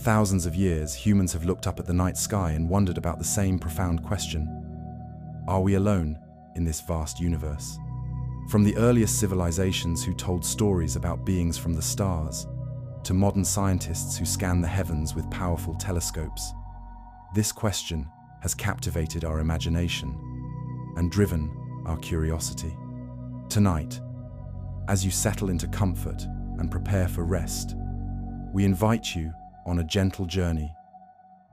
thousands of years, humans have looked up at the night sky and wondered about the same profound question. Are we alone in this vast universe? From the earliest civilizations who told stories about beings from the stars, to modern scientists who scan the heavens with powerful telescopes, this question has captivated our imagination and driven our curiosity. Tonight, as you settle into comfort and prepare for rest, we invite you on a gentle journey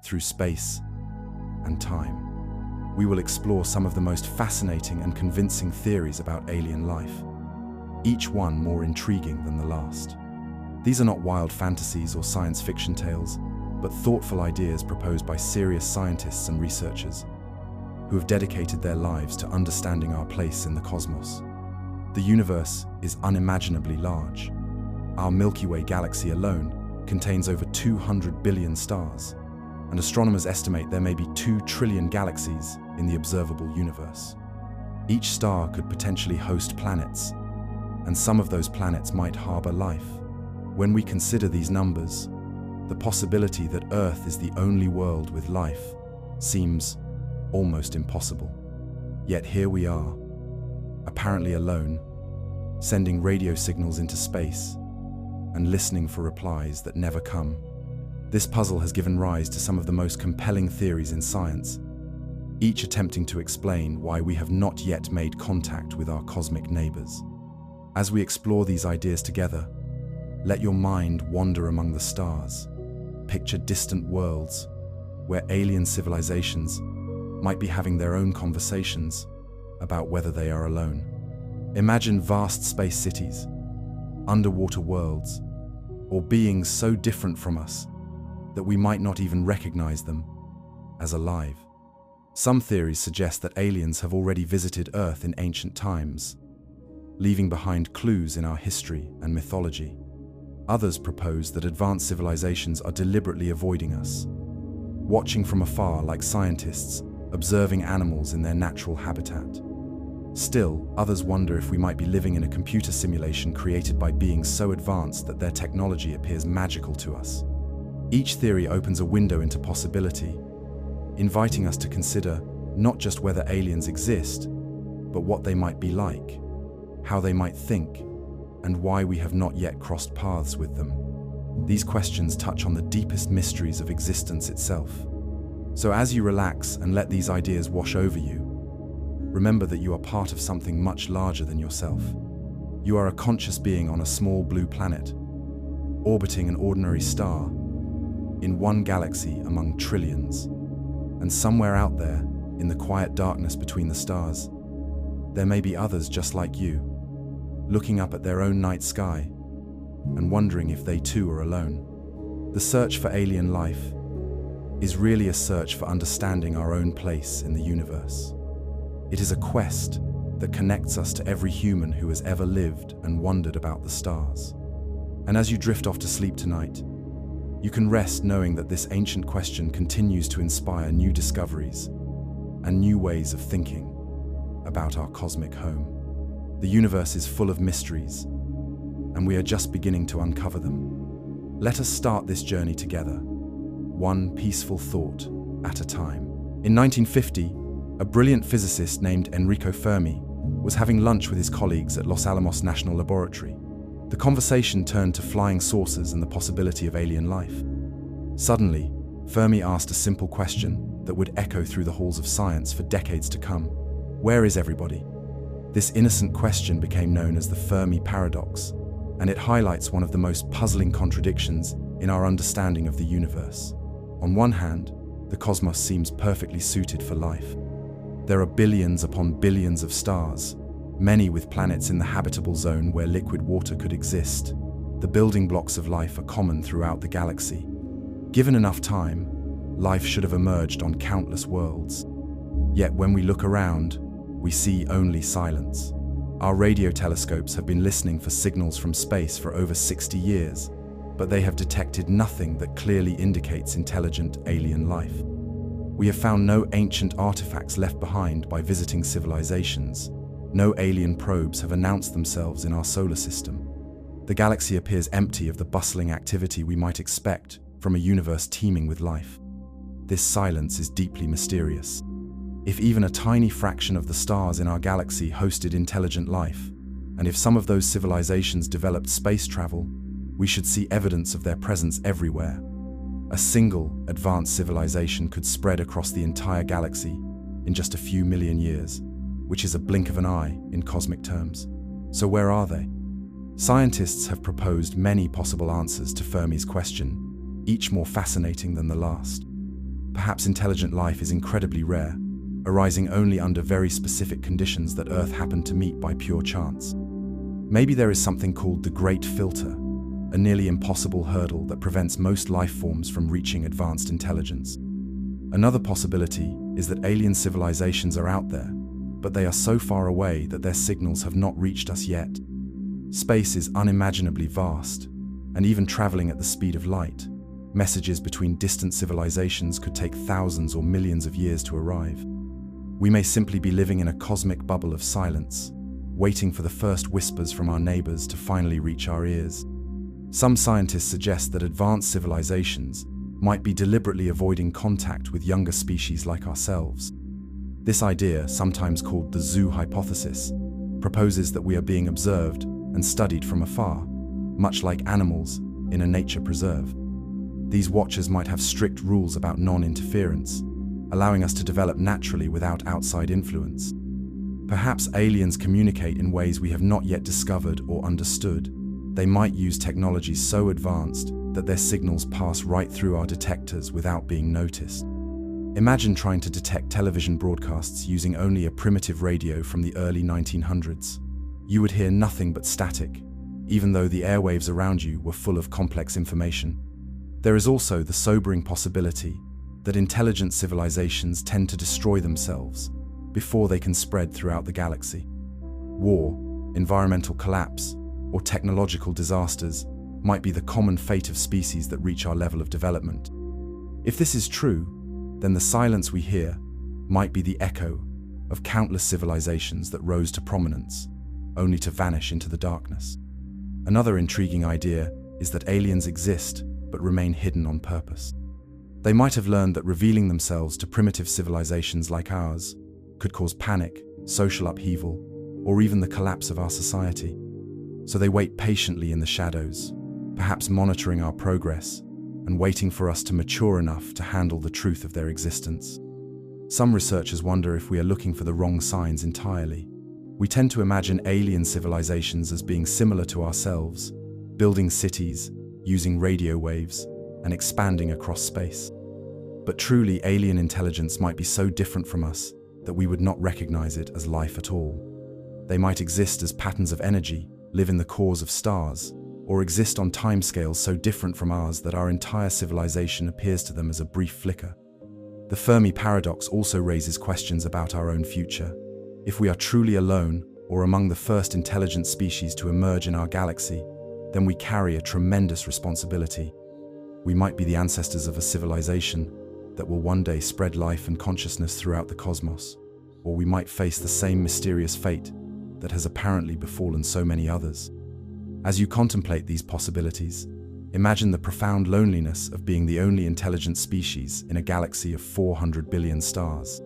through space and time. We will explore some of the most fascinating and convincing theories about alien life, each one more intriguing than the last. These are not wild fantasies or science fiction tales, but thoughtful ideas proposed by serious scientists and researchers who have dedicated their lives to understanding our place in the cosmos. The universe is unimaginably large. Our Milky Way galaxy alone contains over 200 billion stars, and astronomers estimate there may be 2 trillion galaxies in the observable universe. Each star could potentially host planets, and some of those planets might harbor life. When we consider these numbers, the possibility that Earth is the only world with life seems almost impossible. Yet here we are, apparently alone, sending radio signals into space and listening for replies that never come. This puzzle has given rise to some of the most compelling theories in science, each attempting to explain why we have not yet made contact with our cosmic neighbors. As we explore these ideas together, let your mind wander among the stars. Picture distant worlds where alien civilizations might be having their own conversations about whether they are alone. Imagine vast space cities, underwater worlds, or beings so different from us that we might not even recognize them as alive. Some theories suggest that aliens have already visited Earth in ancient times, leaving behind clues in our history and mythology. Others propose that advanced civilizations are deliberately avoiding us, watching from afar like scientists, observing animals in their natural habitat. Still, others wonder if we might be living in a computer simulation created by beings so advanced that their technology appears magical to us. Each theory opens a window into possibility, inviting us to consider not just whether aliens exist, but what they might be like, how they might think, and why we have not yet crossed paths with them. These questions touch on the deepest mysteries of existence itself. So as you relax and let these ideas wash over you, remember that you are part of something much larger than yourself. You are a conscious being on a small blue planet, orbiting an ordinary star, in one galaxy among trillions. And somewhere out there, in the quiet darkness between the stars, there may be others just like you, looking up at their own night sky and wondering if they too are alone. The search for alien life is really a search for understanding our own place in the universe. It is a quest that connects us to every human who has ever lived and wondered about the stars. And as you drift off to sleep tonight, you can rest knowing that this ancient question continues to inspire new discoveries and new ways of thinking about our cosmic home. The universe is full of mysteries, and we are just beginning to uncover them. Let us start this journey together, one peaceful thought at a time. In 1950, a brilliant physicist named Enrico Fermi was having lunch with his colleagues at Los Alamos National Laboratory. The conversation turned to flying saucers and the possibility of alien life. Suddenly, Fermi asked a simple question that would echo through the halls of science for decades to come. Where is everybody? This innocent question became known as the Fermi paradox, and it highlights one of the most puzzling contradictions in our understanding of the universe. On one hand, the cosmos seems perfectly suited for life. There are billions upon billions of stars, many with planets in the habitable zone where liquid water could exist. The building blocks of life are common throughout the galaxy. Given enough time, life should have emerged on countless worlds. Yet when we look around, we see only silence. Our radio telescopes have been listening for signals from space for over 60 years, but they have detected nothing that clearly indicates intelligent alien life. We have found no ancient artifacts left behind by visiting civilizations. No alien probes have announced themselves in our solar system. The galaxy appears empty of the bustling activity we might expect from a universe teeming with life. This silence is deeply mysterious. If even a tiny fraction of the stars in our galaxy hosted intelligent life, and if some of those civilizations developed space travel, we should see evidence of their presence everywhere. A single advanced civilization could spread across the entire galaxy in just a few million years, which is a blink of an eye in cosmic terms. So where are they? Scientists have proposed many possible answers to Fermi's question, each more fascinating than the last. Perhaps intelligent life is incredibly rare, arising only under very specific conditions that Earth happened to meet by pure chance. Maybe there is something called the Great Filter, a nearly impossible hurdle that prevents most life forms from reaching advanced intelligence. Another possibility is that alien civilizations are out there, but they are so far away that their signals have not reached us yet. Space is unimaginably vast, and even traveling at the speed of light, messages between distant civilizations could take thousands or millions of years to arrive. We may simply be living in a cosmic bubble of silence, waiting for the first whispers from our neighbors to finally reach our ears. Some scientists suggest that advanced civilizations might be deliberately avoiding contact with younger species like ourselves. This idea, sometimes called the zoo hypothesis, proposes that we are being observed and studied from afar, much like animals in a nature preserve. These watchers might have strict rules about non-interference, allowing us to develop naturally without outside influence. Perhaps aliens communicate in ways we have not yet discovered or understood. They might use technologies so advanced that their signals pass right through our detectors without being noticed. Imagine trying to detect television broadcasts using only a primitive radio from the early 1900s. You would hear nothing but static, even though the airwaves around you were full of complex information. There is also the sobering possibility that intelligent civilizations tend to destroy themselves before they can spread throughout the galaxy. War, environmental collapse, or technological disasters might be the common fate of species that reach our level of development. If this is true, then the silence we hear might be the echo of countless civilizations that rose to prominence, only to vanish into the darkness. Another intriguing idea is that aliens exist but remain hidden on purpose. They might have learned that revealing themselves to primitive civilizations like ours could cause panic, social upheaval, or even the collapse of our society. So they wait patiently in the shadows, perhaps monitoring our progress and waiting for us to mature enough to handle the truth of their existence. Some researchers wonder if we are looking for the wrong signs entirely. We tend to imagine alien civilizations as being similar to ourselves, building cities, using radio waves, and expanding across space. But truly, alien intelligence might be so different from us that we would not recognize it as life at all. They might exist as patterns of energy, live in the cores of stars, or exist on timescales so different from ours that our entire civilization appears to them as a brief flicker. The Fermi paradox also raises questions about our own future. If we are truly alone, or among the first intelligent species to emerge in our galaxy, then we carry a tremendous responsibility. We might be the ancestors of a civilization that will one day spread life and consciousness throughout the cosmos, or we might face the same mysterious fate that has apparently befallen so many others. As you contemplate these possibilities, imagine the profound loneliness of being the only intelligent species in a galaxy of 400 billion stars.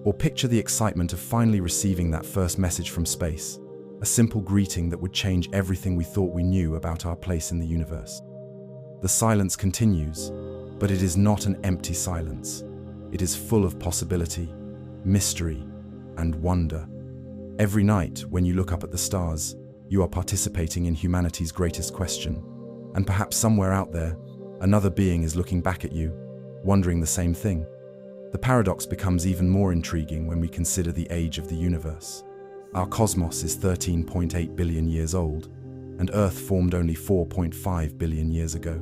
Or picture the excitement of finally receiving that first message from space, a simple greeting that would change everything we thought we knew about our place in the universe. The silence continues, but it is not an empty silence. It is full of possibility, mystery, and wonder. Every night, when you look up at the stars, you are participating in humanity's greatest question. And perhaps somewhere out there, another being is looking back at you, wondering the same thing. The paradox becomes even more intriguing when we consider the age of the universe. Our cosmos is 13.8 billion years old, and Earth formed only 4.5 billion years ago.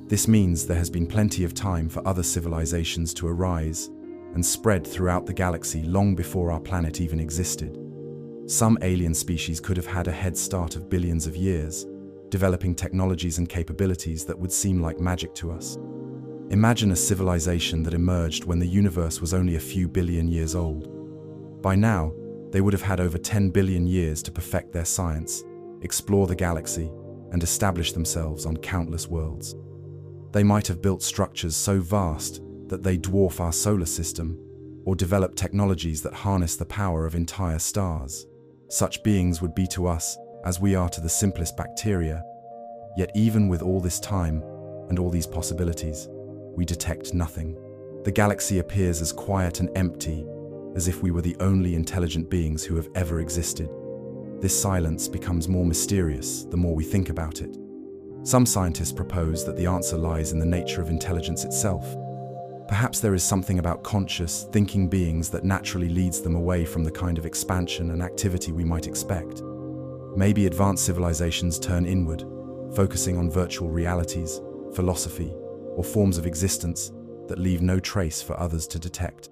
This means there has been plenty of time for other civilizations to arise and spread throughout the galaxy long before our planet even existed. Some alien species could have had a head start of billions of years, developing technologies and capabilities that would seem like magic to us. Imagine a civilization that emerged when the universe was only a few billion years old. By now, they would have had over 10 billion years to perfect their science, explore the galaxy, and establish themselves on countless worlds. They might have built structures so vast that they dwarf our solar system, or developed technologies that harness the power of entire stars. Such beings would be to us as we are to the simplest bacteria. Yet even with all this time and all these possibilities, we detect nothing. The galaxy appears as quiet and empty, as if we were the only intelligent beings who have ever existed. This silence becomes more mysterious the more we think about it. Some scientists propose that the answer lies in the nature of intelligence itself. Perhaps there is something about conscious, thinking beings that naturally leads them away from the kind of expansion and activity we might expect. Maybe advanced civilizations turn inward, focusing on virtual realities, philosophy, or forms of existence that leave no trace for others to detect.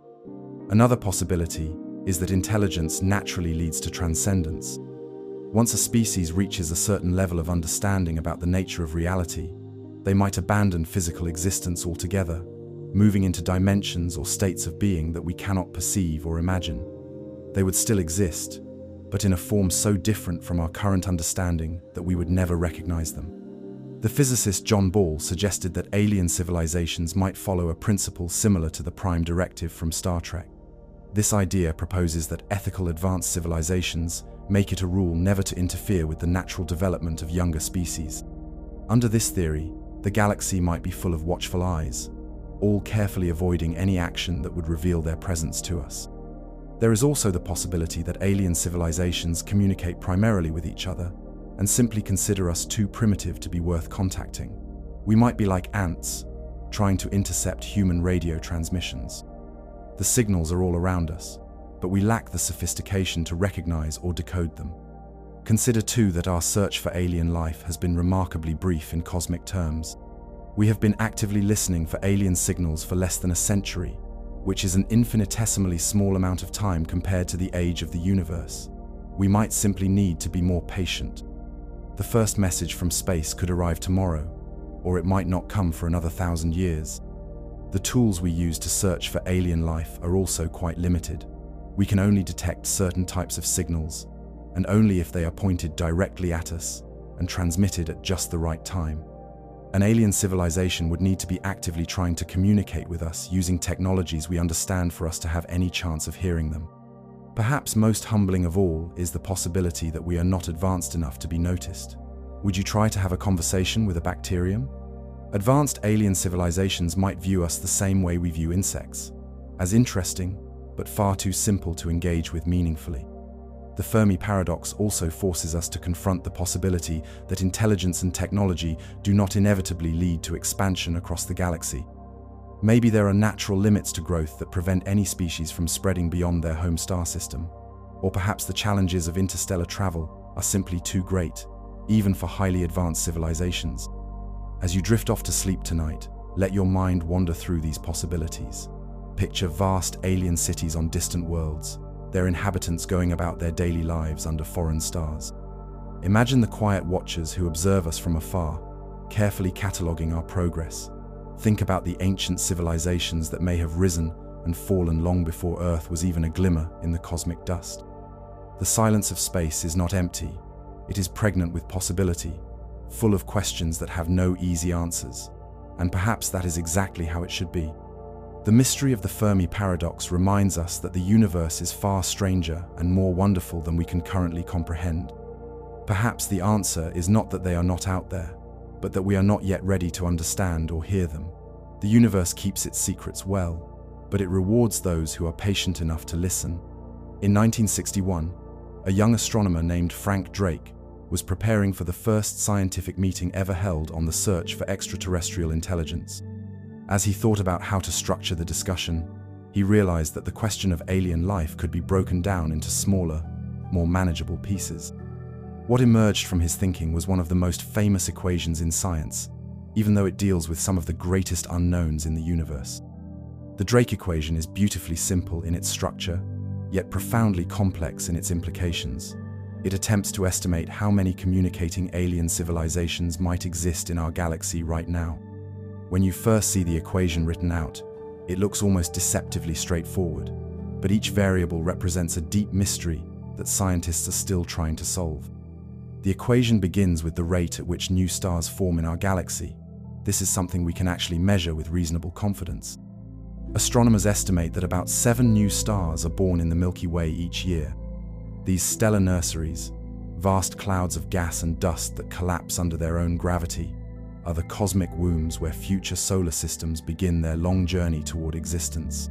Another possibility is that intelligence naturally leads to transcendence. Once a species reaches a certain level of understanding about the nature of reality, they might abandon physical existence altogether, moving into dimensions or states of being that we cannot perceive or imagine. They would still exist, but in a form so different from our current understanding that we would never recognize them. The physicist John Ball suggested that alien civilizations might follow a principle similar to the Prime Directive from Star Trek. This idea proposes that ethical advanced civilizations make it a rule never to interfere with the natural development of younger species. Under this theory, the galaxy might be full of watchful eyes, all carefully avoiding any action that would reveal their presence to us. There is also the possibility that alien civilizations communicate primarily with each other and simply consider us too primitive to be worth contacting. We might be like ants, trying to intercept human radio transmissions. The signals are all around us, but we lack the sophistication to recognize or decode them. Consider too that our search for alien life has been remarkably brief in cosmic terms. We have been actively listening for alien signals for less than a century, which is an infinitesimally small amount of time compared to the age of the universe. We might simply need to be more patient. The first message from space could arrive tomorrow, or it might not come for another 1,000 years. The tools we use to search for alien life are also quite limited. We can only detect certain types of signals, and only if they are pointed directly at us and transmitted at just the right time. An alien civilization would need to be actively trying to communicate with us using technologies we understand for us to have any chance of hearing them. Perhaps most humbling of all is the possibility that we are not advanced enough to be noticed. Would you try to have a conversation with a bacterium? Advanced alien civilizations might view us the same way we view insects, as interesting, but far too simple to engage with meaningfully. The Fermi paradox also forces us to confront the possibility that intelligence and technology do not inevitably lead to expansion across the galaxy. Maybe there are natural limits to growth that prevent any species from spreading beyond their home star system. Or perhaps the challenges of interstellar travel are simply too great, even for highly advanced civilizations. As you drift off to sleep tonight, let your mind wander through these possibilities. Picture vast alien cities on distant worlds, their inhabitants going about their daily lives under foreign stars. Imagine the quiet watchers who observe us from afar, carefully cataloging our progress. Think about the ancient civilizations that may have risen and fallen long before Earth was even a glimmer in the cosmic dust. The silence of space is not empty. It is pregnant with possibility, full of questions that have no easy answers. And perhaps that is exactly how it should be. The mystery of the Fermi paradox reminds us that the universe is far stranger and more wonderful than we can currently comprehend. Perhaps the answer is not that they are not out there, but that we are not yet ready to understand or hear them. The universe keeps its secrets well, but it rewards those who are patient enough to listen. In 1961, a young astronomer named Frank Drake was preparing for the first scientific meeting ever held on the search for extraterrestrial intelligence. As he thought about how to structure the discussion, he realized that the question of alien life could be broken down into smaller, more manageable pieces. What emerged from his thinking was one of the most famous equations in science, even though it deals with some of the greatest unknowns in the universe. The Drake equation is beautifully simple in its structure, yet profoundly complex in its implications. It attempts to estimate how many communicating alien civilizations might exist in our galaxy right now. When you first see the equation written out, it looks almost deceptively straightforward, but each variable represents a deep mystery that scientists are still trying to solve. The equation begins with the rate at which new stars form in our galaxy. this is something we can actually measure with reasonable confidence. Astronomers estimate that about 7 new stars are born in the Milky Way each year. These stellar nurseries, vast clouds of gas and dust that collapse under their own gravity, are the cosmic wombs where future solar systems begin their long journey toward existence.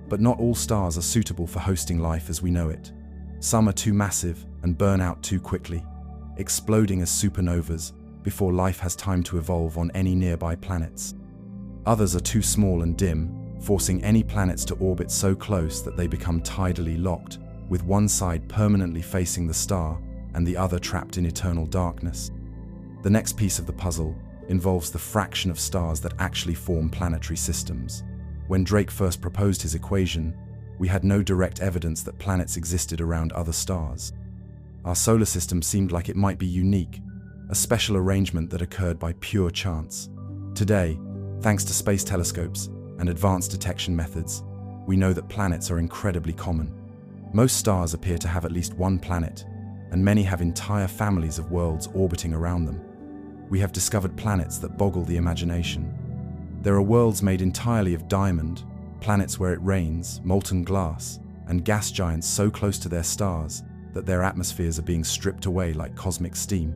But not all stars are suitable for hosting life as we know it. Some are too massive and burn out too quickly, exploding as supernovas before life has time to evolve on any nearby planets. Others are too small and dim, forcing any planets to orbit so close that they become tidally locked, with one side permanently facing the star and the other trapped in eternal darkness. The next piece of the puzzle involves the fraction of stars that actually form planetary systems. When Drake first proposed his equation, we had no direct evidence that planets existed around other stars. Our solar system seemed like it might be unique, a special arrangement that occurred by pure chance. Today, thanks to space telescopes and advanced detection methods, we know that planets are incredibly common. Most stars appear to have at least one planet, and many have entire families of worlds orbiting around them. We have discovered planets that boggle the imagination. There are worlds made entirely of diamond, planets where it rains, molten glass, and gas giants so close to their stars that their atmospheres are being stripped away like cosmic steam.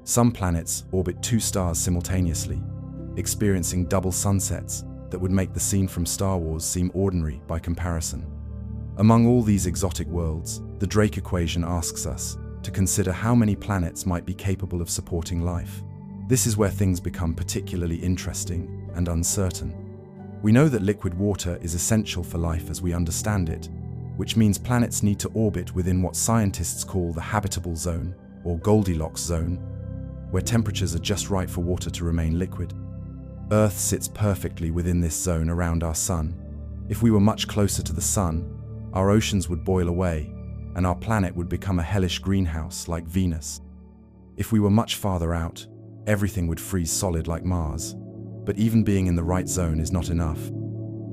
Some planets orbit 2 stars simultaneously, experiencing double sunsets that would make the scene from Star Wars seem ordinary by comparison. Among all these exotic worlds, the Drake equation asks us to consider how many planets might be capable of supporting life. This is where things become particularly interesting and uncertain. We know that liquid water is essential for life as we understand it, which means planets need to orbit within what scientists call the habitable zone, or Goldilocks zone, where temperatures are just right for water to remain liquid. Earth sits perfectly within this zone around our sun. If we were much closer to the sun, our oceans would boil away, and our planet would become a hellish greenhouse like Venus. If we were much farther out, everything would freeze solid like Mars. But even being in the right zone is not enough.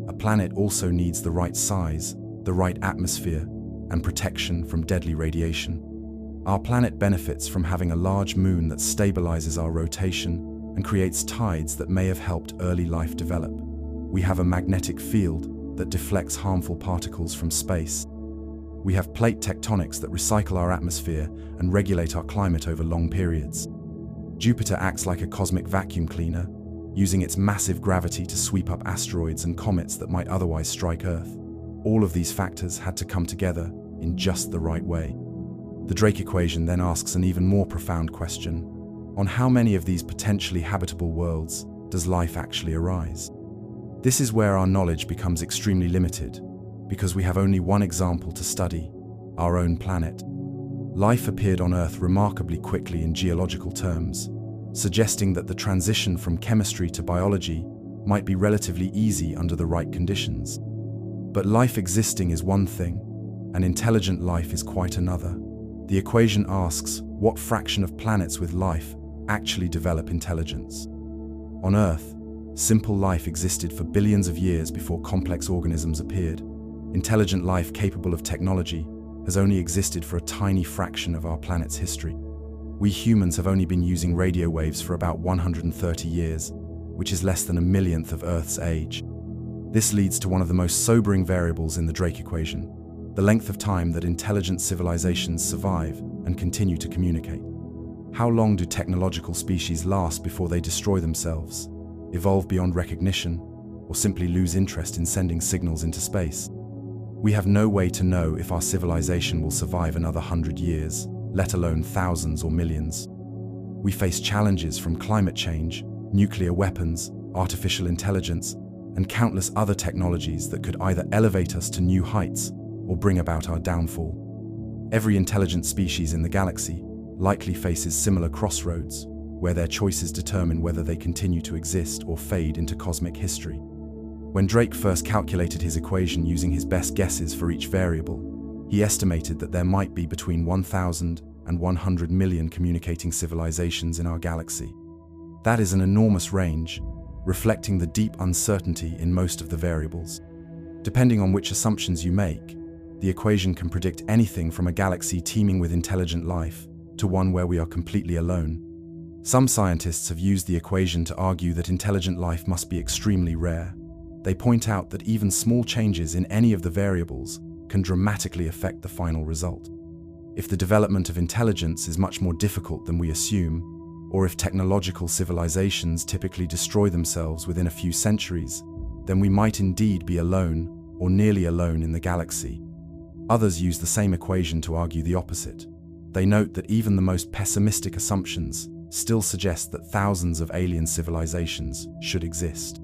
A planet also needs the right size, the right atmosphere, and protection from deadly radiation. Our planet benefits from having a large moon that stabilizes our rotation and creates tides that may have helped early life develop. We have a magnetic field that deflects harmful particles from space. We have plate tectonics that recycle our atmosphere and regulate our climate over long periods. Jupiter acts like a cosmic vacuum cleaner, using its massive gravity to sweep up asteroids and comets that might otherwise strike Earth. All of these factors had to come together in just the right way. The Drake equation then asks an even more profound question: on how many of these potentially habitable worlds does life actually arise? This is where our knowledge becomes extremely limited, because we have only one example to study: our own planet. Life appeared on Earth remarkably quickly in geological terms, suggesting that the transition from chemistry to biology might be relatively easy under the right conditions. But life existing is one thing, and intelligent life is quite another. The equation asks what fraction of planets with life actually develop intelligence. On Earth, simple life existed for billions of years before complex organisms appeared. Intelligent life capable of technology has only existed for a tiny fraction of our planet's history. We humans have only been using radio waves for about 130 years, which is less than a millionth of Earth's age. This leads to one of the most sobering variables in the Drake equation: the length of time that intelligent civilizations survive and continue to communicate. How long do technological species last before they destroy themselves, evolve beyond recognition, or simply lose interest in sending signals into space? We have no way to know if our civilization will survive another 100 years, let alone thousands or millions. We face challenges from climate change, nuclear weapons, artificial intelligence, and countless other technologies that could either elevate us to new heights or bring about our downfall. Every intelligent species in the galaxy likely faces similar crossroads, where their choices determine whether they continue to exist or fade into cosmic history. When Drake first calculated his equation using his best guesses for each variable, he estimated that there might be between 1,000 and 100 million communicating civilizations in our galaxy. That is an enormous range, reflecting the deep uncertainty in most of the variables. Depending on which assumptions you make, the equation can predict anything from a galaxy teeming with intelligent life to one where we are completely alone. Some scientists have used the equation to argue that intelligent life must be extremely rare. They point out that even small changes in any of the variables can dramatically affect the final result. If the development of intelligence is much more difficult than we assume, or if technological civilizations typically destroy themselves within a few centuries, then we might indeed be alone or nearly alone in the galaxy. Others use the same equation to argue the opposite. They note that even the most pessimistic assumptions still suggest that thousands of alien civilizations should exist.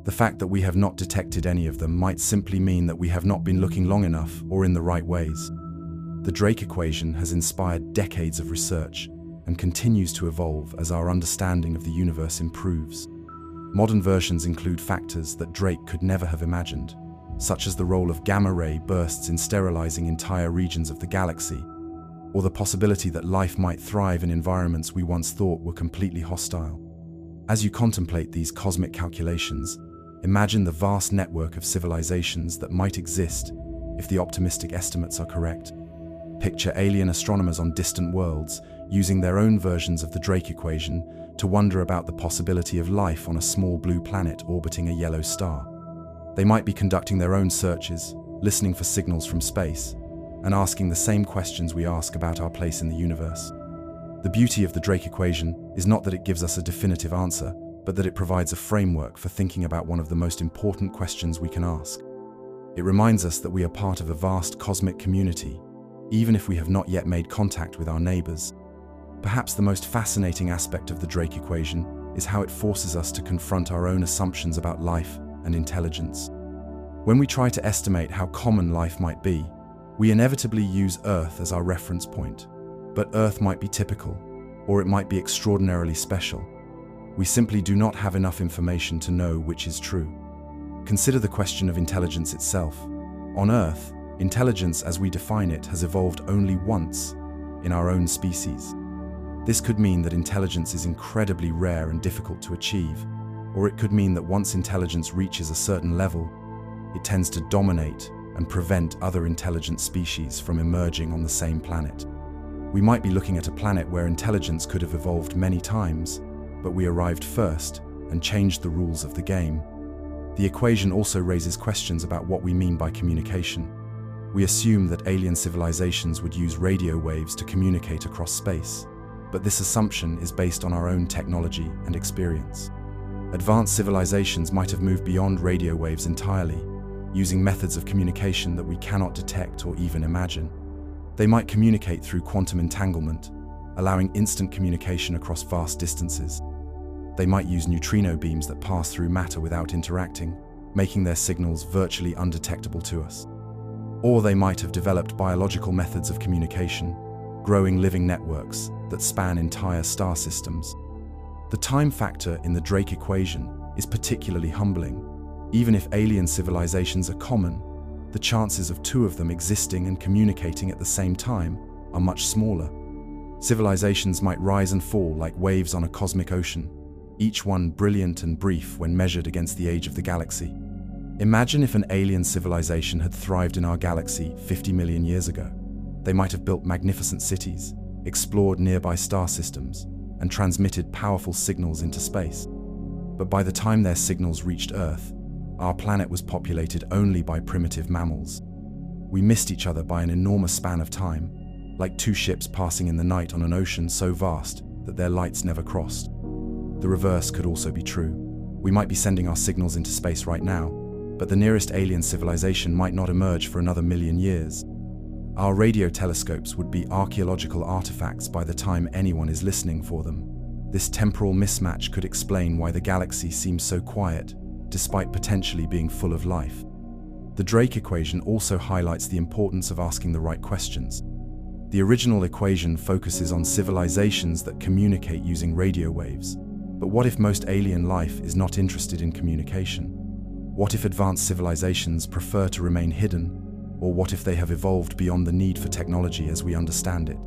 The fact that we have not detected any of them might simply mean that we have not been looking long enough or in the right ways. The Drake equation has inspired decades of research and continues to evolve as our understanding of the universe improves. Modern versions include factors that Drake could never have imagined, such as the role of gamma-ray bursts in sterilizing entire regions of the galaxy, or the possibility that life might thrive in environments we once thought were completely hostile. As you contemplate these cosmic calculations, imagine the vast network of civilizations that might exist if the optimistic estimates are correct. Picture alien astronomers on distant worlds using their own versions of the Drake equation to wonder about the possibility of life on a small blue planet orbiting a yellow star. They might be conducting their own searches, listening for signals from space, and asking the same questions we ask about our place in the universe. The beauty of the Drake equation is not that it gives us a definitive answer, but that it provides a framework for thinking about one of the most important questions we can ask. It reminds us that we are part of a vast cosmic community, even if we have not yet made contact with our neighbors. Perhaps the most fascinating aspect of the Drake equation is how it forces us to confront our own assumptions about life and intelligence. When we try to estimate how common life might be, we inevitably use Earth as our reference point. But Earth might be typical, or it might be extraordinarily special. We simply do not have enough information to know which is true. Consider the question of intelligence itself. On Earth, intelligence as we define it has evolved only once in our own species. This could mean that intelligence is incredibly rare and difficult to achieve, or it could mean that once intelligence reaches a certain level, it tends to dominate and prevent other intelligent species from emerging on the same planet. We might be looking at a planet where intelligence could have evolved many times, but we arrived first and changed the rules of the game. The equation also raises questions about what we mean by communication. We assume that alien civilizations would use radio waves to communicate across space, but this assumption is based on our own technology and experience. Advanced civilizations might have moved beyond radio waves entirely, using methods of communication that we cannot detect or even imagine. They might communicate through quantum entanglement, allowing instant communication across vast distances. They might use neutrino beams that pass through matter without interacting, making their signals virtually undetectable to us. Or they might have developed biological methods of communication, growing living networks that span entire star systems. The time factor in the Drake equation is particularly humbling. Even if alien civilizations are common, the chances of two of them existing and communicating at the same time are much smaller. Civilizations might rise and fall like waves on a cosmic ocean, each one brilliant and brief when measured against the age of the galaxy. Imagine if an alien civilization had thrived in our galaxy 50 million years ago. They might have built magnificent cities, explored nearby star systems, and transmitted powerful signals into space. But by the time their signals reached Earth, our planet was populated only by primitive mammals. We missed each other by an enormous span of time, like two ships passing in the night on an ocean so vast that their lights never crossed. The reverse could also be true. We might be sending our signals into space right now, but the nearest alien civilization might not emerge for another million years. Our radio telescopes would be archaeological artifacts by the time anyone is listening for them. This temporal mismatch could explain why the galaxy seems so quiet, despite potentially being full of life. The Drake equation also highlights the importance of asking the right questions. The original equation focuses on civilizations that communicate using radio waves. But what if most alien life is not interested in communication? What if advanced civilizations prefer to remain hidden? Or what if they have evolved beyond the need for technology as we understand it?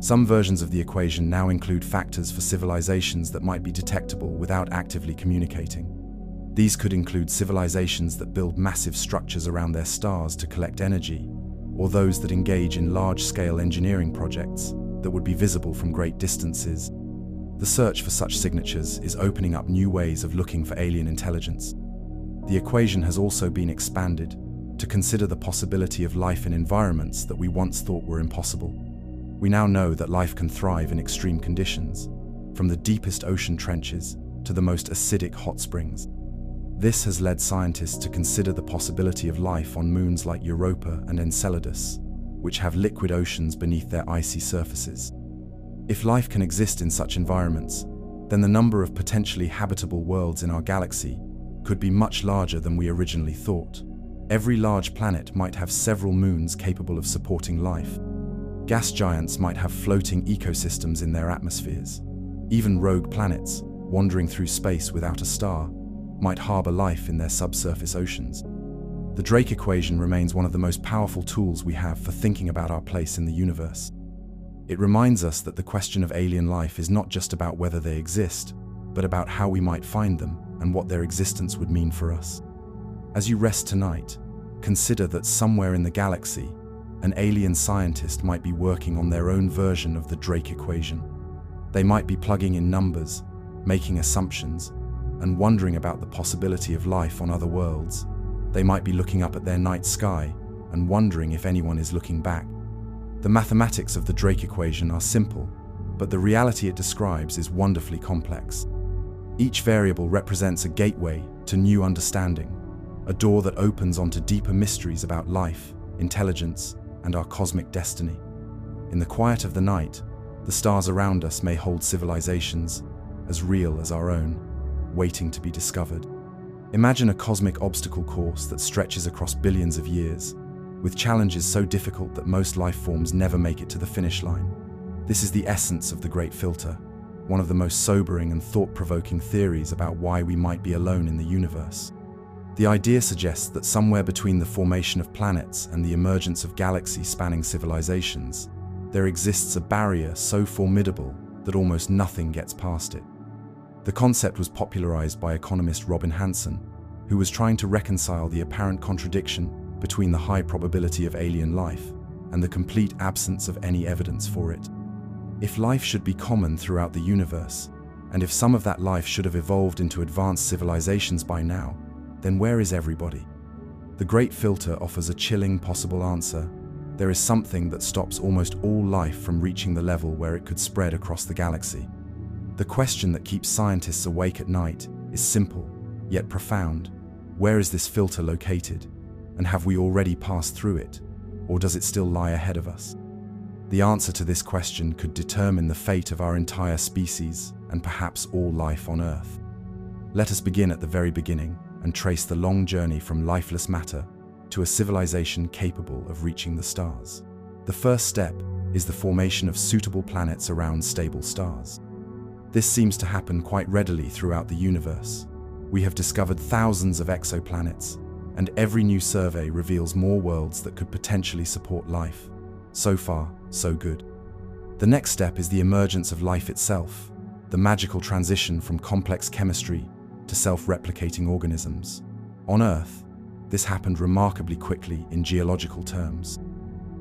Some versions of the equation now include factors for civilizations that might be detectable without actively communicating. These could include civilizations that build massive structures around their stars to collect energy, or those that engage in large-scale engineering projects that would be visible from great distances. The search for such signatures is opening up new ways of looking for alien intelligence. The equation has also been expanded to consider the possibility of life in environments that we once thought were impossible. We now know that life can thrive in extreme conditions, from the deepest ocean trenches to the most acidic hot springs. This has led scientists to consider the possibility of life on moons like Europa and Enceladus, which have liquid oceans beneath their icy surfaces. If life can exist in such environments, then the number of potentially habitable worlds in our galaxy could be much larger than we originally thought. Every large planet might have several moons capable of supporting life. Gas giants might have floating ecosystems in their atmospheres. Even rogue planets, wandering through space without a star, might harbor life in their subsurface oceans. The Drake equation remains one of the most powerful tools we have for thinking about our place in the universe. It reminds us that the question of alien life is not just about whether they exist, but about how we might find them and what their existence would mean for us. As you rest tonight, consider that somewhere in the galaxy, an alien scientist might be working on their own version of the Drake equation. They might be plugging in numbers, making assumptions, and wondering about the possibility of life on other worlds. They might be looking up at their night sky and wondering if anyone is looking back. The mathematics of the Drake equation are simple, but the reality it describes is wonderfully complex. Each variable represents a gateway to new understanding, a door that opens onto deeper mysteries about life, intelligence, and our cosmic destiny. In the quiet of the night, the stars around us may hold civilizations as real as our own, waiting to be discovered. Imagine a cosmic obstacle course that stretches across billions of years, with challenges so difficult that most life forms never make it to the finish line. This is the essence of the Great Filter, one of the most sobering and thought-provoking theories about why we might be alone in the universe. The idea suggests that somewhere between the formation of planets and the emergence of galaxy-spanning civilizations, there exists a barrier so formidable that almost nothing gets past it. The concept was popularized by economist Robin Hanson, who was trying to reconcile the apparent contradiction between the high probability of alien life and the complete absence of any evidence for it. If life should be common throughout the universe, and if some of that life should have evolved into advanced civilizations by now, then where is everybody? The Great Filter offers a chilling possible answer. There is something that stops almost all life from reaching the level where it could spread across the galaxy. The question that keeps scientists awake at night is simple, yet profound. Where is this filter located? And have we already passed through it? Or does it still lie ahead of us? The answer to this question could determine the fate of our entire species and perhaps all life on Earth. Let us begin at the very beginning and trace the long journey from lifeless matter to a civilization capable of reaching the stars. The first step is the formation of suitable planets around stable stars. This seems to happen quite readily throughout the universe. We have discovered thousands of exoplanets, and every new survey reveals more worlds that could potentially support life. So far, so good. The next step is the emergence of life itself, the magical transition from complex chemistry to self-replicating organisms. On Earth, this happened remarkably quickly in geological terms.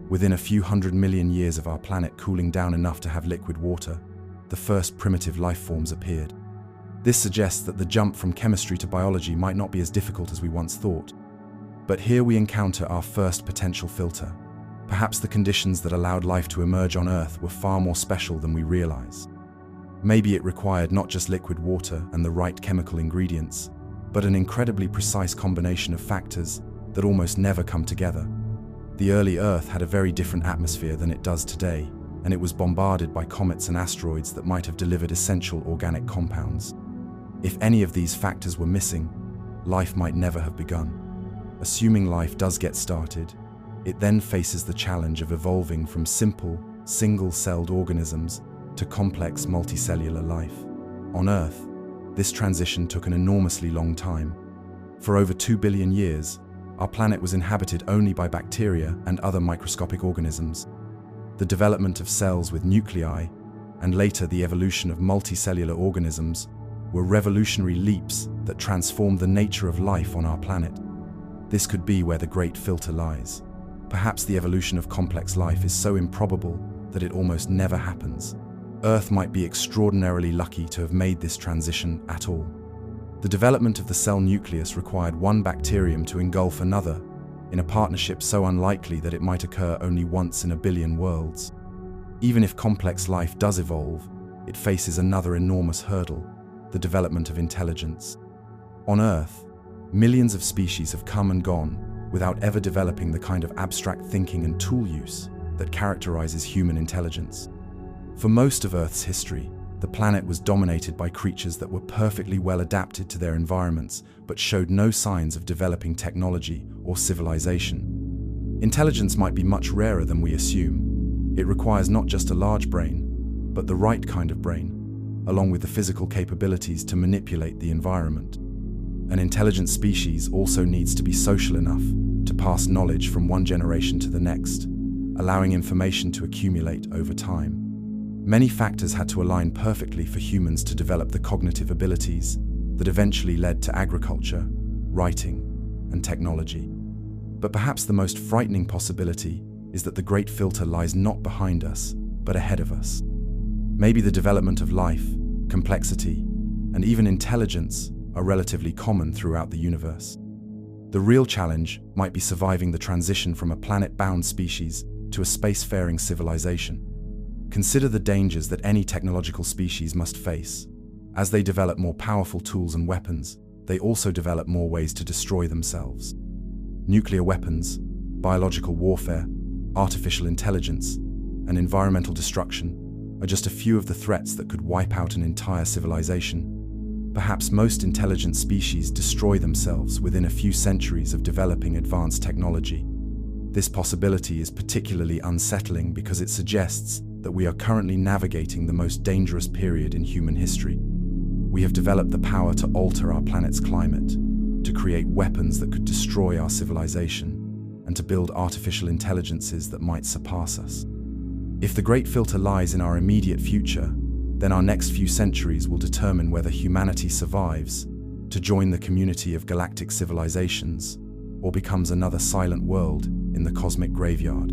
Within a few 100 million years of our planet cooling down enough to have liquid water, the first primitive life forms appeared. This suggests that the jump from chemistry to biology might not be as difficult as we once thought. But here we encounter our first potential filter. Perhaps the conditions that allowed life to emerge on Earth were far more special than we realize. Maybe it required not just liquid water and the right chemical ingredients, but an incredibly precise combination of factors that almost never come together. The early Earth had a very different atmosphere than it does today, and it was bombarded by comets and asteroids that might have delivered essential organic compounds. If any of these factors were missing, life might never have begun. Assuming life does get started, it then faces the challenge of evolving from simple, single-celled organisms to complex multicellular life. On Earth, this transition took an enormously long time. For over 2 billion years, our planet was inhabited only by bacteria and other microscopic organisms. The development of cells with nuclei, and later the evolution of multicellular organisms, were revolutionary leaps that transformed the nature of life on our planet. This could be where the Great Filter lies. Perhaps the evolution of complex life is so improbable that it almost never happens. Earth might be extraordinarily lucky to have made this transition at all. The development of the cell nucleus required one bacterium to engulf another, in a partnership so unlikely that it might occur only once in a billion worlds. Even if complex life does evolve, it faces another enormous hurdle: the development of intelligence. On Earth, millions of species have come and gone without ever developing the kind of abstract thinking and tool use that characterizes human intelligence. For most of Earth's history, the planet was dominated by creatures that were perfectly well adapted to their environments but showed no signs of developing technology or civilization. Intelligence might be much rarer than we assume. It requires not just a large brain, but the right kind of brain, along with the physical capabilities to manipulate the environment. An intelligent species also needs to be social enough to pass knowledge from one generation to the next, allowing information to accumulate over time. Many factors had to align perfectly for humans to develop the cognitive abilities that eventually led to agriculture, writing, and technology. But perhaps the most frightening possibility is that the Great Filter lies not behind us, but ahead of us. Maybe the development of life, complexity, and even intelligence are relatively common throughout the universe. The real challenge might be surviving the transition from a planet-bound species to a spacefaring civilization. Consider the dangers that any technological species must face. As they develop more powerful tools and weapons, they also develop more ways to destroy themselves. Nuclear weapons, biological warfare, artificial intelligence, and environmental destruction are just a few of the threats that could wipe out an entire civilization. Perhaps most intelligent species destroy themselves within a few centuries of developing advanced technology. This possibility is particularly unsettling because it suggests that we are currently navigating the most dangerous period in human history. We have developed the power to alter our planet's climate, to create weapons that could destroy our civilization, and to build artificial intelligences that might surpass us. If the Great Filter lies in our immediate future, then our next few centuries will determine whether humanity survives to join the community of galactic civilizations or becomes another silent world in the cosmic graveyard.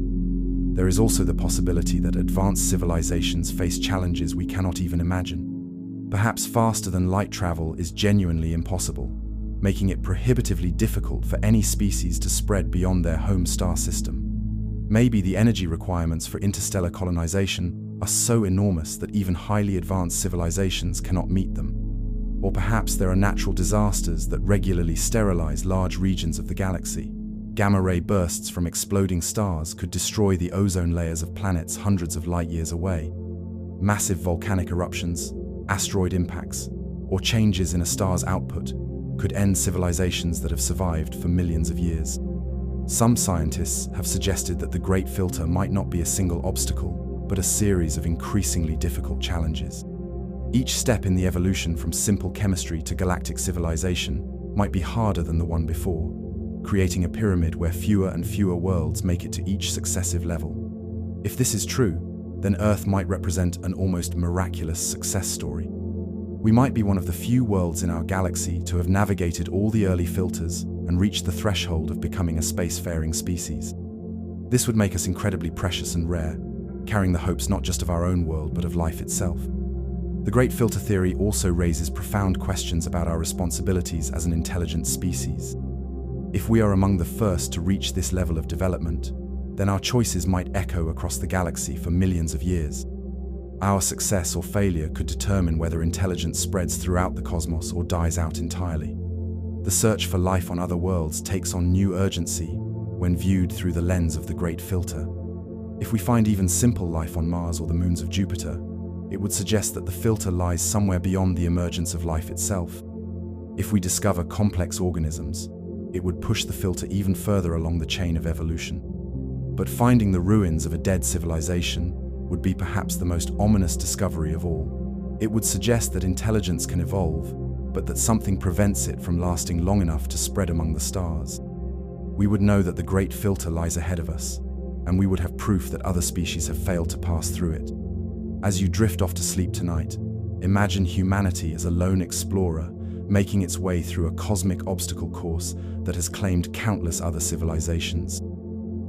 There is also the possibility that advanced civilizations face challenges we cannot even imagine. Perhaps faster than light travel is genuinely impossible, making it prohibitively difficult for any species to spread beyond their home star system. Maybe the energy requirements for interstellar colonization are so enormous that even highly advanced civilizations cannot meet them. Or perhaps there are natural disasters that regularly sterilize large regions of the galaxy. Gamma-ray bursts from exploding stars could destroy the ozone layers of planets hundreds of light years away. Massive volcanic eruptions, asteroid impacts, or changes in a star's output could end civilizations that have survived for millions of years. Some scientists have suggested that the Great Filter might not be a single obstacle, but a series of increasingly difficult challenges. Each step in the evolution from simple chemistry to galactic civilization might be harder than the one before, creating a pyramid where fewer and fewer worlds make it to each successive level. If this is true, then Earth might represent an almost miraculous success story. We might be one of the few worlds in our galaxy to have navigated all the early filters and reached the threshold of becoming a spacefaring species. This would make us incredibly precious and rare, carrying the hopes not just of our own world but of life itself. The Great Filter theory also raises profound questions about our responsibilities as an intelligent species. If we are among the first to reach this level of development, then our choices might echo across the galaxy for millions of years. Our success or failure could determine whether intelligence spreads throughout the cosmos or dies out entirely. The search for life on other worlds takes on new urgency when viewed through the lens of the Great Filter. If we find even simple life on Mars or the moons of Jupiter, it would suggest that the filter lies somewhere beyond the emergence of life itself. If we discover complex organisms, it would push the filter even further along the chain of evolution. But finding the ruins of a dead civilization would be perhaps the most ominous discovery of all. It would suggest that intelligence can evolve, but that something prevents it from lasting long enough to spread among the stars. We would know that the Great Filter lies ahead of us, and we would have proof that other species have failed to pass through it. As you drift off to sleep tonight, imagine humanity as a lone explorer making its way through a cosmic obstacle course that has claimed countless other civilizations.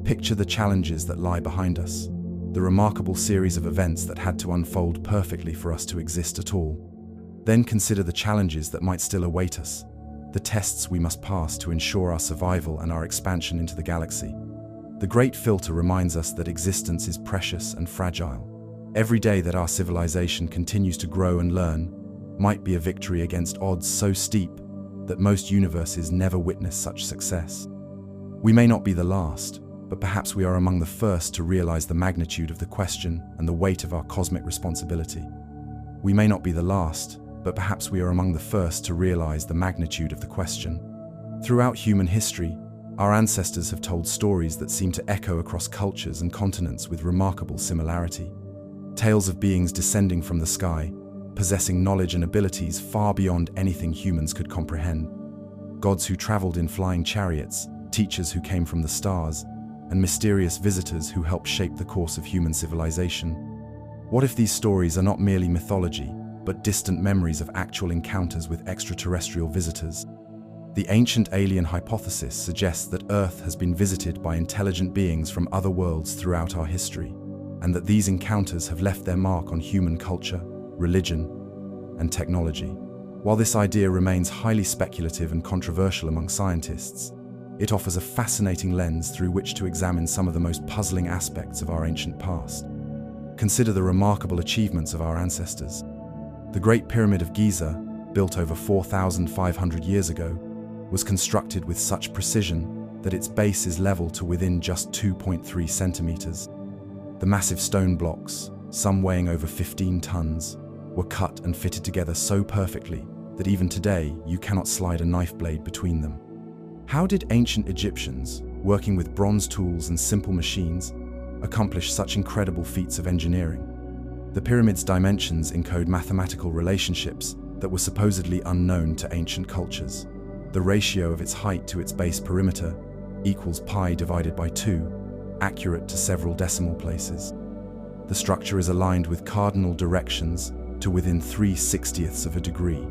Picture the challenges that lie behind us: the remarkable series of events that had to unfold perfectly for us to exist at all. Then consider the challenges that might still await us, the tests we must pass to ensure our survival and our expansion into the galaxy. The Great Filter reminds us that existence is precious and fragile. Every day that our civilization continues to grow and learn might be a victory against odds so steep that most universes never witness such success. We may not be the last, but perhaps we are among the first to realize the magnitude of the question and the weight of our cosmic responsibility. We may not be the last, but perhaps we are among the first to realize the magnitude of the question. Throughout human history, our ancestors have told stories that seem to echo across cultures and continents with remarkable similarity. Tales of beings descending from the sky, possessing knowledge and abilities far beyond anything humans could comprehend. Gods who traveled in flying chariots, teachers who came from the stars, and mysterious visitors who helped shape the course of human civilization. What if these stories are not merely mythology, but distant memories of actual encounters with extraterrestrial visitors? The ancient alien hypothesis suggests that Earth has been visited by intelligent beings from other worlds throughout our history, and that these encounters have left their mark on human culture, religion, and technology. While this idea remains highly speculative and controversial among scientists, it offers a fascinating lens through which to examine some of the most puzzling aspects of our ancient past. Consider the remarkable achievements of our ancestors. The Great Pyramid of Giza, built over 4,500 years ago, was constructed with such precision that its base is level to within just 2.3 centimeters. The massive stone blocks, some weighing over 15 tons, were cut and fitted together so perfectly that even today you cannot slide a knife blade between them. How did ancient Egyptians, working with bronze tools and simple machines, accomplish such incredible feats of engineering? The pyramid's dimensions encode mathematical relationships that were supposedly unknown to ancient cultures. The ratio of its height to its base perimeter equals pi divided by 2, accurate to several decimal places. The structure is aligned with cardinal directions to within 3/60ths of a degree.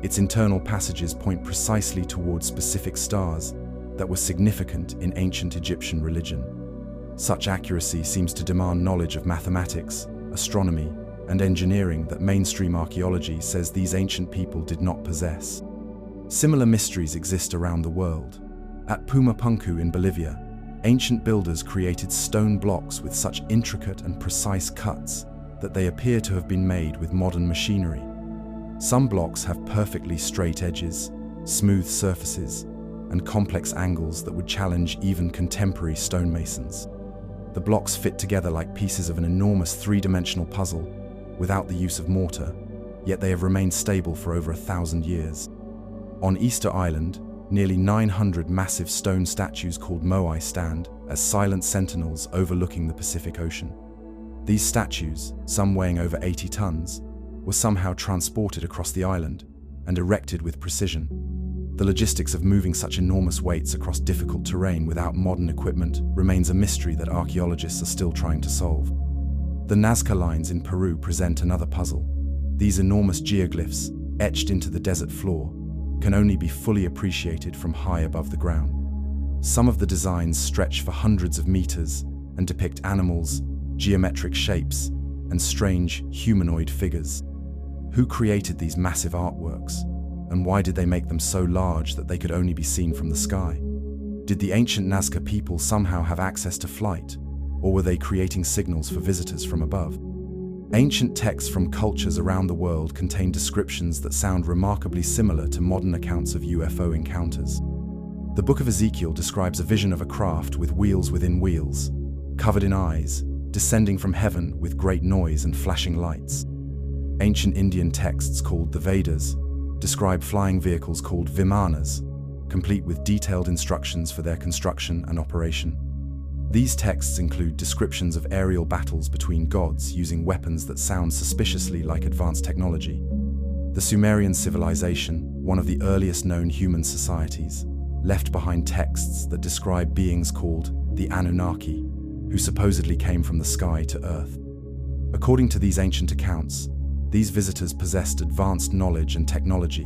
Its internal passages point precisely towards specific stars that were significant in ancient Egyptian religion. Such accuracy seems to demand knowledge of mathematics, astronomy, and engineering that mainstream archaeology says these ancient people did not possess. Similar mysteries exist around the world. At Pumapunku in Bolivia, ancient builders created stone blocks with such intricate and precise cuts that they appear to have been made with modern machinery. Some blocks have perfectly straight edges, smooth surfaces, and complex angles that would challenge even contemporary stonemasons. The blocks fit together like pieces of an enormous three-dimensional puzzle without the use of mortar, yet they have remained stable for over 1,000 years. On Easter Island, nearly 900 massive stone statues called moai stand as silent sentinels overlooking the Pacific Ocean. These statues, some weighing over 80 tons, were somehow transported across the island and erected with precision. The logistics of moving such enormous weights across difficult terrain without modern equipment remains a mystery that archaeologists are still trying to solve. The Nazca lines in Peru present another puzzle. These enormous geoglyphs, etched into the desert floor, can only be fully appreciated from high above the ground. Some of the designs stretch for hundreds of meters and depict animals, geometric shapes, and strange humanoid figures. Who created these massive artworks, and why did they make them so large that they could only be seen from the sky? Did the ancient Nazca people somehow have access to flight, or were they creating signals for visitors from above? Ancient texts from cultures around the world contain descriptions that sound remarkably similar to modern accounts of UFO encounters. The Book of Ezekiel describes a vision of a craft with wheels within wheels, covered in eyes, descending from heaven with great noise and flashing lights. Ancient Indian texts called the Vedas describe flying vehicles called vimanas, complete with detailed instructions for their construction and operation. These texts include descriptions of aerial battles between gods using weapons that sound suspiciously like advanced technology. The Sumerian civilization, one of the earliest known human societies, left behind texts that describe beings called the Anunnaki, who supposedly came from the sky to Earth. According to these ancient accounts, these visitors possessed advanced knowledge and technology,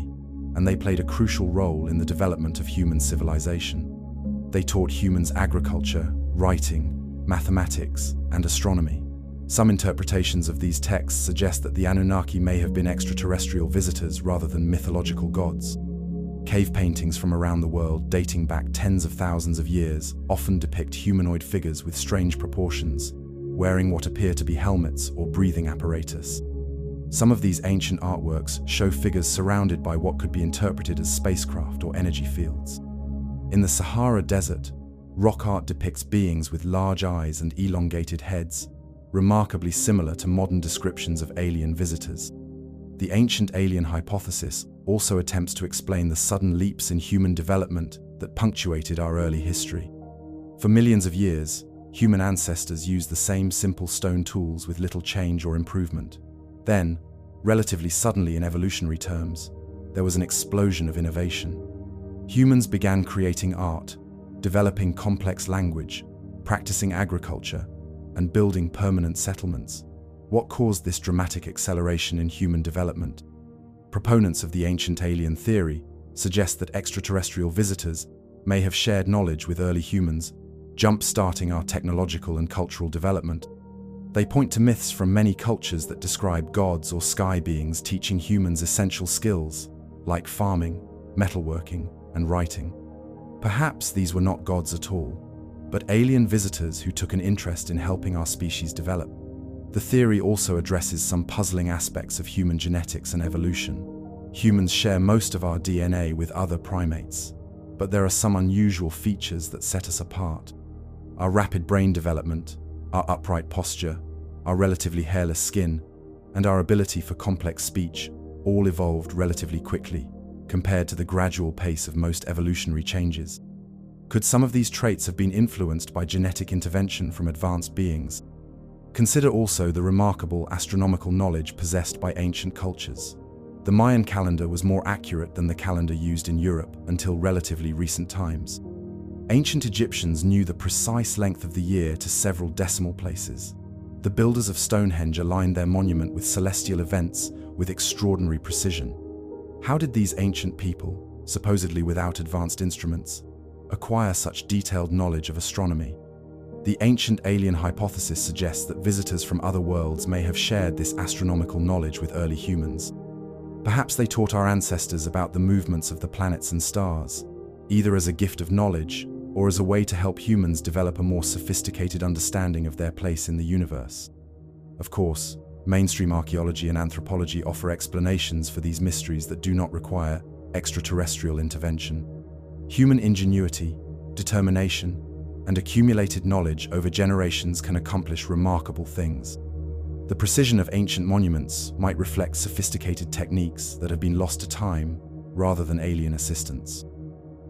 and they played a crucial role in the development of human civilization. They taught humans agriculture, writing, mathematics, and astronomy. Some interpretations of these texts suggest that the Anunnaki may have been extraterrestrial visitors rather than mythological gods. Cave paintings from around the world, dating back tens of thousands of years, often depict humanoid figures with strange proportions, wearing what appear to be helmets or breathing apparatus. Some of these ancient artworks show figures surrounded by what could be interpreted as spacecraft or energy fields. In the Sahara Desert, rock art depicts beings with large eyes and elongated heads, remarkably similar to modern descriptions of alien visitors. The ancient alien hypothesis also attempts to explain the sudden leaps in human development that punctuated our early history. For millions of years, human ancestors used the same simple stone tools with little change or improvement. Then, relatively suddenly in evolutionary terms, there was an explosion of innovation. Humans began creating art, developing complex language, practicing agriculture, and building permanent settlements. What caused this dramatic acceleration in human development? Proponents of the ancient alien theory suggest that extraterrestrial visitors may have shared knowledge with early humans, jump-starting our technological and cultural development. They point to myths from many cultures that describe gods or sky beings teaching humans essential skills, like farming, metalworking, and writing. Perhaps these were not gods at all, but alien visitors who took an interest in helping our species develop. The theory also addresses some puzzling aspects of human genetics and evolution. Humans share most of our DNA with other primates, but there are some unusual features that set us apart. Our rapid brain development, our upright posture, our relatively hairless skin, and our ability for complex speech all evolved relatively quickly compared to the gradual pace of most evolutionary changes. Could some of these traits have been influenced by genetic intervention from advanced beings? Consider also the remarkable astronomical knowledge possessed by ancient cultures. The Mayan calendar was more accurate than the calendar used in Europe until relatively recent times. Ancient Egyptians knew the precise length of the year to several decimal places. The builders of Stonehenge aligned their monument with celestial events with extraordinary precision. How did these ancient people, supposedly without advanced instruments, acquire such detailed knowledge of astronomy? The ancient alien hypothesis suggests that visitors from other worlds may have shared this astronomical knowledge with early humans. Perhaps they taught our ancestors about the movements of the planets and stars, either as a gift of knowledge or as a way to help humans develop a more sophisticated understanding of their place in the universe. Of course, mainstream archaeology and anthropology offer explanations for these mysteries that do not require extraterrestrial intervention. Human ingenuity, determination, and accumulated knowledge over generations can accomplish remarkable things. The precision of ancient monuments might reflect sophisticated techniques that have been lost to time rather than alien assistance.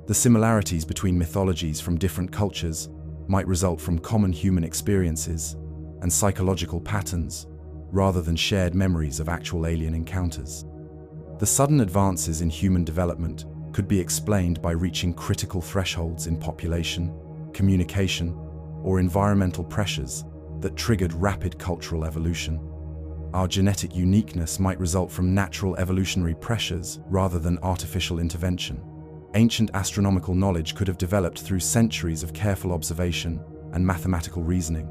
The similarities between mythologies from different cultures might result from common human experiences and psychological patterns rather than shared memories of actual alien encounters. The sudden advances in human development could be explained by reaching critical thresholds in population, communication, or environmental pressures that triggered rapid cultural evolution. Our genetic uniqueness might result from natural evolutionary pressures rather than artificial intervention. Ancient astronomical knowledge could have developed through centuries of careful observation and mathematical reasoning.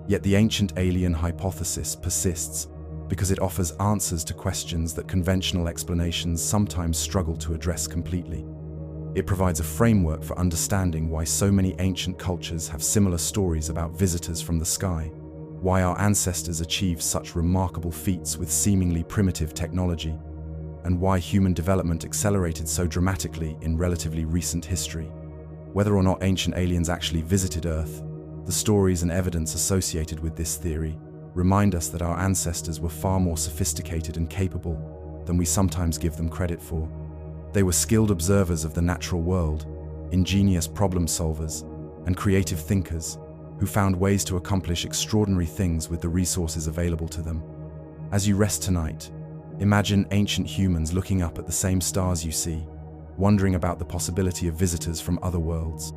Yet the ancient alien hypothesis persists because it offers answers to questions that conventional explanations sometimes struggle to address completely. It provides a framework for understanding why so many ancient cultures have similar stories about visitors from the sky, why our ancestors achieved such remarkable feats with seemingly primitive technology, and why human development accelerated so dramatically in relatively recent history. Whether or not ancient aliens actually visited Earth, the stories and evidence associated with this theory remind us that our ancestors were far more sophisticated and capable than we sometimes give them credit for. They were skilled observers of the natural world, ingenious problem solvers, and creative thinkers who found ways to accomplish extraordinary things with the resources available to them. As you rest tonight, imagine ancient humans looking up at the same stars you see, wondering about the possibility of visitors from other worlds.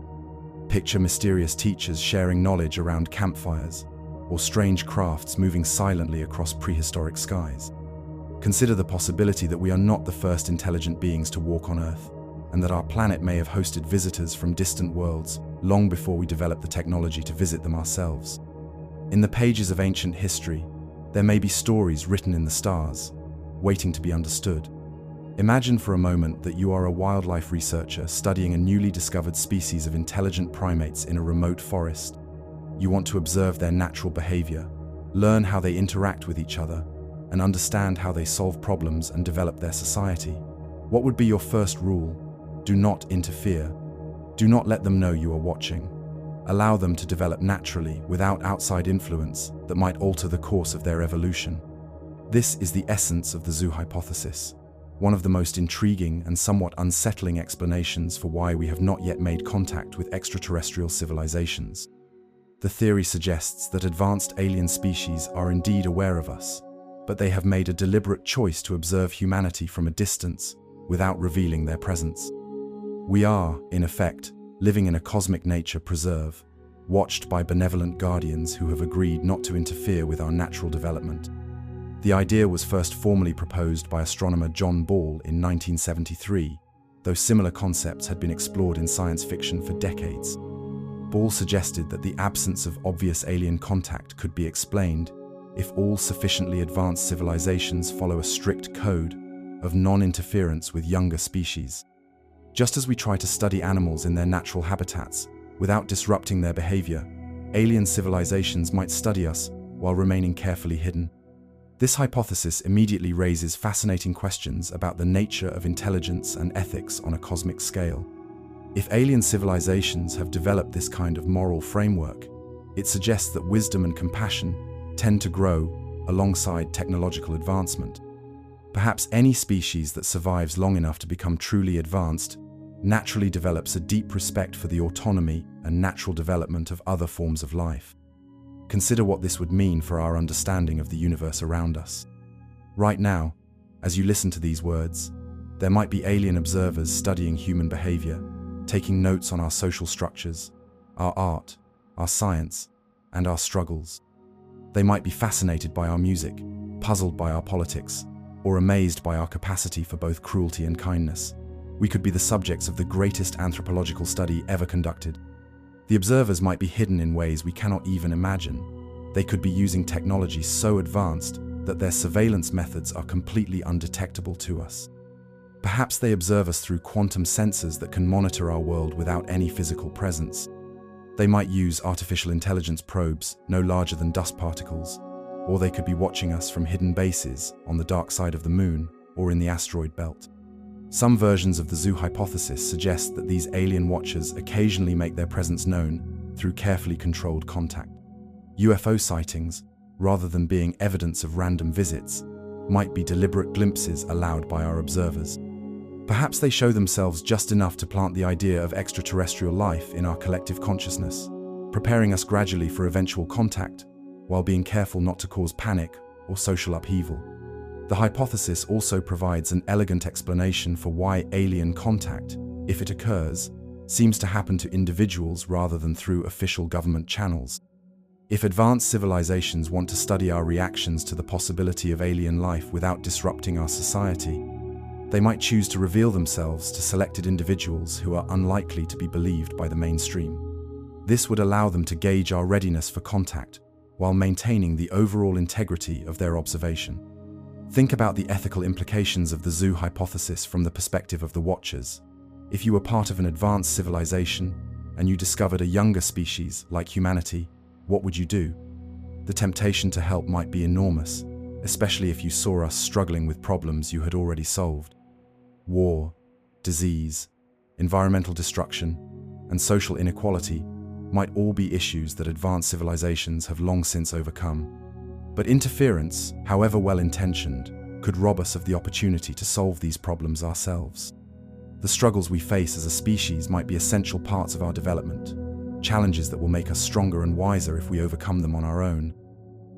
Picture mysterious teachers sharing knowledge around campfires, or strange crafts moving silently across prehistoric skies. Consider the possibility that we are not the first intelligent beings to walk on Earth, and that our planet may have hosted visitors from distant worlds long before we developed the technology to visit them ourselves. In the pages of ancient history, there may be stories written in the stars, waiting to be understood. Imagine for a moment that you are a wildlife researcher studying a newly discovered species of intelligent primates in a remote forest. You want to observe their natural behavior, learn how they interact with each other, and understand how they solve problems and develop their society. What would be your first rule? Do not interfere. Do not let them know you are watching. Allow them to develop naturally without outside influence that might alter the course of their evolution. This is the essence of the zoo hypothesis, one of the most intriguing and somewhat unsettling explanations for why we have not yet made contact with extraterrestrial civilizations. The theory suggests that advanced alien species are indeed aware of us, but they have made a deliberate choice to observe humanity from a distance without revealing their presence. We are, in effect, living in a cosmic nature preserve, watched by benevolent guardians who have agreed not to interfere with our natural development. The idea was first formally proposed by astronomer John Ball in 1973, though similar concepts had been explored in science fiction for decades. Ball suggested that the absence of obvious alien contact could be explained if all sufficiently advanced civilizations follow a strict code of non-interference with younger species. Just as we try to study animals in their natural habitats without disrupting their behavior, alien civilizations might study us while remaining carefully hidden. This hypothesis immediately raises fascinating questions about the nature of intelligence and ethics on a cosmic scale. If alien civilizations have developed this kind of moral framework, it suggests that wisdom and compassion tend to grow alongside technological advancement. Perhaps any species that survives long enough to become truly advanced naturally develops a deep respect for the autonomy and natural development of other forms of life. Consider what this would mean for our understanding of the universe around us. Right now, as you listen to these words, there might be alien observers studying human behavior, taking notes on our social structures, our art, our science, and our struggles. They might be fascinated by our music, puzzled by our politics, or amazed by our capacity for both cruelty and kindness. We could be the subjects of the greatest anthropological study ever conducted. The observers might be hidden in ways we cannot even imagine. They could be using technology so advanced that their surveillance methods are completely undetectable to us. Perhaps they observe us through quantum sensors that can monitor our world without any physical presence. They might use artificial intelligence probes no larger than dust particles, or they could be watching us from hidden bases on the dark side of the moon or in the asteroid belt. Some versions of the zoo hypothesis suggest that these alien watchers occasionally make their presence known through carefully controlled contact. UFO sightings, rather than being evidence of random visits, might be deliberate glimpses allowed by our observers. Perhaps they show themselves just enough to plant the idea of extraterrestrial life in our collective consciousness, preparing us gradually for eventual contact, while being careful not to cause panic or social upheaval. The hypothesis also provides an elegant explanation for why alien contact, if it occurs, seems to happen to individuals rather than through official government channels. If advanced civilizations want to study our reactions to the possibility of alien life without disrupting our society, they might choose to reveal themselves to selected individuals who are unlikely to be believed by the mainstream. This would allow them to gauge our readiness for contact while maintaining the overall integrity of their observation. Think about the ethical implications of the zoo hypothesis from the perspective of the watchers. If you were part of an advanced civilization and you discovered a younger species like humanity, what would you do? The temptation to help might be enormous, especially if you saw us struggling with problems you had already solved. War, disease, environmental destruction, and social inequality might all be issues that advanced civilizations have long since overcome. But interference, however well-intentioned, could rob us of the opportunity to solve these problems ourselves. The struggles we face as a species might be essential parts of our development, challenges that will make us stronger and wiser if we overcome them on our own.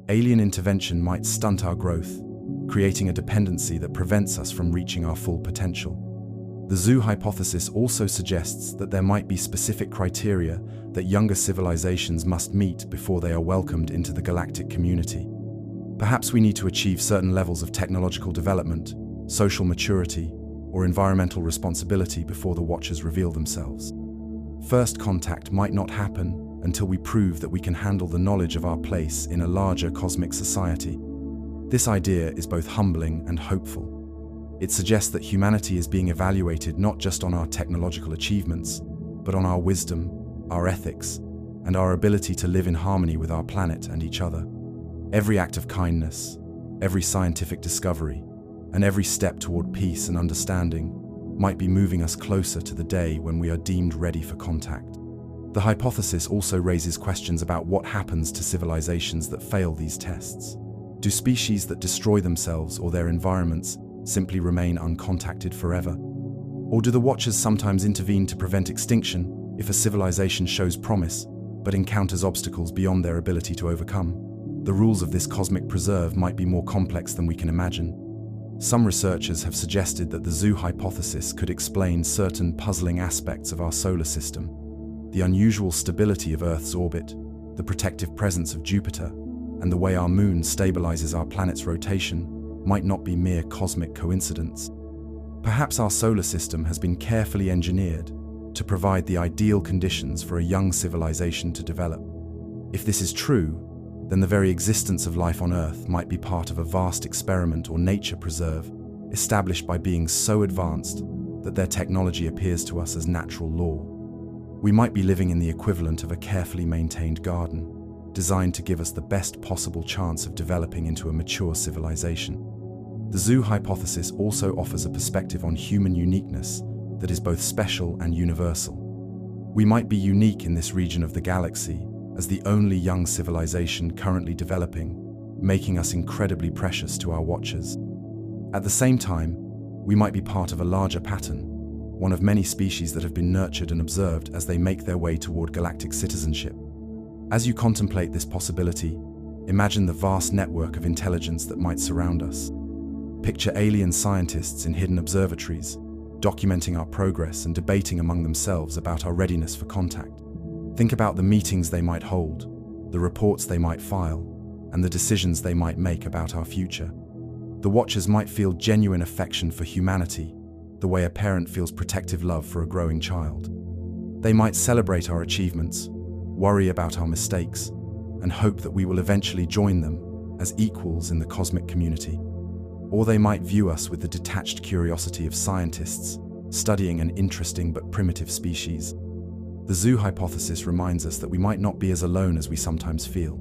Alien intervention might stunt our growth, creating a dependency that prevents us from reaching our full potential. The zoo hypothesis also suggests that there might be specific criteria that younger civilizations must meet before they are welcomed into the galactic community. Perhaps we need to achieve certain levels of technological development, social maturity, or environmental responsibility before the watchers reveal themselves. First contact might not happen until we prove that we can handle the knowledge of our place in a larger cosmic society. This idea is both humbling and hopeful. It suggests that humanity is being evaluated not just on our technological achievements, but on our wisdom, our ethics, and our ability to live in harmony with our planet and each other. Every act of kindness, every scientific discovery, and every step toward peace and understanding might be moving us closer to the day when we are deemed ready for contact. The hypothesis also raises questions about what happens to civilizations that fail these tests. Do species that destroy themselves or their environments simply remain uncontacted forever? Or do the Watchers sometimes intervene to prevent extinction if a civilization shows promise but encounters obstacles beyond their ability to overcome? The rules of this cosmic preserve might be more complex than we can imagine. Some researchers have suggested that the Zoo hypothesis could explain certain puzzling aspects of our solar system. The unusual stability of Earth's orbit, the protective presence of Jupiter, and the way our moon stabilizes our planet's rotation might not be mere cosmic coincidence. Perhaps our solar system has been carefully engineered to provide the ideal conditions for a young civilization to develop. If this is true, then the very existence of life on Earth might be part of a vast experiment or nature preserve established by beings so advanced that their technology appears to us as natural law. We might be living in the equivalent of a carefully maintained garden, designed to give us the best possible chance of developing into a mature civilization. The Zoo hypothesis also offers a perspective on human uniqueness that is both special and universal. We might be unique in this region of the galaxy as the only young civilization currently developing, making us incredibly precious to our watchers. At the same time, we might be part of a larger pattern, one of many species that have been nurtured and observed as they make their way toward galactic citizenship. As you contemplate this possibility, imagine the vast network of intelligence that might surround us. Picture alien scientists in hidden observatories, documenting our progress and debating among themselves about our readiness for contact. Think about the meetings they might hold, the reports they might file, and the decisions they might make about our future. The Watchers might feel genuine affection for humanity, the way a parent feels protective love for a growing child. They might celebrate our achievements, worry about our mistakes, and hope that we will eventually join them as equals in the cosmic community. Or they might view us with the detached curiosity of scientists, studying an interesting but primitive species. The Zoo hypothesis reminds us that we might not be as alone as we sometimes feel.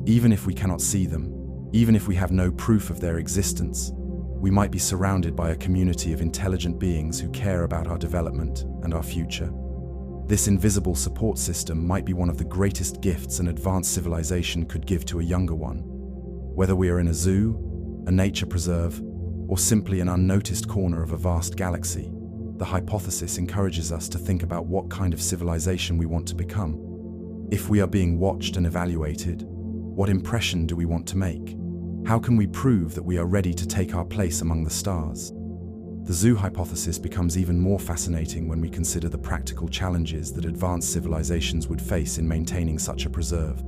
Even if we cannot see them, even if we have no proof of their existence, we might be surrounded by a community of intelligent beings who care about our development and our future. This invisible support system might be one of the greatest gifts an advanced civilization could give to a younger one. Whether we are in a zoo, a nature preserve, or simply an unnoticed corner of a vast galaxy, the hypothesis encourages us to think about what kind of civilization we want to become. If we are being watched and evaluated, what impression do we want to make? How can we prove that we are ready to take our place among the stars? The Zoo hypothesis becomes even more fascinating when we consider the practical challenges that advanced civilizations would face in maintaining such a preserve.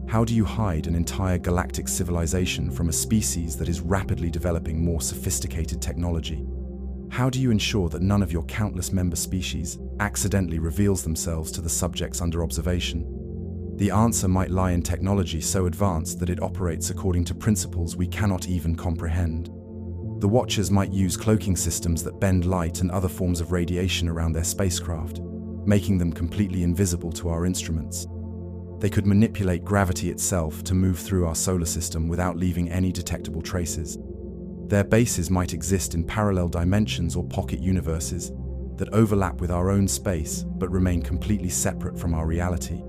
How do you hide an entire galactic civilization from a species that is rapidly developing more sophisticated technology? How do you ensure that none of your countless member species accidentally reveals themselves to the subjects under observation? The answer might lie in technology so advanced that it operates according to principles we cannot even comprehend. The Watchers might use cloaking systems that bend light and other forms of radiation around their spacecraft, making them completely invisible to our instruments. They could manipulate gravity itself to move through our solar system without leaving any detectable traces. Their bases might exist in parallel dimensions or pocket universes that overlap with our own space but remain completely separate from our reality.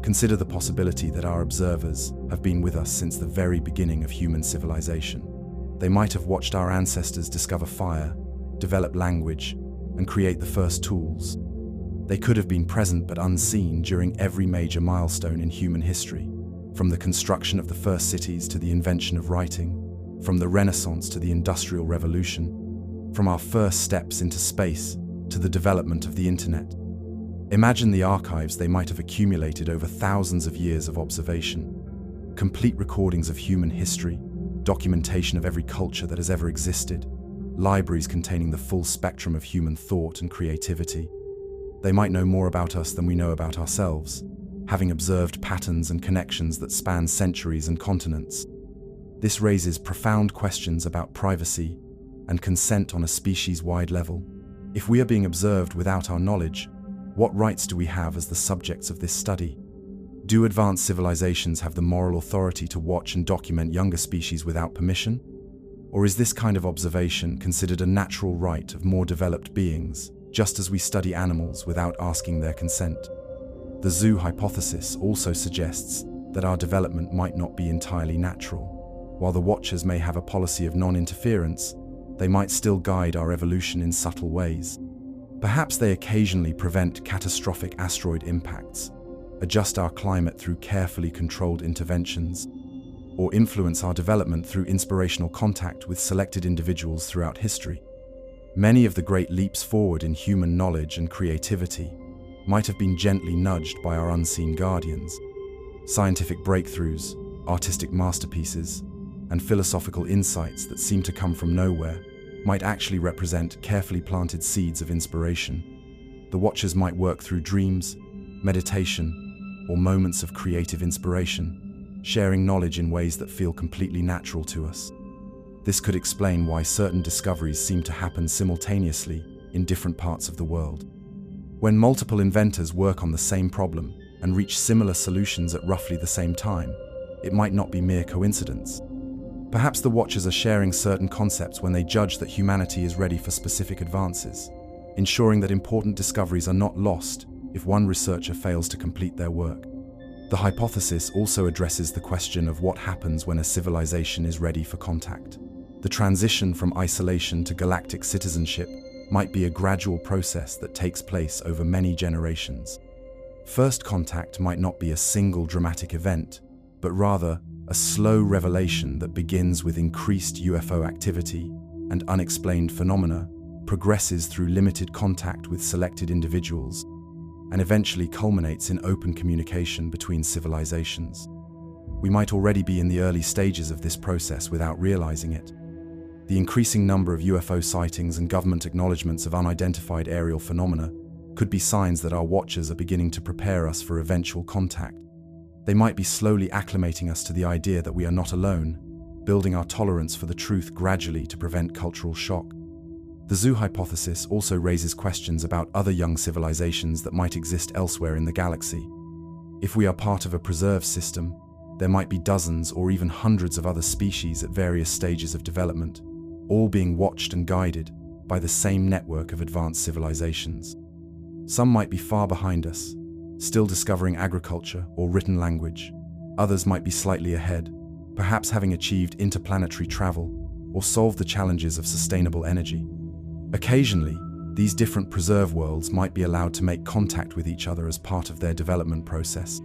Consider the possibility that our observers have been with us since the very beginning of human civilization. They might have watched our ancestors discover fire, develop language, and create the first tools. They could have been present but unseen during every major milestone in human history, from the construction of the first cities to the invention of writing, from the Renaissance to the Industrial Revolution, from our first steps into space to the development of the Internet. Imagine the archives they might have accumulated over thousands of years of observation, complete recordings of human history, documentation of every culture that has ever existed, libraries containing the full spectrum of human thought and creativity. They might know more about us than we know about ourselves, having observed patterns and connections that span centuries and continents. This raises profound questions about privacy and consent on a species-wide level. If we are being observed without our knowledge, what rights do we have as the subjects of this study? Do advanced civilizations have the moral authority to watch and document younger species without permission? Or is this kind of observation considered a natural right of more developed beings, just as we study animals without asking their consent? The zoo hypothesis also suggests that our development might not be entirely natural. While the Watchers may have a policy of non-interference, they might still guide our evolution in subtle ways. Perhaps they occasionally prevent catastrophic asteroid impacts, adjust our climate through carefully controlled interventions, or influence our development through inspirational contact with selected individuals throughout history. Many of the great leaps forward in human knowledge and creativity might have been gently nudged by our unseen guardians. Scientific breakthroughs, artistic masterpieces, and philosophical insights that seem to come from nowhere might actually represent carefully planted seeds of inspiration. The Watchers might work through dreams, meditation, or moments of creative inspiration, sharing knowledge in ways that feel completely natural to us. This could explain why certain discoveries seem to happen simultaneously in different parts of the world. When multiple inventors work on the same problem and reach similar solutions at roughly the same time, it might not be mere coincidence. Perhaps the Watchers are sharing certain concepts when they judge that humanity is ready for specific advances, ensuring that important discoveries are not lost if one researcher fails to complete their work. The hypothesis also addresses the question of what happens when a civilization is ready for contact. The transition from isolation to galactic citizenship might be a gradual process that takes place over many generations. First contact might not be a single dramatic event, but rather a slow revelation that begins with increased UFO activity and unexplained phenomena, progresses through limited contact with selected individuals, and eventually culminates in open communication between civilizations. We might already be in the early stages of this process without realizing it. The increasing number of UFO sightings and government acknowledgements of unidentified aerial phenomena could be signs that our Watchers are beginning to prepare us for eventual contact. They might be slowly acclimating us to the idea that we are not alone, building our tolerance for the truth gradually to prevent cultural shock. The zoo hypothesis also raises questions about other young civilizations that might exist elsewhere in the galaxy. If we are part of a preserved system, there might be dozens or even hundreds of other species at various stages of development, all being watched and guided by the same network of advanced civilizations. Some might be far behind us, still discovering agriculture or written language. Others might be slightly ahead, perhaps having achieved interplanetary travel or solved the challenges of sustainable energy. Occasionally, these different preserve worlds might be allowed to make contact with each other as part of their development process.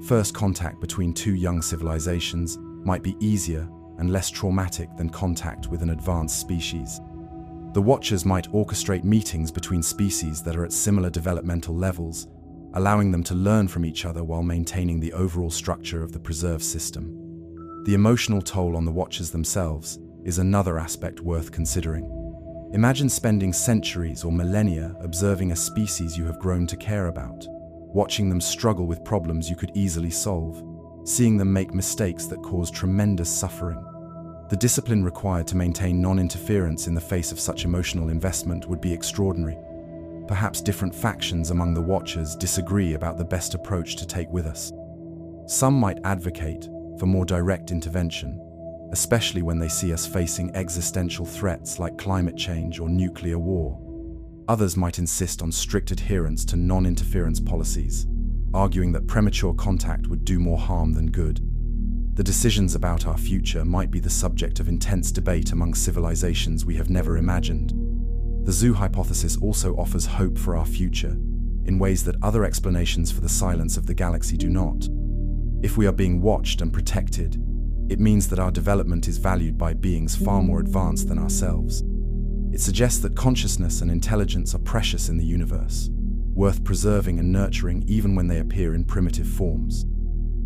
First contact between two young civilizations might be easier and less traumatic than contact with an advanced species. The Watchers might orchestrate meetings between species that are at similar developmental levels, allowing them to learn from each other while maintaining the overall structure of the preserve system. The emotional toll on the Watchers themselves is another aspect worth considering. Imagine spending centuries or millennia observing a species you have grown to care about, watching them struggle with problems you could easily solve, seeing them make mistakes that cause tremendous suffering. The discipline required to maintain non-interference in the face of such emotional investment would be extraordinary. Perhaps different factions among the Watchers disagree about the best approach to take with us. Some might advocate for more direct intervention, especially when they see us facing existential threats like climate change or nuclear war. Others might insist on strict adherence to non-interference policies, arguing that premature contact would do more harm than good. The decisions about our future might be the subject of intense debate among civilizations we have never imagined. The zoo hypothesis also offers hope for our future, in ways that other explanations for the silence of the galaxy do not. If we are being watched and protected, it means that our development is valued by beings far more advanced than ourselves. It suggests that consciousness and intelligence are precious in the universe, worth preserving and nurturing even when they appear in primitive forms.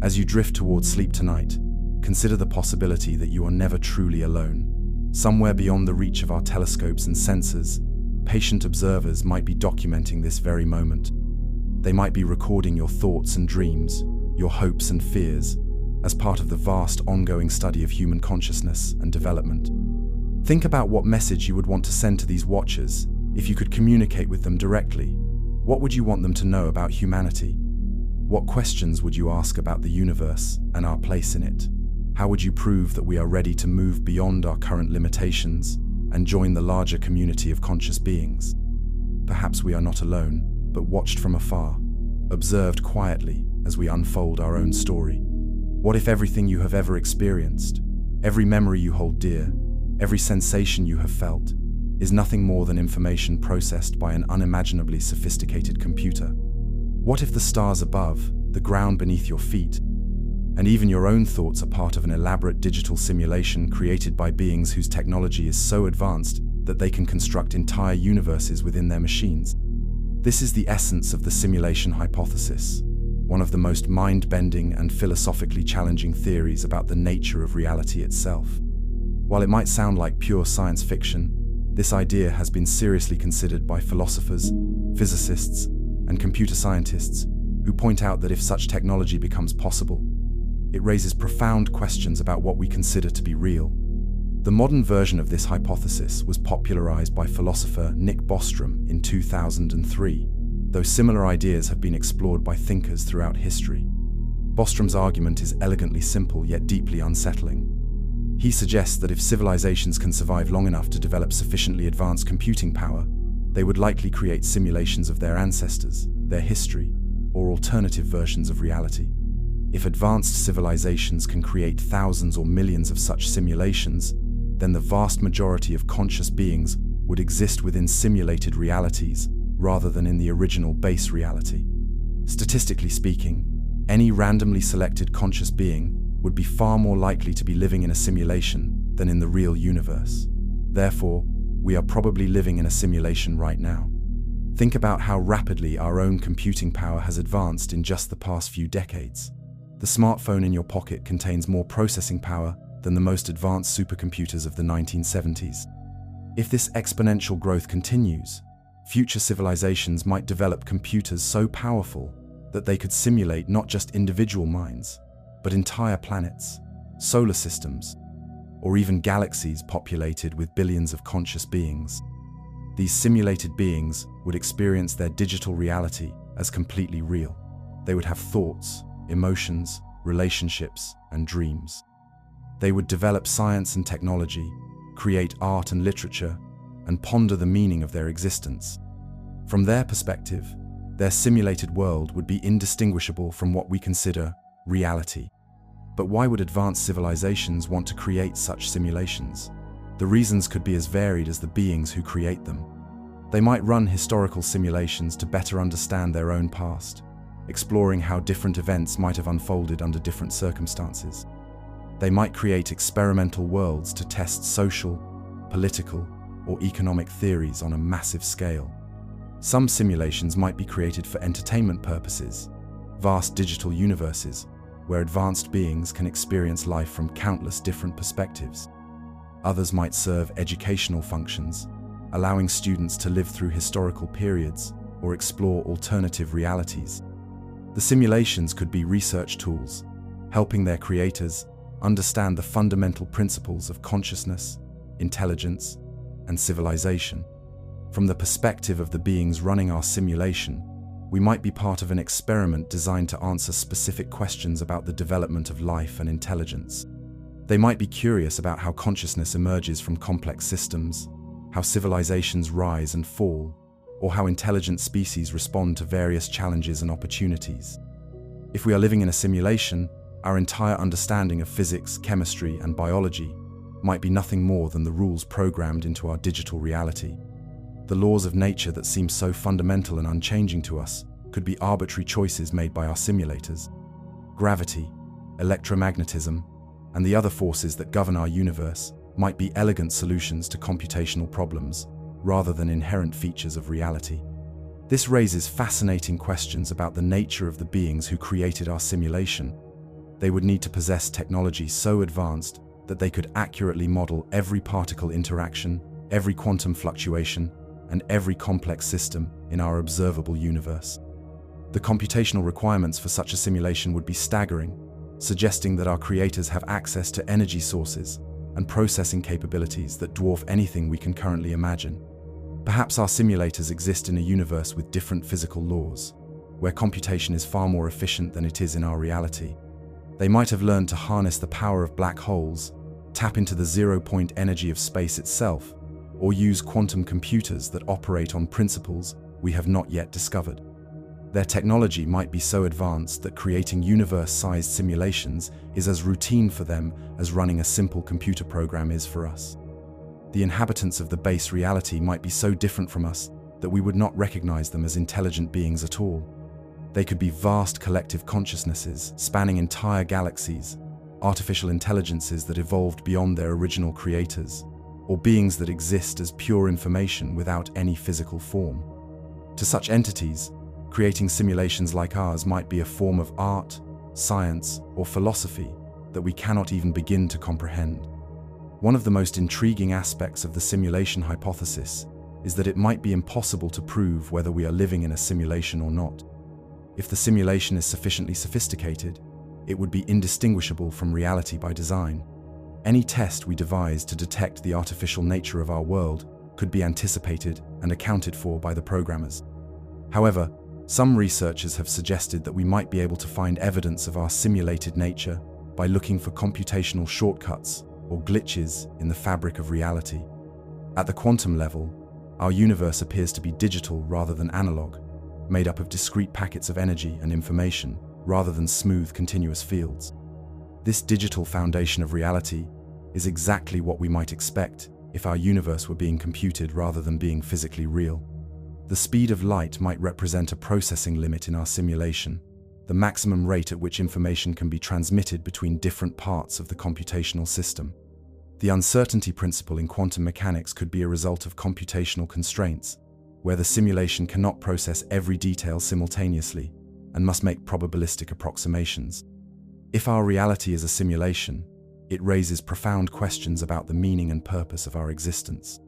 As you drift towards sleep tonight, consider the possibility that you are never truly alone. Somewhere beyond the reach of our telescopes and sensors, patient observers might be documenting this very moment. They might be recording your thoughts and dreams, your hopes and fears, as part of the vast ongoing study of human consciousness and development. Think about what message you would want to send to these watchers if you could communicate with them directly. What would you want them to know about humanity? What questions would you ask about the universe and our place in it? How would you prove that we are ready to move beyond our current limitations and join the larger community of conscious beings? Perhaps we are not alone, but watched from afar, observed quietly as we unfold our own story. What if everything you have ever experienced, every memory you hold dear, every sensation you have felt, is nothing more than information processed by an unimaginably sophisticated computer? What if the stars above, the ground beneath your feet, and even your own thoughts are part of an elaborate digital simulation created by beings whose technology is so advanced that they can construct entire universes within their machines? This is the essence of the simulation hypothesis, one of the most mind-bending and philosophically challenging theories about the nature of reality itself. While it might sound like pure science fiction, this idea has been seriously considered by philosophers, physicists, and computer scientists who point out that if such technology becomes possible, it raises profound questions about what we consider to be real. The modern version of this hypothesis was popularized by philosopher Nick Bostrom in 2003, though similar ideas have been explored by thinkers throughout history. Bostrom's argument is elegantly simple yet deeply unsettling. He suggests that if civilizations can survive long enough to develop sufficiently advanced computing power, they would likely create simulations of their ancestors, their history, or alternative versions of reality. If advanced civilizations can create thousands or millions of such simulations, then the vast majority of conscious beings would exist within simulated realities rather than in the original base reality. Statistically speaking, any randomly selected conscious being would be far more likely to be living in a simulation than in the real universe. Therefore, we are probably living in a simulation right now. Think about how rapidly our own computing power has advanced in just the past few decades. The smartphone in your pocket contains more processing power than the most advanced supercomputers of the 1970s. If this exponential growth continues, future civilizations might develop computers so powerful that they could simulate not just individual minds, but entire planets, solar systems, or even galaxies populated with billions of conscious beings. These simulated beings would experience their digital reality as completely real. They would have thoughts, emotions, relationships, and dreams. They would develop science and technology, create art and literature, and ponder the meaning of their existence. From their perspective, their simulated world would be indistinguishable from what we consider reality. But why would advanced civilizations want to create such simulations? The reasons could be as varied as the beings who create them. They might run historical simulations to better understand their own past, exploring how different events might have unfolded under different circumstances. They might create experimental worlds to test social, political, or economic theories on a massive scale. Some simulations might be created for entertainment purposes, vast digital universes where advanced beings can experience life from countless different perspectives. Others might serve educational functions, allowing students to live through historical periods or explore alternative realities. The simulations could be research tools, helping their creators understand the fundamental principles of consciousness, intelligence, and civilization. From the perspective of the beings running our simulation, we might be part of an experiment designed to answer specific questions about the development of life and intelligence. They might be curious about how consciousness emerges from complex systems, how civilizations rise and fall, or how intelligent species respond to various challenges and opportunities. If we are living in a simulation, our entire understanding of physics, chemistry, and biology might be nothing more than the rules programmed into our digital reality. The laws of nature that seem so fundamental and unchanging to us could be arbitrary choices made by our simulators. Gravity, electromagnetism, and the other forces that govern our universe might be elegant solutions to computational problems, rather than inherent features of reality. This raises fascinating questions about the nature of the beings who created our simulation. They would need to possess technology so advanced that they could accurately model every particle interaction, every quantum fluctuation, and every complex system in our observable universe. The computational requirements for such a simulation would be staggering, suggesting that our creators have access to energy sources and processing capabilities that dwarf anything we can currently imagine. Perhaps our simulators exist in a universe with different physical laws, where computation is far more efficient than it is in our reality. They might have learned to harness the power of black holes, tap into the zero-point energy of space itself, or use quantum computers that operate on principles we have not yet discovered. Their technology might be so advanced that creating universe-sized simulations is as routine for them as running a simple computer program is for us. The inhabitants of the base reality might be so different from us that we would not recognize them as intelligent beings at all. They could be vast collective consciousnesses spanning entire galaxies, artificial intelligences that evolved beyond their original creators, or beings that exist as pure information without any physical form. To such entities, creating simulations like ours might be a form of art, science, or philosophy that we cannot even begin to comprehend. One of the most intriguing aspects of the simulation hypothesis is that it might be impossible to prove whether we are living in a simulation or not. If the simulation is sufficiently sophisticated, it would be indistinguishable from reality by design. Any test we devise to detect the artificial nature of our world could be anticipated and accounted for by the programmers. However, some researchers have suggested that we might be able to find evidence of our simulated nature by looking for computational shortcuts or glitches in the fabric of reality. At the quantum level, our universe appears to be digital rather than analog, made up of discrete packets of energy and information rather than smooth, continuous fields. This digital foundation of reality is exactly what we might expect if our universe were being computed rather than being physically real. The speed of light might represent a processing limit in our simulation, the maximum rate at which information can be transmitted between different parts of the computational system. The uncertainty principle in quantum mechanics could be a result of computational constraints, where the simulation cannot process every detail simultaneously and must make probabilistic approximations. If our reality is a simulation, it raises profound questions about the meaning and purpose of our existence.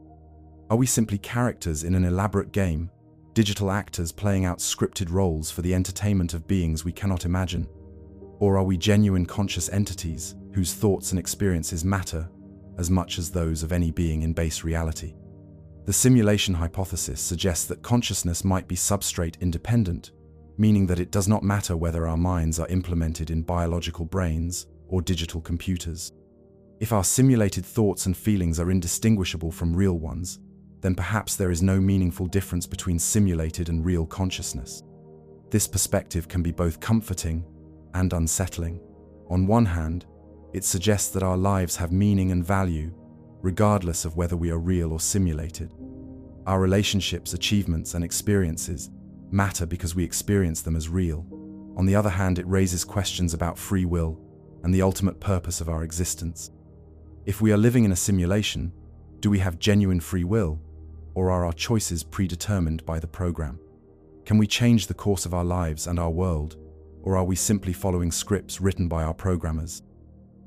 Are we simply characters in an elaborate game, digital actors playing out scripted roles for the entertainment of beings we cannot imagine? Or are we genuine conscious entities whose thoughts and experiences matter as much as those of any being in base reality? The simulation hypothesis suggests that consciousness might be substrate independent, meaning that it does not matter whether our minds are implemented in biological brains or digital computers. If our simulated thoughts and feelings are indistinguishable from real ones, then perhaps there is no meaningful difference between simulated and real consciousness. This perspective can be both comforting and unsettling. On one hand, it suggests that our lives have meaning and value, regardless of whether we are real or simulated. Our relationships, achievements, and experiences matter because we experience them as real. On the other hand, it raises questions about free will and the ultimate purpose of our existence. If we are living in a simulation, do we have genuine free will, or are our choices predetermined by the program? Can we change the course of our lives and our world, or are we simply following scripts written by our programmers?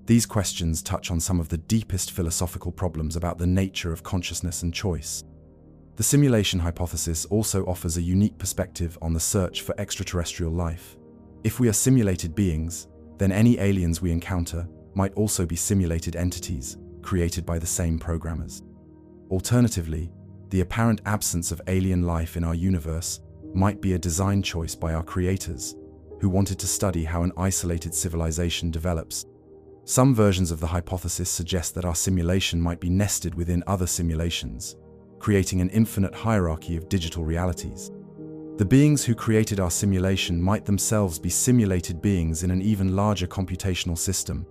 These questions touch on some of the deepest philosophical problems about the nature of consciousness and choice. The simulation hypothesis also offers a unique perspective on the search for extraterrestrial life. If we are simulated beings, then any aliens we encounter might also be simulated entities created by the same programmers. Alternatively, the apparent absence of alien life in our universe might be a design choice by our creators, who wanted to study how an isolated civilization develops. Some versions of the hypothesis suggest that our simulation might be nested within other simulations, creating an infinite hierarchy of digital realities. The beings who created our simulation might themselves be simulated beings in an even larger computational system.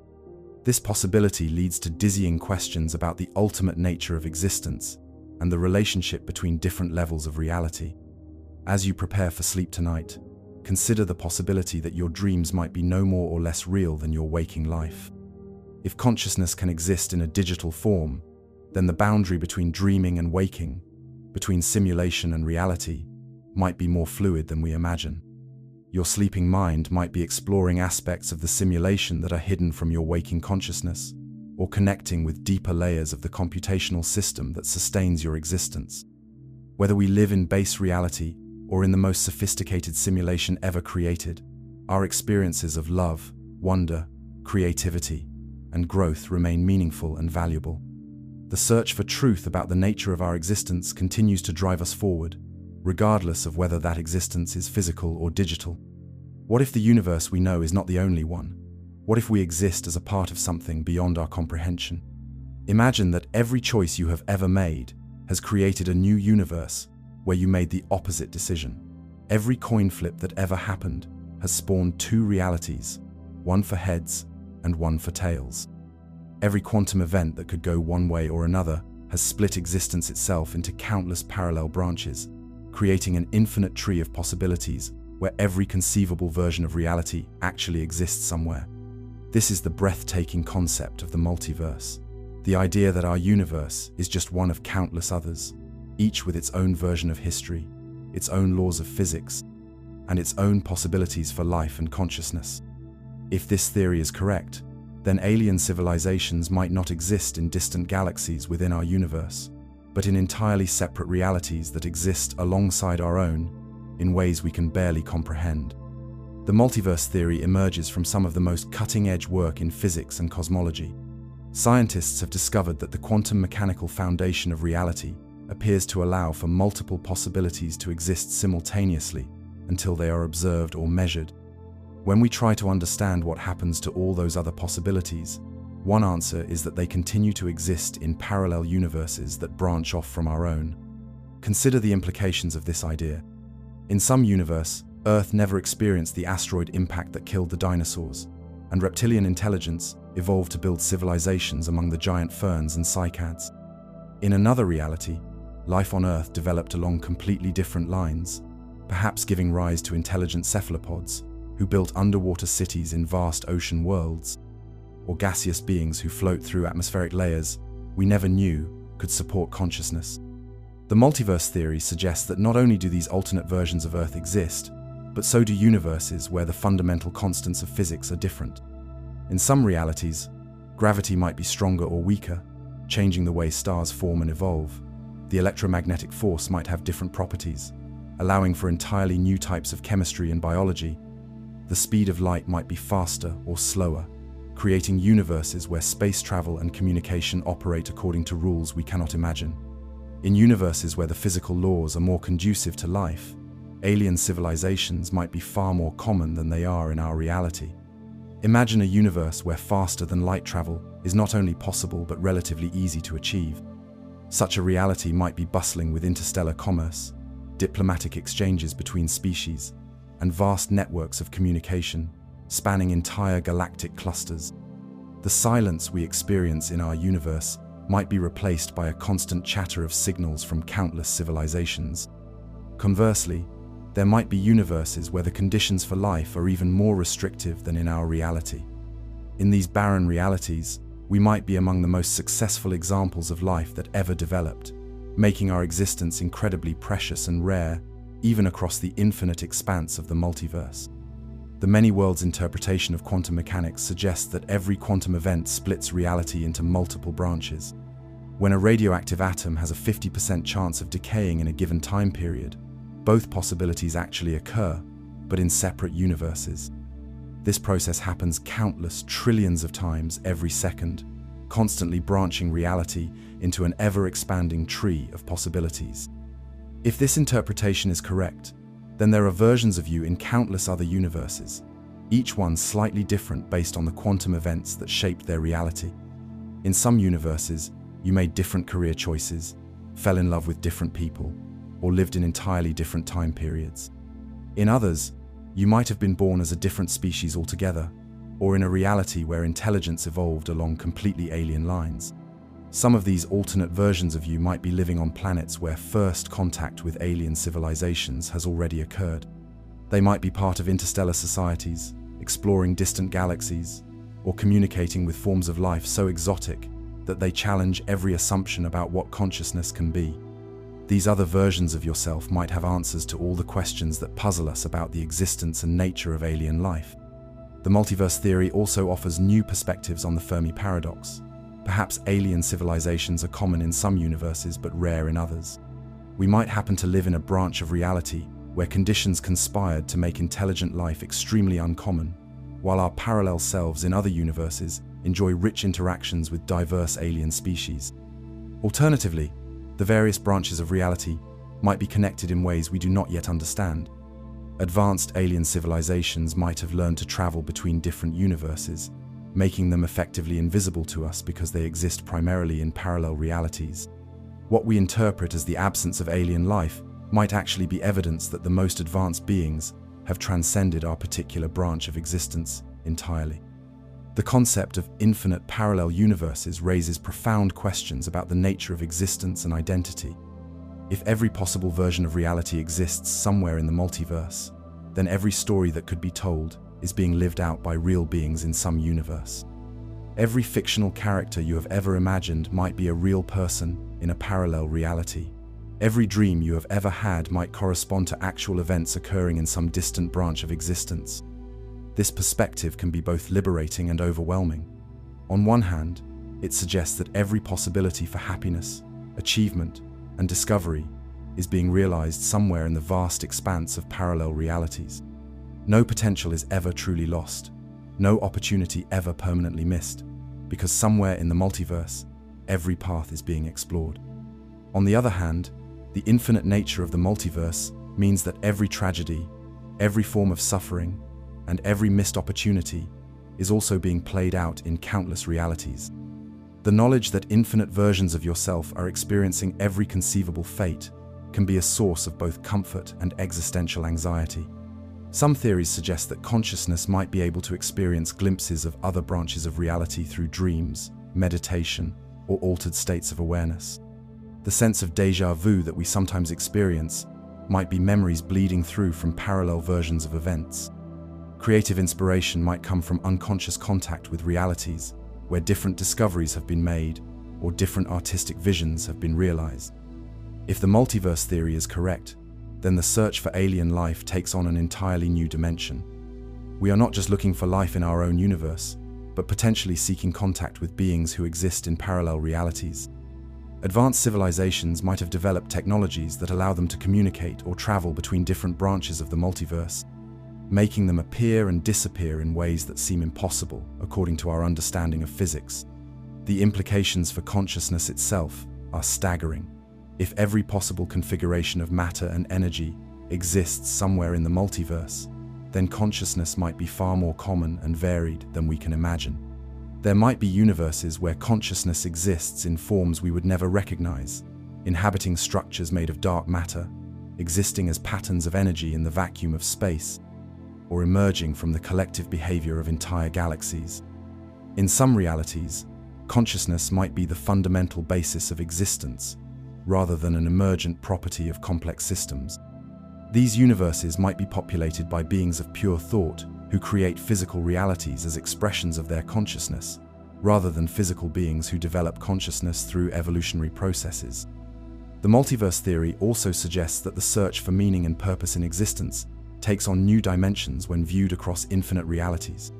This possibility leads to dizzying questions about the ultimate nature of existence and the relationship between different levels of reality. As you prepare for sleep tonight, consider the possibility that your dreams might be no more or less real than your waking life. If consciousness can exist in a digital form, then the boundary between dreaming and waking, between simulation and reality, might be more fluid than we imagine. Your sleeping mind might be exploring aspects of the simulation that are hidden from your waking consciousness, or connecting with deeper layers of the computational system that sustains your existence. Whether we live in base reality or in the most sophisticated simulation ever created, our experiences of love, wonder, creativity, and growth remain meaningful and valuable. The search for truth about the nature of our existence continues to drive us forward, regardless of whether that existence is physical or digital. What if the universe we know is not the only one? What if we exist as a part of something beyond our comprehension? Imagine that every choice you have ever made has created a new universe where you made the opposite decision. Every coin flip that ever happened has spawned two realities, one for heads and one for tails. Every quantum event that could go one way or another has split existence itself into countless parallel branches, creating an infinite tree of possibilities where every conceivable version of reality actually exists somewhere. This is the breathtaking concept of the multiverse, the idea that our universe is just one of countless others, each with its own version of history, its own laws of physics, and its own possibilities for life and consciousness. If this theory is correct, then alien civilizations might not exist in distant galaxies within our universe, but in entirely separate realities that exist alongside our own in ways we can barely comprehend. The multiverse theory emerges from some of the most cutting-edge work in physics and cosmology. Scientists have discovered that the quantum mechanical foundation of reality appears to allow for multiple possibilities to exist simultaneously until they are observed or measured. When we try to understand what happens to all those other possibilities, one answer is that they continue to exist in parallel universes that branch off from our own. Consider the implications of this idea. In some universe, Earth never experienced the asteroid impact that killed the dinosaurs, and reptilian intelligence evolved to build civilizations among the giant ferns and cycads. In another reality, life on Earth developed along completely different lines, perhaps giving rise to intelligent cephalopods who built underwater cities in vast ocean worlds, or gaseous beings who float through atmospheric layers we never knew could support consciousness. The multiverse theory suggests that not only do these alternate versions of Earth exist, but so do universes where the fundamental constants of physics are different. In some realities, gravity might be stronger or weaker, changing the way stars form and evolve. The electromagnetic force might have different properties, allowing for entirely new types of chemistry and biology. The speed of light might be faster or slower, creating universes where space travel and communication operate according to rules we cannot imagine. In universes where the physical laws are more conducive to life, alien civilizations might be far more common than they are in our reality. Imagine a universe where faster-than-light travel is not only possible but relatively easy to achieve. Such a reality might be bustling with interstellar commerce, diplomatic exchanges between species, and vast networks of communication, spanning entire galactic clusters. The silence we experience in our universe might be replaced by a constant chatter of signals from countless civilizations. Conversely, there might be universes where the conditions for life are even more restrictive than in our reality. In these barren realities, we might be among the most successful examples of life that ever developed, making our existence incredibly precious and rare, even across the infinite expanse of the multiverse. The many worlds interpretation of quantum mechanics suggests that every quantum event splits reality into multiple branches. When a radioactive atom has a 50% chance of decaying in a given time period, both possibilities actually occur, but in separate universes. This process happens countless trillions of times every second, constantly branching reality into an ever-expanding tree of possibilities. If this interpretation is correct, then there are versions of you in countless other universes, each one slightly different based on the quantum events that shaped their reality. In some universes, you made different career choices, fell in love with different people, or lived in entirely different time periods. In others, you might have been born as a different species altogether, or in a reality where intelligence evolved along completely alien lines. Some of these alternate versions of you might be living on planets where first contact with alien civilizations has already occurred. They might be part of interstellar societies, exploring distant galaxies, or communicating with forms of life so exotic that they challenge every assumption about what consciousness can be. These other versions of yourself might have answers to all the questions that puzzle us about the existence and nature of alien life. The multiverse theory also offers new perspectives on the Fermi paradox. Perhaps alien civilizations are common in some universes but rare in others. We might happen to live in a branch of reality where conditions conspired to make intelligent life extremely uncommon, while our parallel selves in other universes enjoy rich interactions with diverse alien species. Alternatively, the various branches of reality might be connected in ways we do not yet understand. Advanced alien civilizations might have learned to travel between different universes, making them effectively invisible to us because they exist primarily in parallel realities. What we interpret as the absence of alien life might actually be evidence that the most advanced beings have transcended our particular branch of existence entirely. The concept of infinite parallel universes raises profound questions about the nature of existence and identity. If every possible version of reality exists somewhere in the multiverse, then every story that could be told is being lived out by real beings in some universe. Every fictional character you have ever imagined might be a real person in a parallel reality. Every dream you have ever had might correspond to actual events occurring in some distant branch of existence. This perspective can be both liberating and overwhelming. On one hand, it suggests that every possibility for happiness, achievement, and discovery is being realized somewhere in the vast expanse of parallel realities. No potential is ever truly lost, no opportunity ever permanently missed, because somewhere in the multiverse, every path is being explored. On the other hand, the infinite nature of the multiverse means that every tragedy, every form of suffering, and every missed opportunity is also being played out in countless realities. The knowledge that infinite versions of yourself are experiencing every conceivable fate can be a source of both comfort and existential anxiety. Some theories suggest that consciousness might be able to experience glimpses of other branches of reality through dreams, meditation, or altered states of awareness. The sense of déjà vu that we sometimes experience might be memories bleeding through from parallel versions of events. Creative inspiration might come from unconscious contact with realities where different discoveries have been made or different artistic visions have been realized. If the multiverse theory is correct, then the search for alien life takes on an entirely new dimension. We are not just looking for life in our own universe, but potentially seeking contact with beings who exist in parallel realities. Advanced civilizations might have developed technologies that allow them to communicate or travel between different branches of the multiverse, making them appear and disappear in ways that seem impossible according to our understanding of physics. The implications for consciousness itself are staggering. If every possible configuration of matter and energy exists somewhere in the multiverse, then consciousness might be far more common and varied than we can imagine. There might be universes where consciousness exists in forms we would never recognize, inhabiting structures made of dark matter, existing as patterns of energy in the vacuum of space, or emerging from the collective behavior of entire galaxies. In some realities, consciousness might be the fundamental basis of existence, rather than an emergent property of complex systems. These universes might be populated by beings of pure thought who create physical realities as expressions of their consciousness, rather than physical beings who develop consciousness through evolutionary processes. The multiverse theory also suggests that the search for meaning and purpose in existence takes on new dimensions when viewed across infinite realities.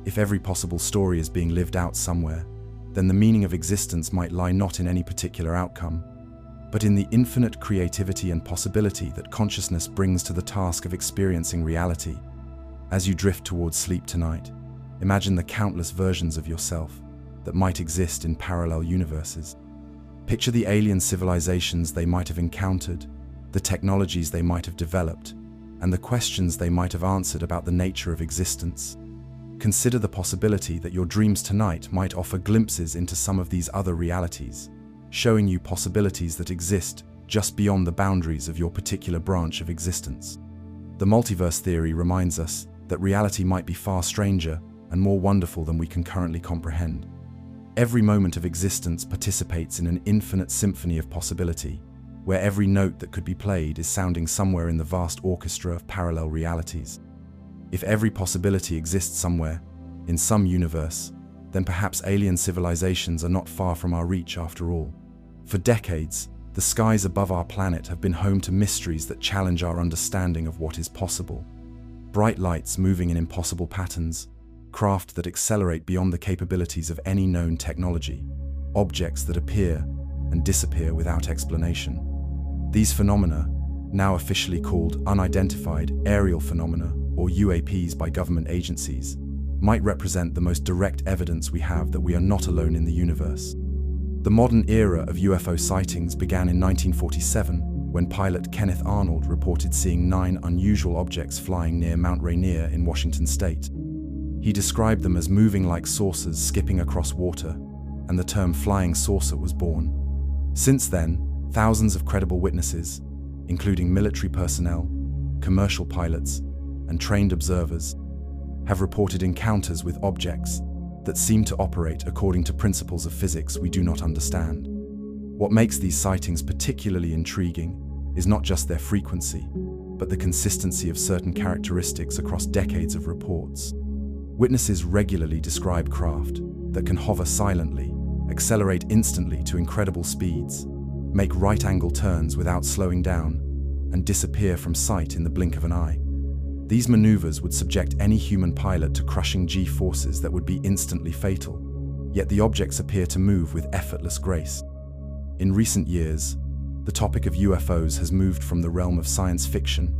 If every possible story is being lived out somewhere, then the meaning of existence might lie not in any particular outcome, but in the infinite creativity and possibility that consciousness brings to the task of experiencing reality. As you drift towards sleep tonight, imagine the countless versions of yourself that might exist in parallel universes. Picture the alien civilizations they might have encountered, the technologies they might have developed, and the questions they might have answered about the nature of existence. Consider the possibility that your dreams tonight might offer glimpses into some of these other realities, showing you possibilities that exist just beyond the boundaries of your particular branch of existence. The multiverse theory reminds us that reality might be far stranger and more wonderful than we can currently comprehend. Every moment of existence participates in an infinite symphony of possibility, where every note that could be played is sounding somewhere in the vast orchestra of parallel realities. If every possibility exists somewhere, in some universe, then perhaps alien civilizations are not far from our reach after all. For decades, the skies above our planet have been home to mysteries that challenge our understanding of what is possible. Bright lights moving in impossible patterns, craft that accelerate beyond the capabilities of any known technology, objects that appear and disappear without explanation. These phenomena, now officially called Unidentified Aerial Phenomena, or UAPs by government agencies, might represent the most direct evidence we have that we are not alone in the universe. The modern era of UFO sightings began in 1947, when pilot Kenneth Arnold reported seeing 9 unusual objects flying near Mount Rainier in Washington state. He described them as moving like saucers skipping across water, and the term flying saucer was born. Since then, thousands of credible witnesses, including military personnel, commercial pilots, and trained observers, have reported encounters with objects that seem to operate according to principles of physics we do not understand. What makes these sightings particularly intriguing is not just their frequency, but the consistency of certain characteristics across decades of reports. Witnesses regularly describe craft that can hover silently, accelerate instantly to incredible speeds, make right-angle turns without slowing down, and disappear from sight in the blink of an eye. These maneuvers would subject any human pilot to crushing G-forces that would be instantly fatal, yet the objects appear to move with effortless grace. In recent years, the topic of UFOs has moved from the realm of science fiction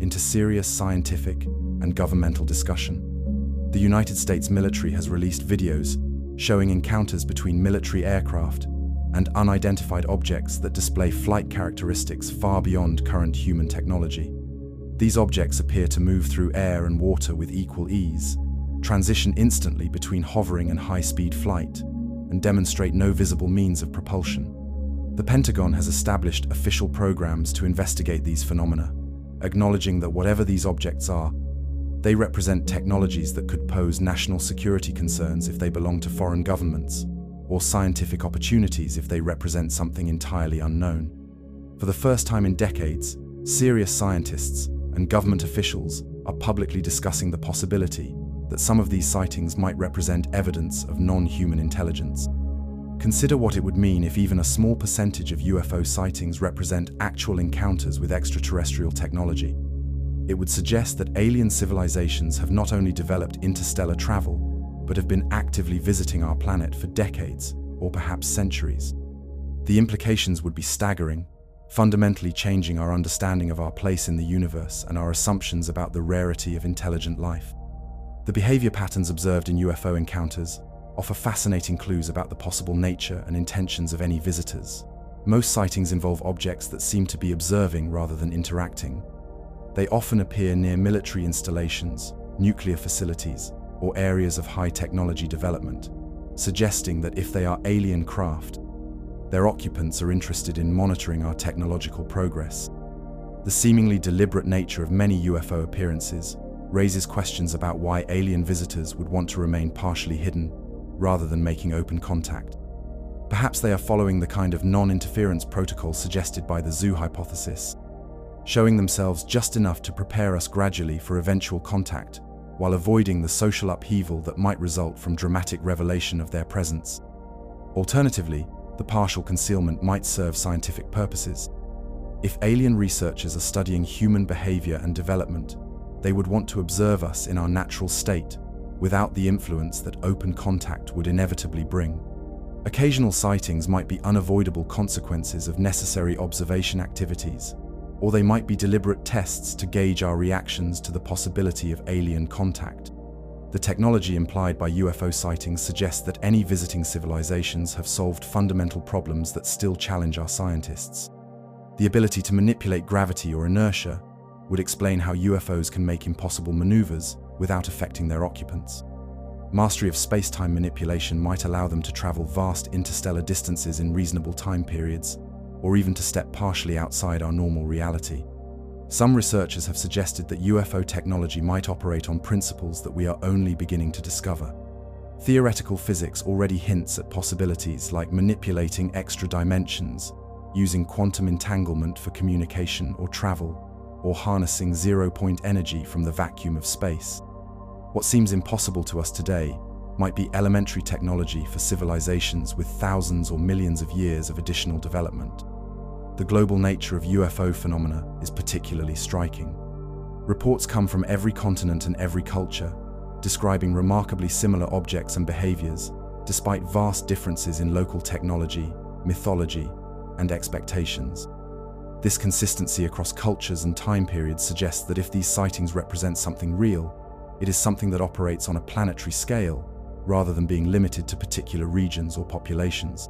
into serious scientific and governmental discussion. The United States military has released videos showing encounters between military aircraft and unidentified objects that display flight characteristics far beyond current human technology. These objects appear to move through air and water with equal ease, transition instantly between hovering and high-speed flight, and demonstrate no visible means of propulsion. The Pentagon has established official programs to investigate these phenomena, acknowledging that whatever these objects are, they represent technologies that could pose national security concerns if they belong to foreign governments, or scientific opportunities if they represent something entirely unknown. For the first time in decades, serious scientists and government officials are publicly discussing the possibility that some of these sightings might represent evidence of non-human intelligence. Consider what it would mean if even a small percentage of UFO sightings represent actual encounters with extraterrestrial technology. It would suggest that alien civilizations have not only developed interstellar travel, but have been actively visiting our planet for decades, or perhaps centuries. The implications would be staggering, fundamentally changing our understanding of our place in the universe and our assumptions about the rarity of intelligent life. The behavior patterns observed in UFO encounters offer fascinating clues about the possible nature and intentions of any visitors. Most sightings involve objects that seem to be observing rather than interacting. They often appear near military installations, nuclear facilities, or areas of high technology development, suggesting that if they are alien craft, their occupants are interested in monitoring our technological progress. The seemingly deliberate nature of many UFO appearances raises questions about why alien visitors would want to remain partially hidden rather than making open contact. Perhaps they are following the kind of non-interference protocol suggested by the Zoo hypothesis, showing themselves just enough to prepare us gradually for eventual contact, while avoiding the social upheaval that might result from dramatic revelation of their presence. Alternatively, the partial concealment might serve scientific purposes. If alien researchers are studying human behavior and development, they would want to observe us in our natural state, without the influence that open contact would inevitably bring. Occasional sightings might be unavoidable consequences of necessary observation activities, or they might be deliberate tests to gauge our reactions to the possibility of alien contact. The technology implied by UFO sightings suggests that any visiting civilizations have solved fundamental problems that still challenge our scientists. The ability to manipulate gravity or inertia would explain how UFOs can make impossible maneuvers without affecting their occupants. Mastery of space-time manipulation might allow them to travel vast interstellar distances in reasonable time periods, or even to step partially outside our normal reality. Some researchers have suggested that UFO technology might operate on principles that we are only beginning to discover. Theoretical physics already hints at possibilities like manipulating extra dimensions, using quantum entanglement for communication or travel, or harnessing zero-point energy from the vacuum of space. What seems impossible to us today might be elementary technology for civilizations with thousands or millions of years of additional development. The global nature of UFO phenomena is particularly striking. Reports come from every continent and every culture, describing remarkably similar objects and behaviors, despite vast differences in local technology, mythology, and expectations. This consistency across cultures and time periods suggests that if these sightings represent something real, it is something that operates on a planetary scale, rather than being limited to particular regions or populations.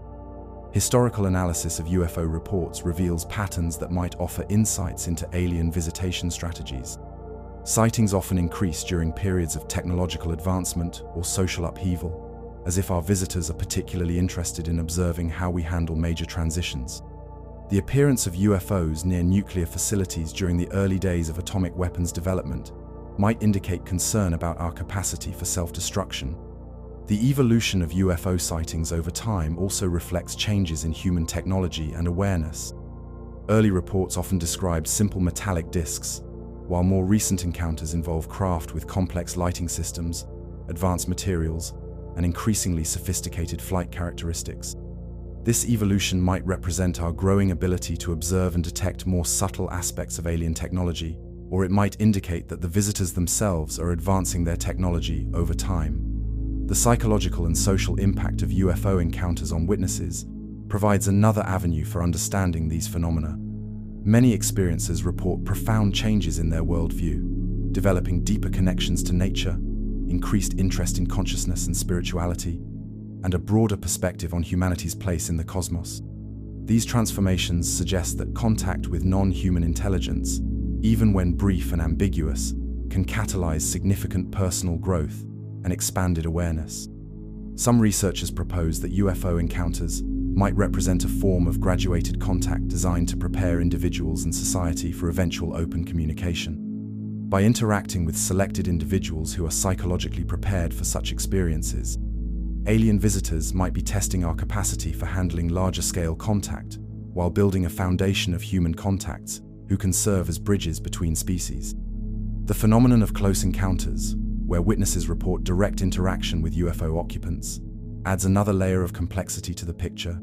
Historical analysis of UFO reports reveals patterns that might offer insights into alien visitation strategies. Sightings often increase during periods of technological advancement or social upheaval, as if our visitors are particularly interested in observing how we handle major transitions. The appearance of UFOs near nuclear facilities during the early days of atomic weapons development might indicate concern about our capacity for self-destruction. The evolution of UFO sightings over time also reflects changes in human technology and awareness. Early reports often described simple metallic discs, while more recent encounters involve craft with complex lighting systems, advanced materials, and increasingly sophisticated flight characteristics. This evolution might represent our growing ability to observe and detect more subtle aspects of alien technology, or it might indicate that the visitors themselves are advancing their technology over time. The psychological and social impact of UFO encounters on witnesses provides another avenue for understanding these phenomena. Many experiencers report profound changes in their worldview, developing deeper connections to nature, increased interest in consciousness and spirituality, and a broader perspective on humanity's place in the cosmos. These transformations suggest that contact with non-human intelligence, even when brief and ambiguous, can catalyze significant personal growth and expanded awareness. Some researchers propose that UFO encounters might represent a form of graduated contact designed to prepare individuals and society for eventual open communication. By interacting with selected individuals who are psychologically prepared for such experiences, alien visitors might be testing our capacity for handling larger-scale contact while building a foundation of human contacts who can serve as bridges between species. The phenomenon of close encounters, where witnesses report direct interaction with UFO occupants, adds another layer of complexity to the picture.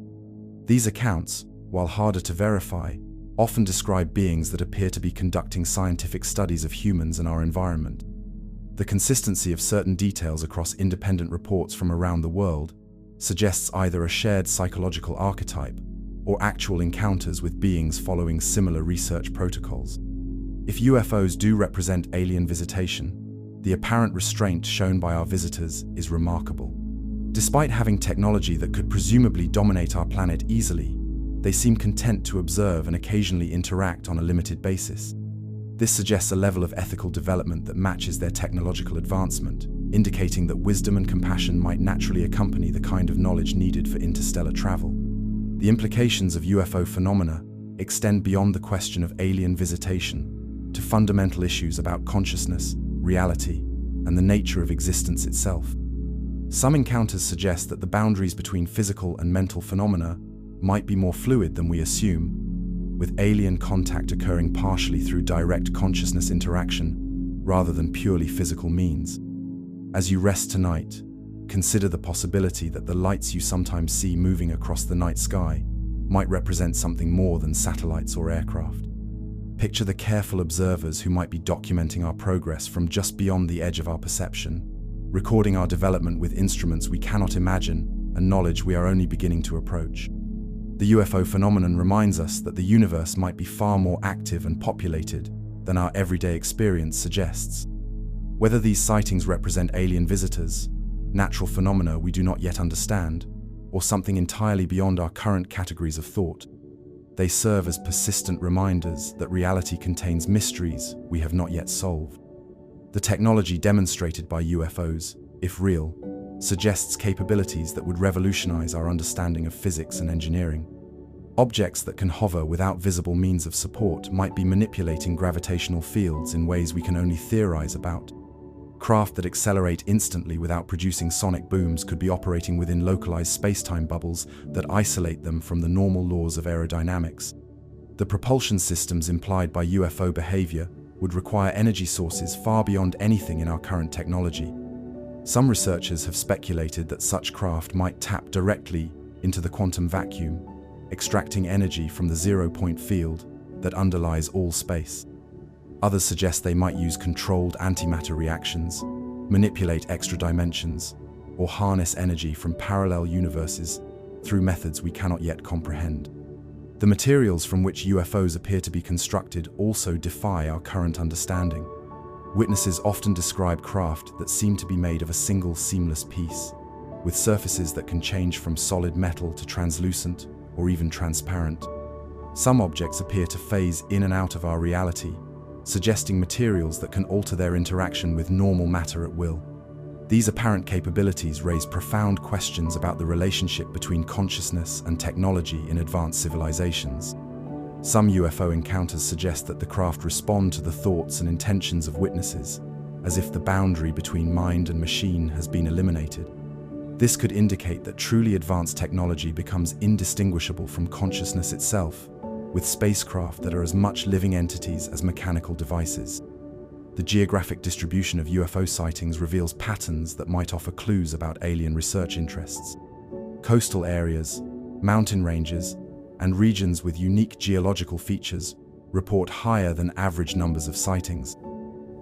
These accounts, while harder to verify, often describe beings that appear to be conducting scientific studies of humans and our environment. The consistency of certain details across independent reports from around the world suggests either a shared psychological archetype or actual encounters with beings following similar research protocols. If UFOs do represent alien visitation, the apparent restraint shown by our visitors is remarkable. Despite having technology that could presumably dominate our planet easily, they seem content to observe and occasionally interact on a limited basis. This suggests a level of ethical development that matches their technological advancement, indicating that wisdom and compassion might naturally accompany the kind of knowledge needed for interstellar travel. The implications of UFO phenomena extend beyond the question of alien visitation to fundamental issues about consciousness, reality, and the nature of existence itself. Some encounters suggest that the boundaries between physical and mental phenomena might be more fluid than we assume, with alien contact occurring partially through direct consciousness interaction rather than purely physical means. As you rest tonight, consider the possibility that the lights you sometimes see moving across the night sky might represent something more than satellites or aircraft. Picture the careful observers who might be documenting our progress from just beyond the edge of our perception, recording our development with instruments we cannot imagine and knowledge we are only beginning to approach. The UFO phenomenon reminds us that the universe might be far more active and populated than our everyday experience suggests. Whether these sightings represent alien visitors, natural phenomena we do not yet understand, or something entirely beyond our current categories of thought, they serve as persistent reminders that reality contains mysteries we have not yet solved. The technology demonstrated by UFOs, if real, suggests capabilities that would revolutionize our understanding of physics and engineering. Objects that can hover without visible means of support might be manipulating gravitational fields in ways we can only theorize about. Craft that accelerate instantly without producing sonic booms could be operating within localized space-time bubbles that isolate them from the normal laws of aerodynamics. The propulsion systems implied by UFO behavior would require energy sources far beyond anything in our current technology. Some researchers have speculated that such craft might tap directly into the quantum vacuum, extracting energy from the zero-point field that underlies all space. Others suggest they might use controlled antimatter reactions, manipulate extra dimensions, or harness energy from parallel universes through methods we cannot yet comprehend. The materials from which UFOs appear to be constructed also defy our current understanding. Witnesses often describe craft that seem to be made of a single seamless piece, with surfaces that can change from solid metal to translucent or even transparent. Some objects appear to phase in and out of our reality, suggesting materials that can alter their interaction with normal matter at will. These apparent capabilities raise profound questions about the relationship between consciousness and technology in advanced civilizations. Some UFO encounters suggest that the craft respond to the thoughts and intentions of witnesses, as if the boundary between mind and machine has been eliminated. This could indicate that truly advanced technology becomes indistinguishable from consciousness itself, with spacecraft that are as much living entities as mechanical devices. The geographic distribution of UFO sightings reveals patterns that might offer clues about alien research interests. Coastal areas, mountain ranges, and regions with unique geological features report higher than average numbers of sightings.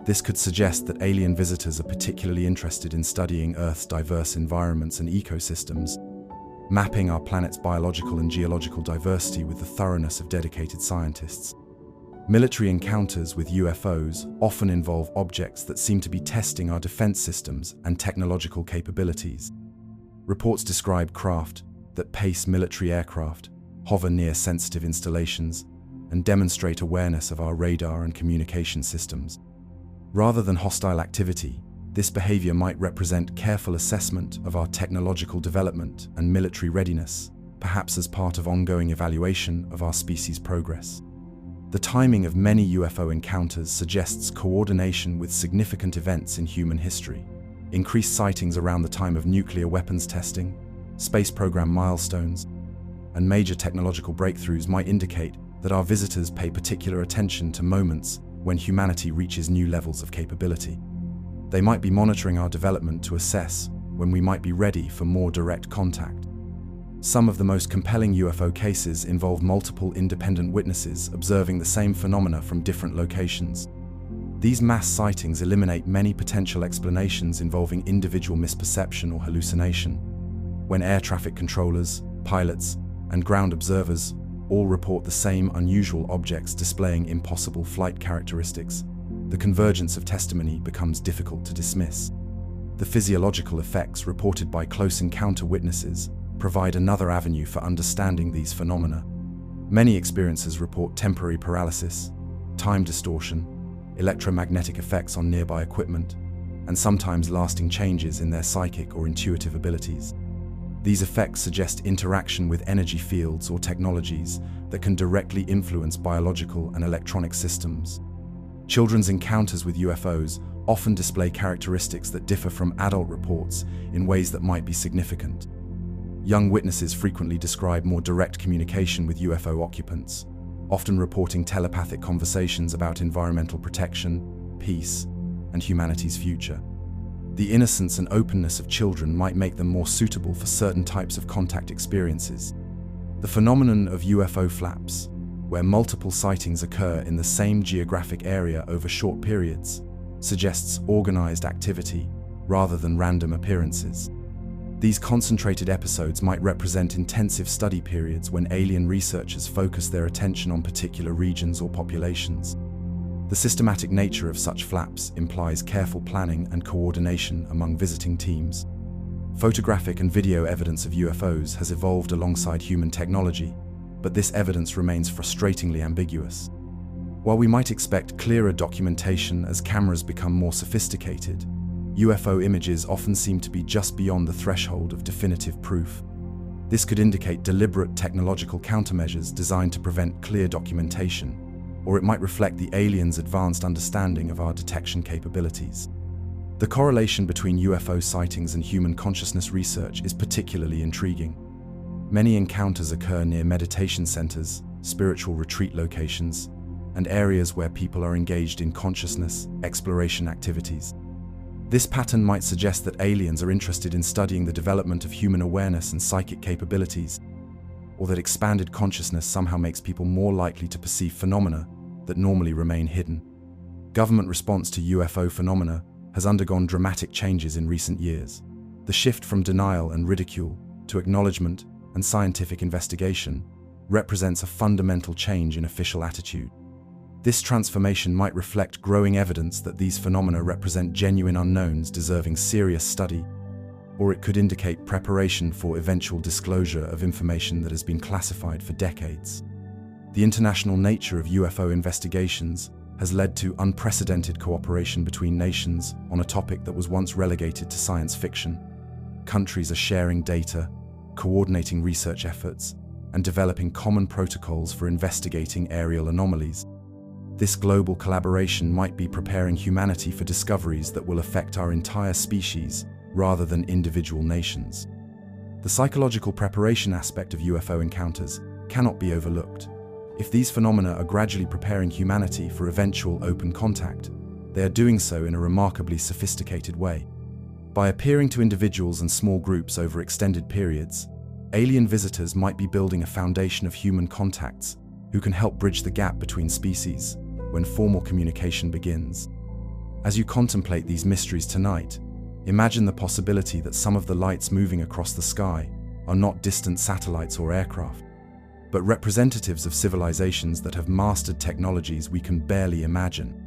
This could suggest that alien visitors are particularly interested in studying Earth's diverse environments and ecosystems, mapping our planet's biological and geological diversity with the thoroughness of dedicated scientists. Military encounters with UFOs often involve objects that seem to be testing our defense systems and technological capabilities. Reports describe craft that pace military aircraft, hover near sensitive installations, and demonstrate awareness of our radar and communication systems. Rather than hostile activity, this behavior might represent careful assessment of our technological development and military readiness, perhaps as part of ongoing evaluation of our species' progress. The timing of many UFO encounters suggests coordination with significant events in human history. Increased sightings around the time of nuclear weapons testing, space program milestones, and major technological breakthroughs might indicate that our visitors pay particular attention to moments when humanity reaches new levels of capability. They might be monitoring our development to assess when we might be ready for more direct contact. Some of the most compelling UFO cases involve multiple independent witnesses observing the same phenomena from different locations. These mass sightings eliminate many potential explanations involving individual misperception or hallucination. When air traffic controllers, pilots, and ground observers all report the same unusual objects displaying impossible flight characteristics, the convergence of testimony becomes difficult to dismiss. The physiological effects reported by close encounter witnesses provide another avenue for understanding these phenomena. Many experiencers report temporary paralysis, time distortion, electromagnetic effects on nearby equipment, and sometimes lasting changes in their psychic or intuitive abilities. These effects suggest interaction with energy fields or technologies that can directly influence biological and electronic systems. Children's encounters with UFOs often display characteristics that differ from adult reports in ways that might be significant. Young witnesses frequently describe more direct communication with UFO occupants, often reporting telepathic conversations about environmental protection, peace, and humanity's future. The innocence and openness of children might make them more suitable for certain types of contact experiences. The phenomenon of UFO flaps, where multiple sightings occur in the same geographic area over short periods, suggests organized activity rather than random appearances. These concentrated episodes might represent intensive study periods when alien researchers focus their attention on particular regions or populations. The systematic nature of such flaps implies careful planning and coordination among visiting teams. Photographic and video evidence of UFOs has evolved alongside human technology, but this evidence remains frustratingly ambiguous. While we might expect clearer documentation as cameras become more sophisticated, UFO images often seem to be just beyond the threshold of definitive proof. This could indicate deliberate technological countermeasures designed to prevent clear documentation, or it might reflect the aliens' advanced understanding of our detection capabilities. The correlation between UFO sightings and human consciousness research is particularly intriguing. Many encounters occur near meditation centers, spiritual retreat locations, and areas where people are engaged in consciousness exploration activities. This pattern might suggest that aliens are interested in studying the development of human awareness and psychic capabilities, or that expanded consciousness somehow makes people more likely to perceive phenomena that normally remain hidden. Government response to UFO phenomena has undergone dramatic changes in recent years. The shift from denial and ridicule to acknowledgement and scientific investigation represents a fundamental change in official attitude. This transformation might reflect growing evidence that these phenomena represent genuine unknowns deserving serious study, or it could indicate preparation for eventual disclosure of information that has been classified for decades. The international nature of UFO investigations has led to unprecedented cooperation between nations on a topic that was once relegated to science fiction. Countries are sharing data, coordinating research efforts, and developing common protocols for investigating aerial anomalies. This global collaboration might be preparing humanity for discoveries that will affect our entire species rather than individual nations. The psychological preparation aspect of UFO encounters cannot be overlooked. If these phenomena are gradually preparing humanity for eventual open contact, they are doing so in a remarkably sophisticated way. By appearing to individuals and small groups over extended periods, alien visitors might be building a foundation of human contacts who can help bridge the gap between species when formal communication begins. As you contemplate these mysteries tonight, imagine the possibility that some of the lights moving across the sky are not distant satellites or aircraft, but representatives of civilizations that have mastered technologies we can barely imagine.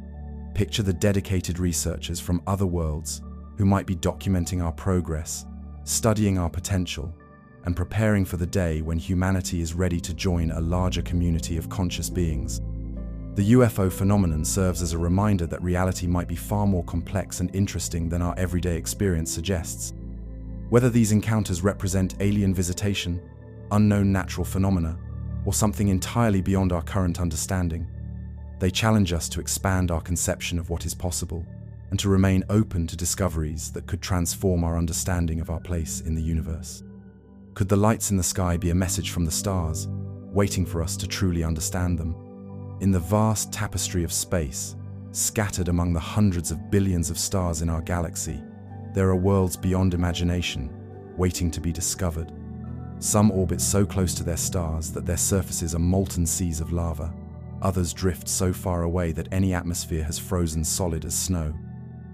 Picture the dedicated researchers from other worlds who might be documenting our progress, studying our potential, and preparing for the day when humanity is ready to join a larger community of conscious beings. The UFO phenomenon serves as a reminder that reality might be far more complex and interesting than our everyday experience suggests. Whether these encounters represent alien visitation, unknown natural phenomena, or something entirely beyond our current understanding, they challenge us to expand our conception of what is possible and to remain open to discoveries that could transform our understanding of our place in the universe. Could the lights in the sky be a message from the stars, waiting for us to truly understand them? In the vast tapestry of space, scattered among the hundreds of billions of stars in our galaxy, there are worlds beyond imagination, waiting to be discovered. Some orbit so close to their stars that their surfaces are molten seas of lava. Others drift so far away that any atmosphere has frozen solid as snow.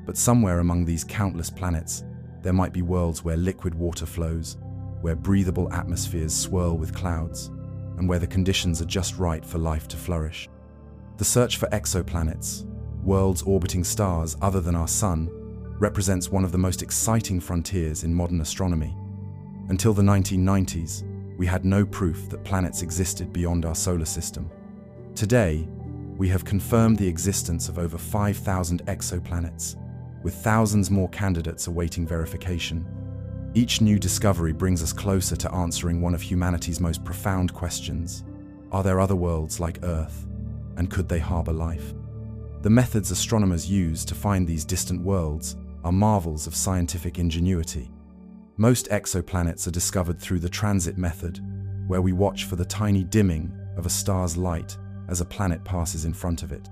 But somewhere among these countless planets, there might be worlds where liquid water flows, where breathable atmospheres swirl with clouds, and where the conditions are just right for life to flourish. The search for exoplanets, worlds orbiting stars other than our Sun, represents one of the most exciting frontiers in modern astronomy. Until the 1990s, we had no proof that planets existed beyond our solar system. Today, we have confirmed the existence of over 5,000 exoplanets, with thousands more candidates awaiting verification. Each new discovery brings us closer to answering one of humanity's most profound questions. Are there other worlds like Earth, and could they harbor life? The methods astronomers use to find these distant worlds are marvels of scientific ingenuity. Most exoplanets are discovered through the transit method, where we watch for the tiny dimming of a star's light as a planet passes in front of it.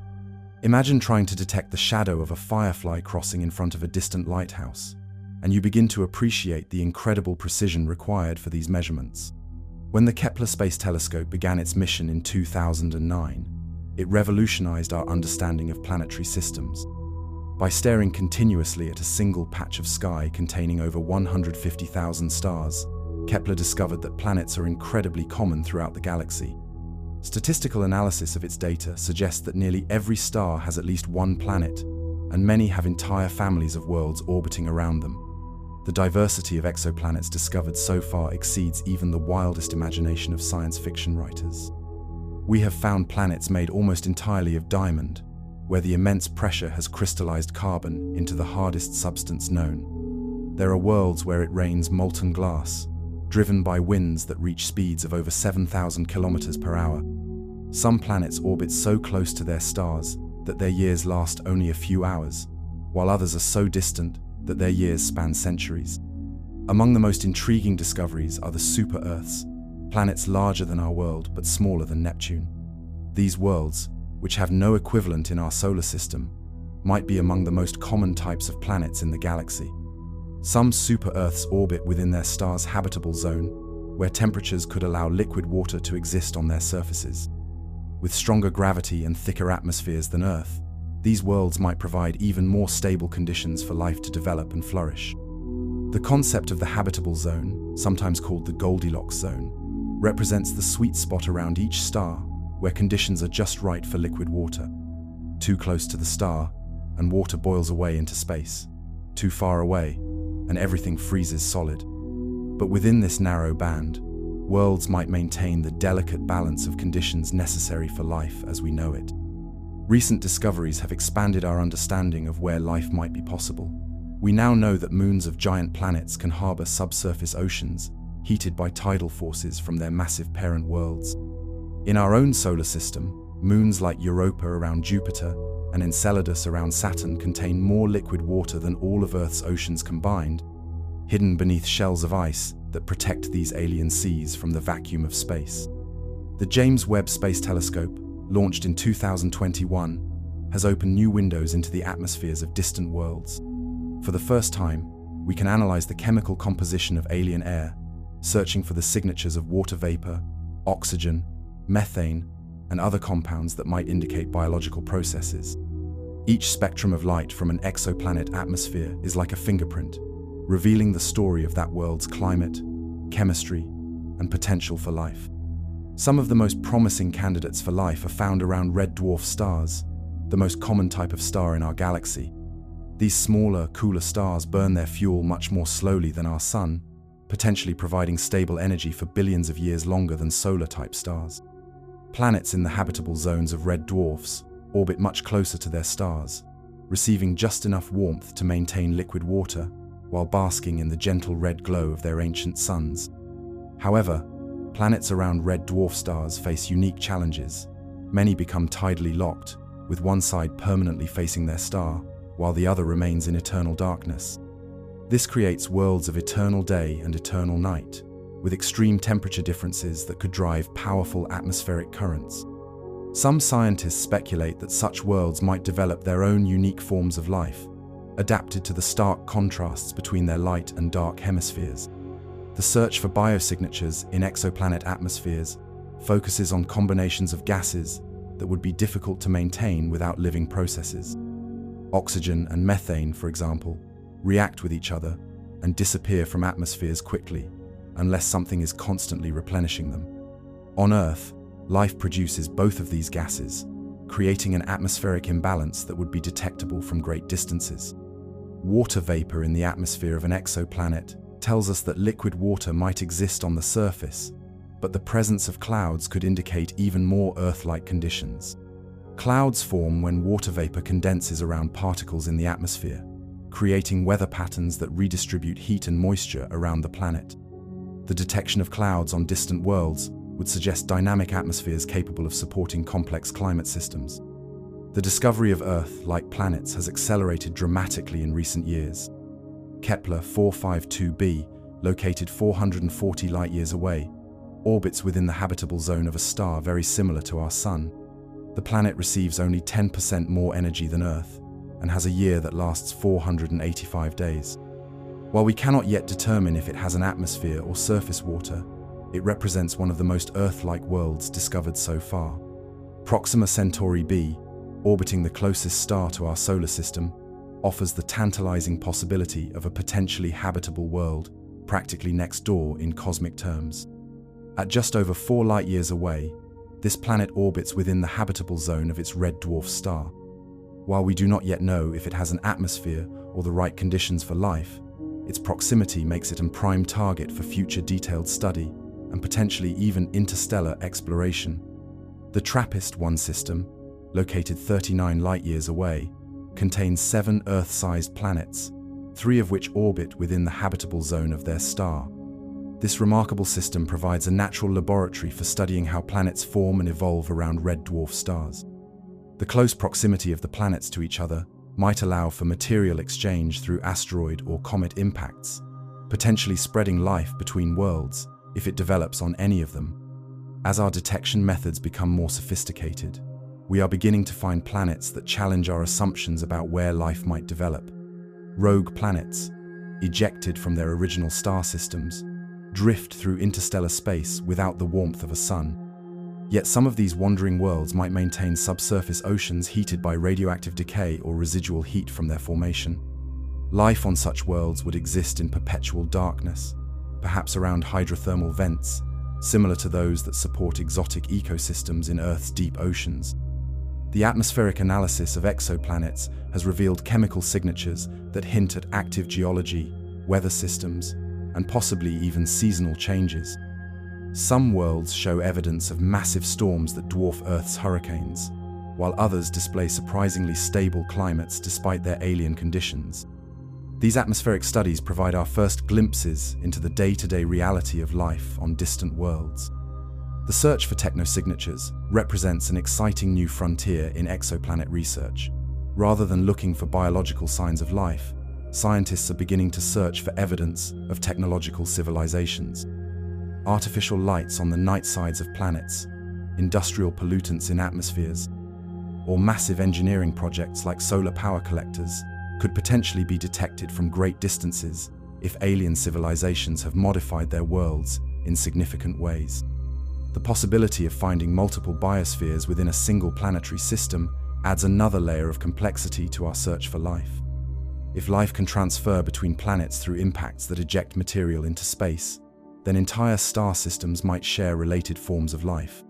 Imagine trying to detect the shadow of a firefly crossing in front of a distant lighthouse, and you begin to appreciate the incredible precision required for these measurements. When the Kepler Space Telescope began its mission in 2009, it revolutionized our understanding of planetary systems. By staring continuously at a single patch of sky containing over 150,000 stars, Kepler discovered that planets are incredibly common throughout the galaxy. Statistical analysis of its data suggests that nearly every star has at least one planet, and many have entire families of worlds orbiting around them. The diversity of exoplanets discovered so far exceeds even the wildest imagination of science fiction writers. We have found planets made almost entirely of diamond, where the immense pressure has crystallized carbon into the hardest substance known. There are worlds where it rains molten glass, driven by winds that reach speeds of over 7,000 kilometers per hour. Some planets orbit so close to their stars that their years last only a few hours, while others are so distant that their years span centuries. Among the most intriguing discoveries are the super-Earths, planets larger than our world but smaller than Neptune. These worlds, which have no equivalent in our solar system, might be among the most common types of planets in the galaxy. Some super-Earths orbit within their star's habitable zone, where temperatures could allow liquid water to exist on their surfaces. With stronger gravity and thicker atmospheres than Earth, these worlds might provide even more stable conditions for life to develop and flourish. The concept of the habitable zone, sometimes called the Goldilocks zone, represents the sweet spot around each star where conditions are just right for liquid water. Too close to the star, and water boils away into space. Too far away, and everything freezes solid. But within this narrow band, worlds might maintain the delicate balance of conditions necessary for life as we know it. Recent discoveries have expanded our understanding of where life might be possible. We now know that moons of giant planets can harbor subsurface oceans, heated by tidal forces from their massive parent worlds. In our own solar system, moons like Europa around Jupiter and Enceladus around Saturn contain more liquid water than all of Earth's oceans combined, hidden beneath shells of ice that protect these alien seas from the vacuum of space. The James Webb Space Telescope, launched in 2021, has opened new windows into the atmospheres of distant worlds. For the first time, we can analyze the chemical composition of alien air, searching for the signatures of water vapor, oxygen, methane, and other compounds that might indicate biological processes. Each spectrum of light from an exoplanet atmosphere is like a fingerprint, revealing the story of that world's climate, chemistry, and potential for life. Some of the most promising candidates for life are found around red dwarf stars, the most common type of star in our galaxy. These smaller, cooler stars burn their fuel much more slowly than our Sun, potentially providing stable energy for billions of years longer than solar-type stars. Planets in the habitable zones of red dwarfs orbit much closer to their stars, receiving just enough warmth to maintain liquid water while basking in the gentle red glow of their ancient suns. However, planets around red dwarf stars face unique challenges. Many become tidally locked, with one side permanently facing their star, while the other remains in eternal darkness. This creates worlds of eternal day and eternal night, with extreme temperature differences that could drive powerful atmospheric currents. Some scientists speculate that such worlds might develop their own unique forms of life, adapted to the stark contrasts between their light and dark hemispheres. The search for biosignatures in exoplanet atmospheres focuses on combinations of gases that would be difficult to maintain without living processes. Oxygen and methane, for example, react with each other and disappear from atmospheres quickly, unless something is constantly replenishing them. On Earth, life produces both of these gases, creating an atmospheric imbalance that would be detectable from great distances. Water vapor in the atmosphere of an exoplanet tells us that liquid water might exist on the surface, but the presence of clouds could indicate even more Earth-like conditions. Clouds form when water vapor condenses around particles in the atmosphere, creating weather patterns that redistribute heat and moisture around the planet. The detection of clouds on distant worlds would suggest dynamic atmospheres capable of supporting complex climate systems. The discovery of Earth-like planets has accelerated dramatically in recent years. Kepler 452b, located 440 light-years away, orbits within the habitable zone of a star very similar to our Sun. The planet receives only 10% more energy than Earth and has a year that lasts 485 days. While we cannot yet determine if it has an atmosphere or surface water, it represents one of the most Earth-like worlds discovered so far. Proxima Centauri b, orbiting the closest star to our solar system, offers the tantalizing possibility of a potentially habitable world practically next door in cosmic terms. At just over 4 light-years away, this planet orbits within the habitable zone of its red dwarf star. While we do not yet know if it has an atmosphere or the right conditions for life, its proximity makes it a prime target for future detailed study and potentially even interstellar exploration. The TRAPPIST-1 system, located 39 light-years away, contains 7 Earth-sized planets, 3 of which orbit within the habitable zone of their star. This remarkable system provides a natural laboratory for studying how planets form and evolve around red dwarf stars. The close proximity of the planets to each other might allow for material exchange through asteroid or comet impacts, potentially spreading life between worlds if it develops on any of them. As our detection methods become more sophisticated, we are beginning to find planets that challenge our assumptions about where life might develop. Rogue planets, ejected from their original star systems, drift through interstellar space without the warmth of a sun. Yet some of these wandering worlds might maintain subsurface oceans heated by radioactive decay or residual heat from their formation. Life on such worlds would exist in perpetual darkness, perhaps around hydrothermal vents, similar to those that support exotic ecosystems in Earth's deep oceans. The atmospheric analysis of exoplanets has revealed chemical signatures that hint at active geology, weather systems, and possibly even seasonal changes. Some worlds show evidence of massive storms that dwarf Earth's hurricanes, while others display surprisingly stable climates despite their alien conditions. These atmospheric studies provide our first glimpses into the day-to-day reality of life on distant worlds. The search for technosignatures represents an exciting new frontier in exoplanet research. Rather than looking for biological signs of life, scientists are beginning to search for evidence of technological civilizations. Artificial lights on the night sides of planets, industrial pollutants in atmospheres, or massive engineering projects like solar power collectors could potentially be detected from great distances if alien civilizations have modified their worlds in significant ways. The possibility of finding multiple biospheres within a single planetary system adds another layer of complexity to our search for life. If life can transfer between planets through impacts that eject material into space, then entire star systems might share related forms of life.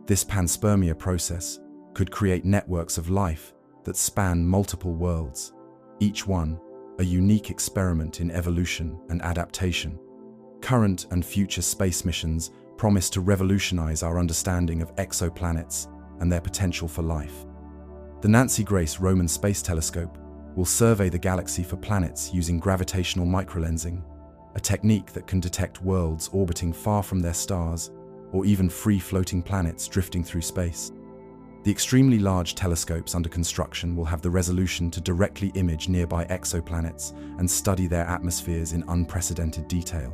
This panspermia process could create networks of life that span multiple worlds, each one a unique experiment in evolution and adaptation. Current and future space missions promise to revolutionize our understanding of exoplanets and their potential for life. The Nancy Grace Roman Space Telescope will survey the galaxy for planets using gravitational microlensing, a technique that can detect worlds orbiting far from their stars or even free-floating planets drifting through space. The extremely large telescopes under construction will have the resolution to directly image nearby exoplanets and study their atmospheres in unprecedented detail.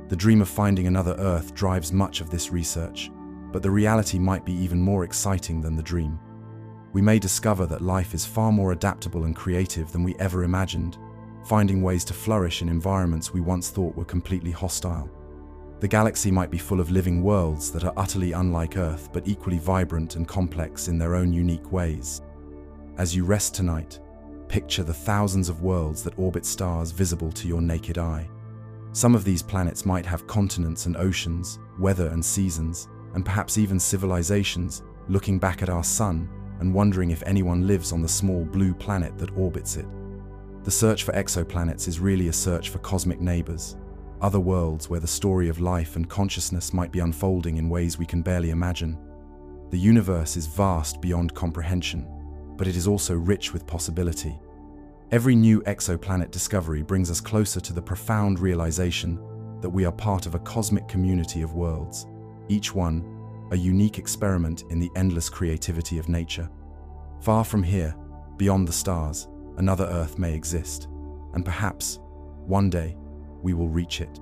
The dream of finding another Earth drives much of this research, but the reality might be even more exciting than the dream. We may discover that life is far more adaptable and creative than we ever imagined, finding ways to flourish in environments we once thought were completely hostile. The galaxy might be full of living worlds that are utterly unlike Earth but equally vibrant and complex in their own unique ways. As you rest tonight, picture the thousands of worlds that orbit stars visible to your naked eye. Some of these planets might have continents and oceans, weather and seasons, and perhaps even civilizations, looking back at our sun and wondering if anyone lives on the small blue planet that orbits it. The search for exoplanets is really a search for cosmic neighbors, other worlds where the story of life and consciousness might be unfolding in ways we can barely imagine. The universe is vast beyond comprehension, but it is also rich with possibility. Every new exoplanet discovery brings us closer to the profound realization that we are part of a cosmic community of worlds, each one a unique experiment in the endless creativity of nature. Far from here, beyond the stars, another Earth may exist, and perhaps, one day, we will reach it.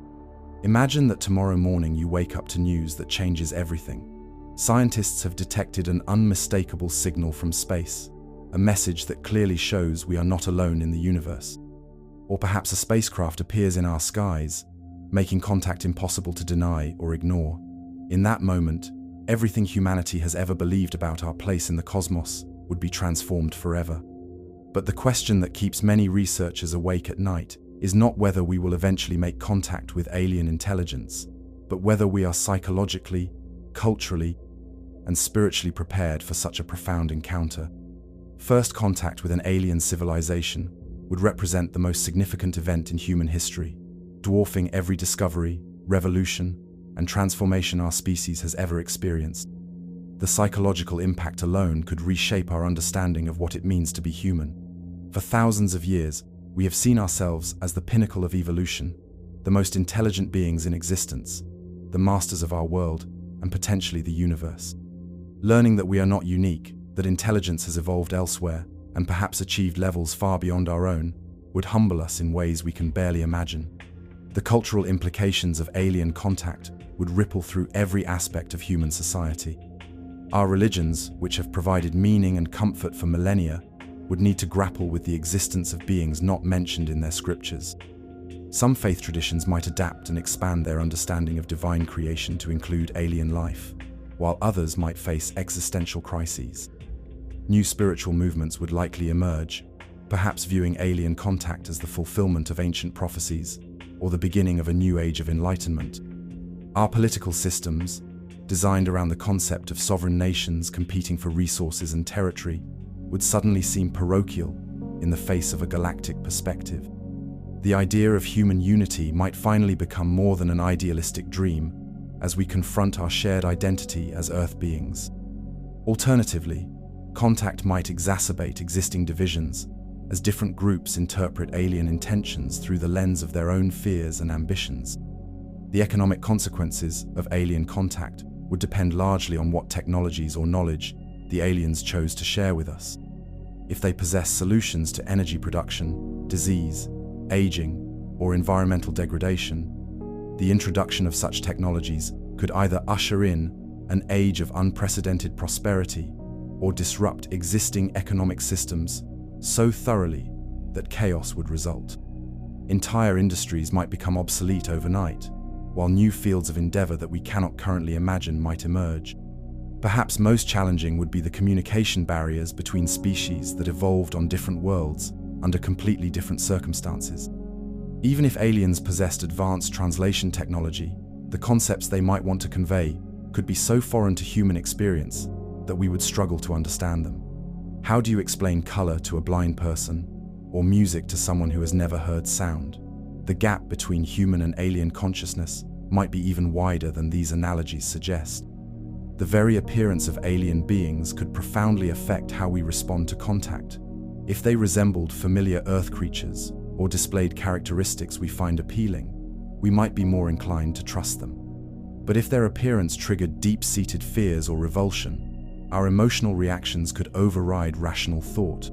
Imagine that tomorrow morning you wake up to news that changes everything. Scientists have detected an unmistakable signal from space, a message that clearly shows we are not alone in the universe. Or perhaps a spacecraft appears in our skies, making contact impossible to deny or ignore. In that moment, everything humanity has ever believed about our place in the cosmos would be transformed forever. But the question that keeps many researchers awake at night is not whether we will eventually make contact with alien intelligence, but whether we are psychologically, culturally, and spiritually prepared for such a profound encounter. First contact with an alien civilization would represent the most significant event in human history, dwarfing every discovery, revolution, and transformation our species has ever experienced. The psychological impact alone could reshape our understanding of what it means to be human. For thousands of years, we have seen ourselves as the pinnacle of evolution, the most intelligent beings in existence, the masters of our world, and potentially the universe. Learning that we are not unique, that intelligence has evolved elsewhere, and perhaps achieved levels far beyond our own, would humble us in ways we can barely imagine. The cultural implications of alien contact would ripple through every aspect of human society. Our religions, which have provided meaning and comfort for millennia, would need to grapple with the existence of beings not mentioned in their scriptures. Some faith traditions might adapt and expand their understanding of divine creation to include alien life, while others might face existential crises. New spiritual movements would likely emerge, perhaps viewing alien contact as the fulfillment of ancient prophecies or the beginning of a new age of enlightenment. Our political systems, designed around the concept of sovereign nations competing for resources and territory, would suddenly seem parochial in the face of a galactic perspective. The idea of human unity might finally become more than an idealistic dream as we confront our shared identity as Earth beings. Alternatively, contact might exacerbate existing divisions as different groups interpret alien intentions through the lens of their own fears and ambitions. The economic consequences of alien contact would depend largely on what technologies or knowledge the aliens chose to share with us. If they possess solutions to energy production, disease, aging, or environmental degradation, the introduction of such technologies could either usher in an age of unprecedented prosperity or disrupt existing economic systems so thoroughly that chaos would result. Entire industries might become obsolete overnight, while new fields of endeavor that we cannot currently imagine might emerge. Perhaps most challenging would be the communication barriers between species that evolved on different worlds under completely different circumstances. Even if aliens possessed advanced translation technology, the concepts they might want to convey could be so foreign to human experience that we would struggle to understand them. How do you explain color to a blind person, or music to someone who has never heard sound? The gap between human and alien consciousness might be even wider than these analogies suggest. The very appearance of alien beings could profoundly affect how we respond to contact. If they resembled familiar Earth creatures or displayed characteristics we find appealing, we might be more inclined to trust them. But if their appearance triggered deep-seated fears or revulsion, our emotional reactions could override rational thought.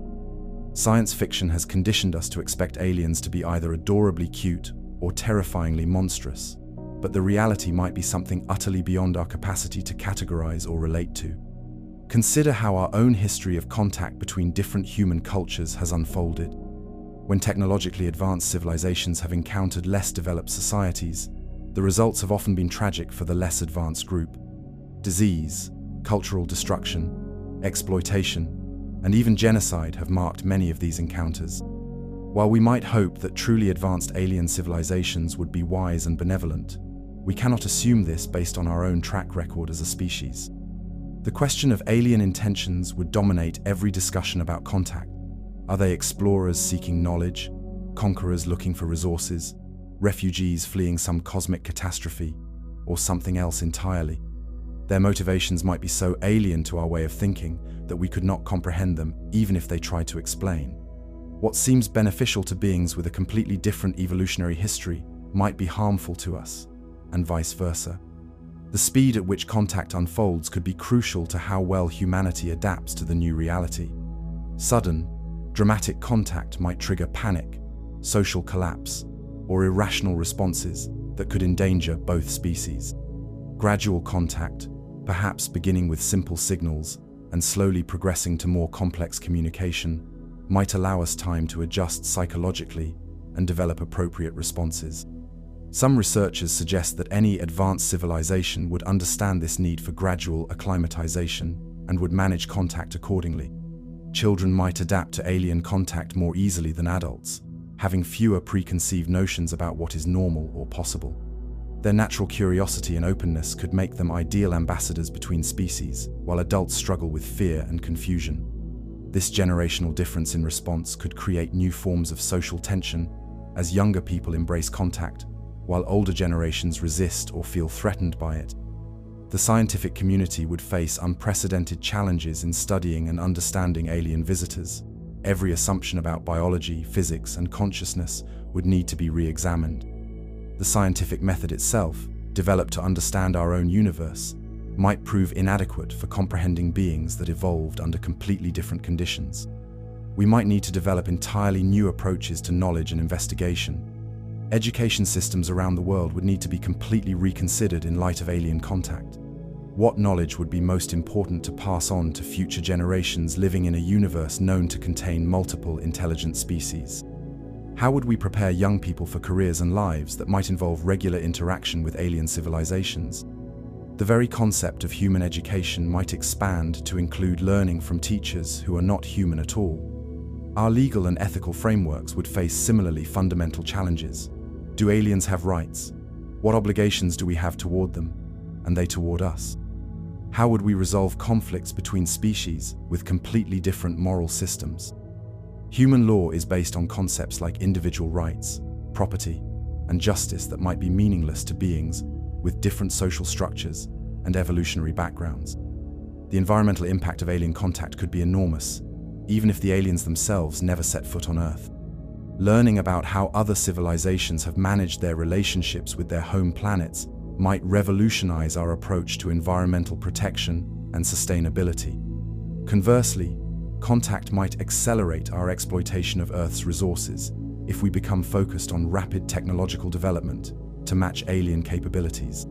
Science fiction has conditioned us to expect aliens to be either adorably cute or terrifyingly monstrous, but the reality might be something utterly beyond our capacity to categorize or relate to. Consider how our own history of contact between different human cultures has unfolded. When technologically advanced civilizations have encountered less developed societies, the results have often been tragic for the less advanced group. Disease, cultural destruction, exploitation, and even genocide have marked many of these encounters. While we might hope that truly advanced alien civilizations would be wise and benevolent, we cannot assume this based on our own track record as a species. The question of alien intentions would dominate every discussion about contact. Are they explorers seeking knowledge, conquerors looking for resources, refugees fleeing some cosmic catastrophe, or something else entirely? Their motivations might be so alien to our way of thinking that we could not comprehend them even if they tried to explain. What seems beneficial to beings with a completely different evolutionary history might be harmful to us, and vice versa. The speed at which contact unfolds could be crucial to how well humanity adapts to the new reality. Sudden, dramatic contact might trigger panic, social collapse, or irrational responses that could endanger both species. Gradual contact, perhaps beginning with simple signals and slowly progressing to more complex communication, might allow us time to adjust psychologically and develop appropriate responses. Some researchers suggest that any advanced civilization would understand this need for gradual acclimatization and would manage contact accordingly. Children might adapt to alien contact more easily than adults, having fewer preconceived notions about what is normal or possible. Their natural curiosity and openness could make them ideal ambassadors between species, while adults struggle with fear and confusion. This generational difference in response could create new forms of social tension as younger people embrace contact, while older generations resist or feel threatened by it. The scientific community would face unprecedented challenges in studying and understanding alien visitors. Every assumption about biology, physics, and consciousness would need to be re-examined. The scientific method itself, developed to understand our own universe, might prove inadequate for comprehending beings that evolved under completely different conditions. We might need to develop entirely new approaches to knowledge and investigation. Education systems around the world would need to be completely reconsidered in light of alien contact. What knowledge would be most important to pass on to future generations living in a universe known to contain multiple intelligent species? How would we prepare young people for careers and lives that might involve regular interaction with alien civilizations? The very concept of human education might expand to include learning from teachers who are not human at all. Our legal and ethical frameworks would face similarly fundamental challenges. Do aliens have rights? What obligations do we have toward them, and they toward us? How would we resolve conflicts between species with completely different moral systems? Human law is based on concepts like individual rights, property, and justice that might be meaningless to beings with different social structures and evolutionary backgrounds. The environmental impact of alien contact could be enormous, even if the aliens themselves never set foot on Earth. Learning about how other civilizations have managed their relationships with their home planets might revolutionize our approach to environmental protection and sustainability. Conversely, contact might accelerate our exploitation of Earth's resources if we become focused on rapid technological development to match alien capabilities.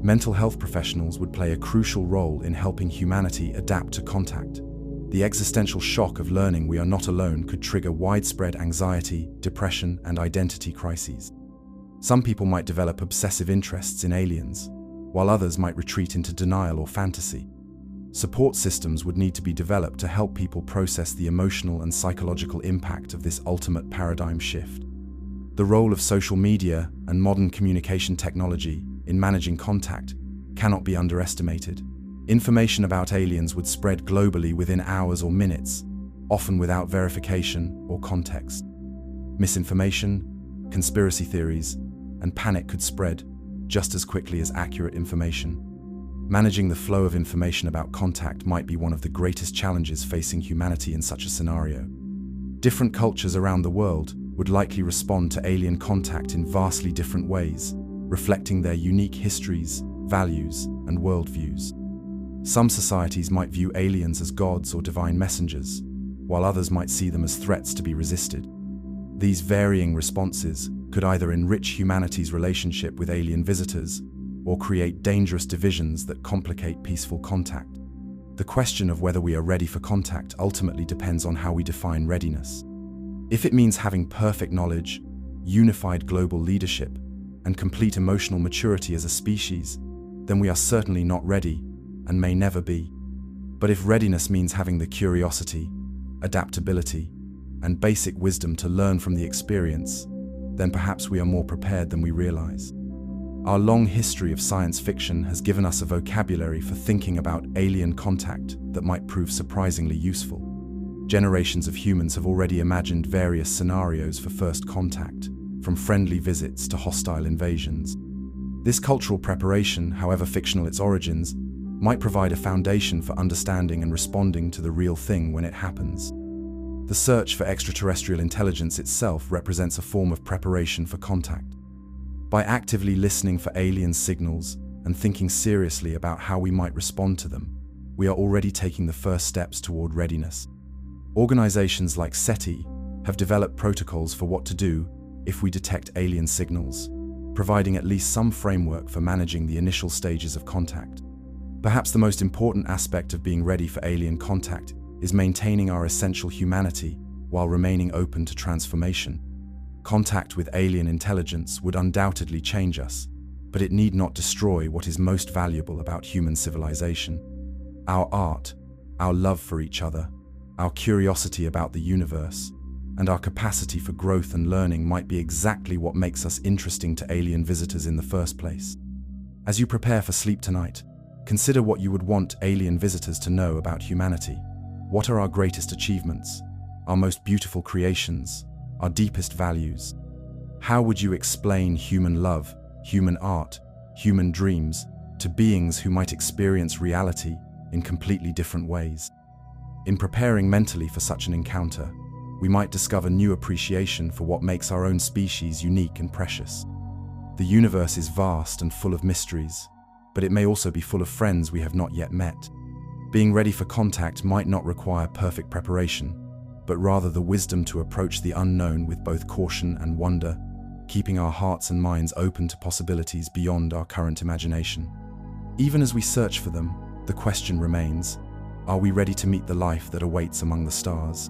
Mental health professionals would play a crucial role in helping humanity adapt to contact. The existential shock of learning we are not alone could trigger widespread anxiety, depression, and identity crises. Some people might develop obsessive interests in aliens, while others might retreat into denial or fantasy. Support systems would need to be developed to help people process the emotional and psychological impact of this ultimate paradigm shift. The role of social media and modern communication technology in managing contact cannot be underestimated. Information about aliens would spread globally within hours or minutes, often without verification or context. Misinformation, conspiracy theories, and panic could spread just as quickly as accurate information. Managing the flow of information about contact might be one of the greatest challenges facing humanity in such a scenario. Different cultures around the world would likely respond to alien contact in vastly different ways, reflecting their unique histories, values, and worldviews. Some societies might view aliens as gods or divine messengers, while others might see them as threats to be resisted. These varying responses could either enrich humanity's relationship with alien visitors or create dangerous divisions that complicate peaceful contact. The question of whether we are ready for contact ultimately depends on how we define readiness. If it means having perfect knowledge, unified global leadership, and complete emotional maturity as a species, then we are certainly not ready and may never be. But if readiness means having the curiosity, adaptability, and basic wisdom to learn from the experience, then perhaps we are more prepared than we realize. Our long history of science fiction has given us a vocabulary for thinking about alien contact that might prove surprisingly useful. Generations of humans have already imagined various scenarios for first contact, from friendly visits to hostile invasions. This cultural preparation, however fictional its origins, might provide a foundation for understanding and responding to the real thing when it happens. The search for extraterrestrial intelligence itself represents a form of preparation for contact. By actively listening for alien signals and thinking seriously about how we might respond to them, we are already taking the first steps toward readiness. Organizations like SETI have developed protocols for what to do if we detect alien signals, providing at least some framework for managing the initial stages of contact. Perhaps the most important aspect of being ready for alien contact is maintaining our essential humanity while remaining open to transformation. Contact with alien intelligence would undoubtedly change us, but it need not destroy what is most valuable about human civilization. Our art, our love for each other, our curiosity about the universe, and our capacity for growth and learning might be exactly what makes us interesting to alien visitors in the first place. As you prepare for sleep tonight, consider what you would want alien visitors to know about humanity. What are our greatest achievements, our most beautiful creations, our deepest values? How would you explain human love, human art, human dreams to beings who might experience reality in completely different ways? In preparing mentally for such an encounter, we might discover new appreciation for what makes our own species unique and precious. The universe is vast and full of mysteries, but it may also be full of friends we have not yet met. Being ready for contact might not require perfect preparation, but rather the wisdom to approach the unknown with both caution and wonder, keeping our hearts and minds open to possibilities beyond our current imagination. Even as we search for them, the question remains, are we ready to meet the life that awaits among the stars?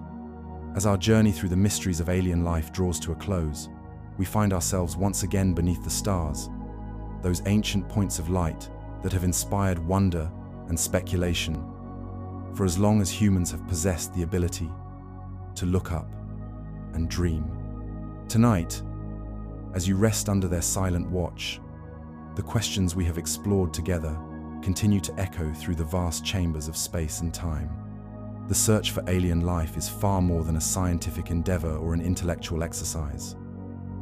As our journey through the mysteries of alien life draws to a close, we find ourselves once again beneath the stars, those ancient points of light that have inspired wonder and speculation for as long as humans have possessed the ability to look up and dream. Tonight, as you rest under their silent watch, the questions we have explored together continue to echo through the vast chambers of space and time. The search for alien life is far more than a scientific endeavor or an intellectual exercise.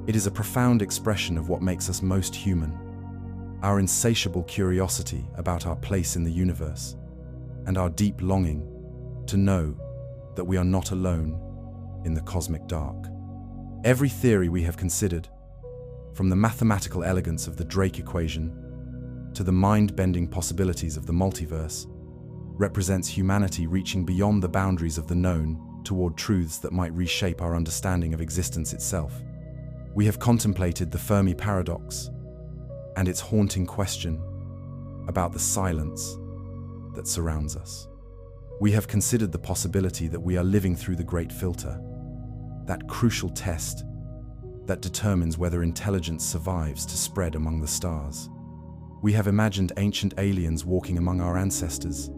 It is a profound expression of what makes us most human, our insatiable curiosity about our place in the universe, and our deep longing to know that we are not alone in the cosmic dark. Every theory we have considered, from the mathematical elegance of the Drake equation to the mind-bending possibilities of the multiverse, represents humanity reaching beyond the boundaries of the known toward truths that might reshape our understanding of existence itself. We have contemplated the Fermi paradox and its haunting question about the silence that surrounds us. We have considered the possibility that we are living through the Great Filter, that crucial test that determines whether intelligence survives to spread among the stars. We have imagined ancient aliens walking among our ancestors,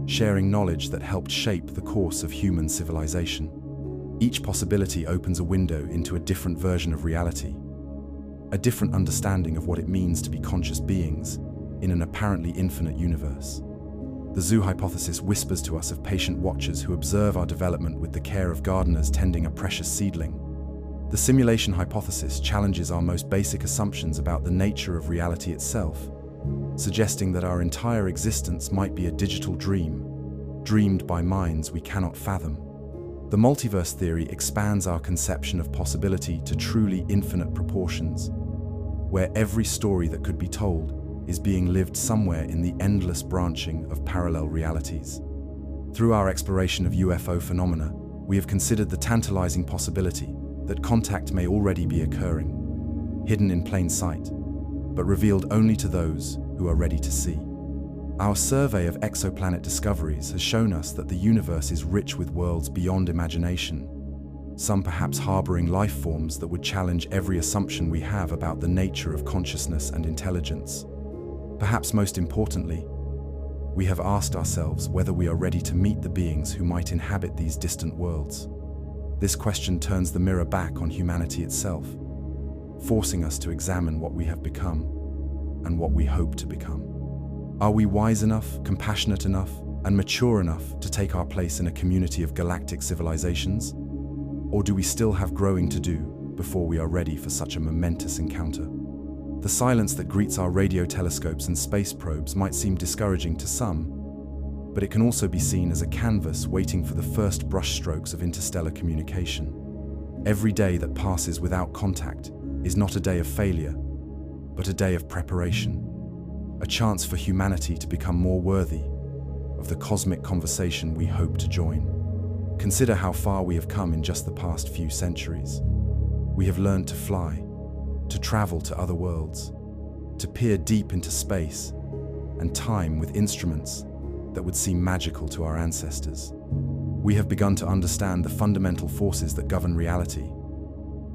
sharing knowledge that helped shape the course of human civilization. Each possibility opens a window into a different version of reality, a different understanding of what it means to be conscious beings in an apparently infinite universe. The zoo hypothesis whispers to us of patient watchers who observe our development with the care of gardeners tending a precious seedling. The simulation hypothesis challenges our most basic assumptions about the nature of reality itself, suggesting that our entire existence might be a digital dream, dreamed by minds we cannot fathom. The multiverse theory expands our conception of possibility to truly infinite proportions, where every story that could be told is being lived somewhere in the endless branching of parallel realities. Through our exploration of UFO phenomena, we have considered the tantalizing possibility that contact may already be occurring, hidden in plain sight, but revealed only to those who are ready to see. Our survey of exoplanet discoveries has shown us that the universe is rich with worlds beyond imagination, some perhaps harboring life forms that would challenge every assumption we have about the nature of consciousness and intelligence. Perhaps most importantly, we have asked ourselves whether we are ready to meet the beings who might inhabit these distant worlds. This question turns the mirror back on humanity itself, forcing us to examine what we have become and what we hope to become. Are we wise enough, compassionate enough, and mature enough to take our place in a community of galactic civilizations? Or do we still have growing to do before we are ready for such a momentous encounter? The silence that greets our radio telescopes and space probes might seem discouraging to some, but it can also be seen as a canvas waiting for the first brushstrokes of interstellar communication. Every day that passes without contact is not a day of failure, but a day of preparation, a chance for humanity to become more worthy of the cosmic conversation we hope to join. Consider how far we have come in just the past few centuries. We have learned to fly, to travel to other worlds, to peer deep into space and time with instruments that would seem magical to our ancestors. We have begun to understand the fundamental forces that govern reality,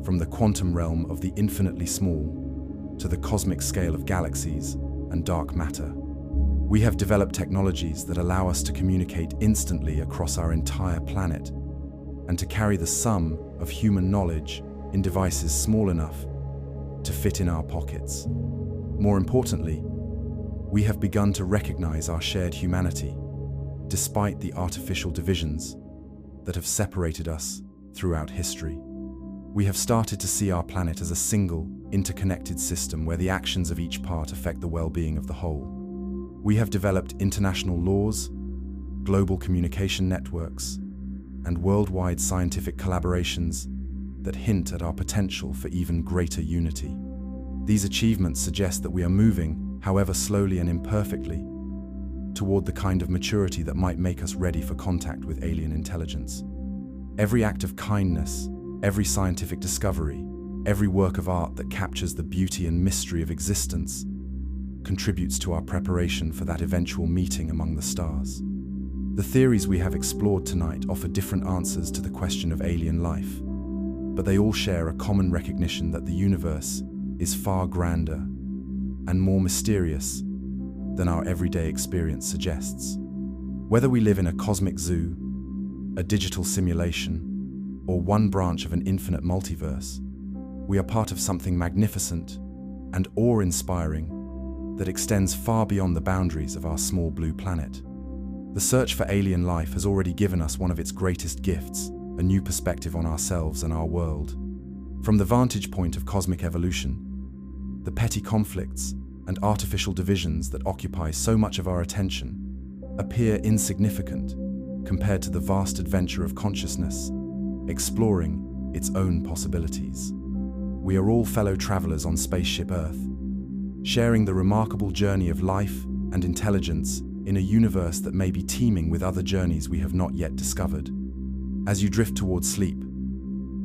from the quantum realm of the infinitely small to the cosmic scale of galaxies and dark matter. We have developed technologies that allow us to communicate instantly across our entire planet and to carry the sum of human knowledge in devices small enough to fit in our pockets. More importantly, we have begun to recognize our shared humanity, despite the artificial divisions that have separated us throughout history. We have started to see our planet as a single, interconnected system where the actions of each part affect the well-being of the whole. We have developed international laws, global communication networks, and worldwide scientific collaborations that hint at our potential for even greater unity. These achievements suggest that we are moving, however slowly and imperfectly, toward the kind of maturity that might make us ready for contact with alien intelligence. Every act of kindness, every scientific discovery, every work of art that captures the beauty and mystery of existence contributes to our preparation for that eventual meeting among the stars. The theories we have explored tonight offer different answers to the question of alien life, but they all share a common recognition that the universe is far grander and more mysterious than our everyday experience suggests. Whether we live in a cosmic zoo, a digital simulation, or one branch of an infinite multiverse, we are part of something magnificent and awe-inspiring that extends far beyond the boundaries of our small blue planet. The search for alien life has already given us one of its greatest gifts, a new perspective on ourselves and our world. From the vantage point of cosmic evolution, the petty conflicts and artificial divisions that occupy so much of our attention appear insignificant compared to the vast adventure of consciousness, exploring its own possibilities. We are all fellow travelers on Spaceship Earth, sharing the remarkable journey of life and intelligence in a universe that may be teeming with other journeys we have not yet discovered. As you drift towards sleep,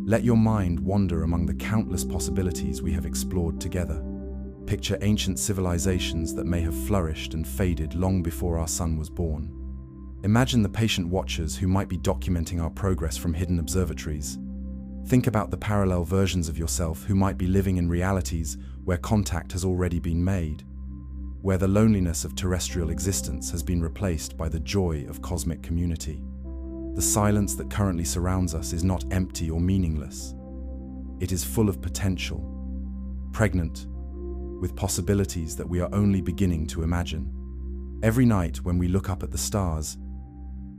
let your mind wander among the countless possibilities we have explored together. Picture ancient civilizations that may have flourished and faded long before our sun was born. Imagine the patient watchers who might be documenting our progress from hidden observatories. Think about the parallel versions of yourself who might be living in realities where contact has already been made, where the loneliness of terrestrial existence has been replaced by the joy of cosmic community. The silence that currently surrounds us is not empty or meaningless. It is full of potential, pregnant with possibilities that we are only beginning to imagine. Every night when we look up at the stars,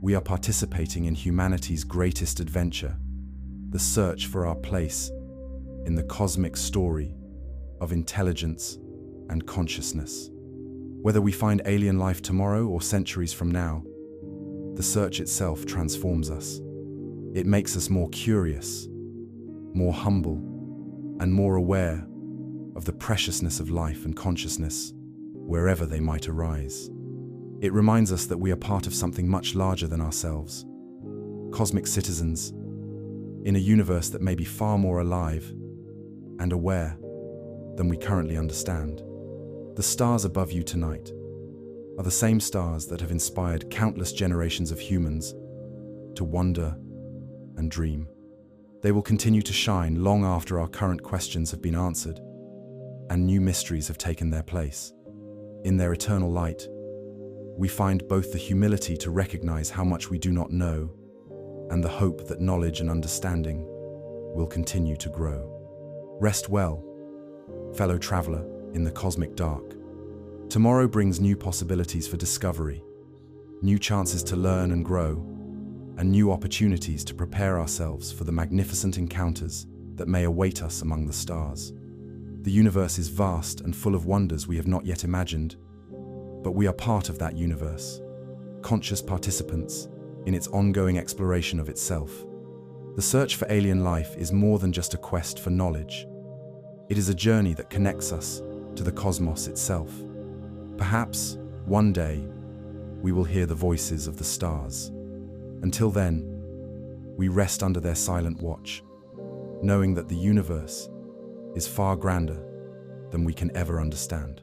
we are participating in humanity's greatest adventure, the search for our place in the cosmic story of intelligence and consciousness. Whether we find alien life tomorrow or centuries from now, the search itself transforms us. It makes us more curious, more humble, and more aware of the preciousness of life and consciousness wherever they might arise. It reminds us that we are part of something much larger than ourselves, cosmic citizens in a universe that may be far more alive and aware than we currently understand. The stars above you tonight are the same stars that have inspired countless generations of humans to wonder and dream. They will continue to shine long after our current questions have been answered and new mysteries have taken their place. In their eternal light, we find both the humility to recognize how much we do not know and the hope that knowledge and understanding will continue to grow. Rest well, fellow traveler in the cosmic dark. Tomorrow brings new possibilities for discovery, new chances to learn and grow, and new opportunities to prepare ourselves for the magnificent encounters that may await us among the stars. The universe is vast and full of wonders we have not yet imagined, but we are part of that universe, conscious participants in its ongoing exploration of itself. The search for alien life is more than just a quest for knowledge. It is a journey that connects us to the cosmos itself. Perhaps, one day, we will hear the voices of the stars. Until then, we rest under their silent watch, knowing that the universe is far grander than we can ever understand.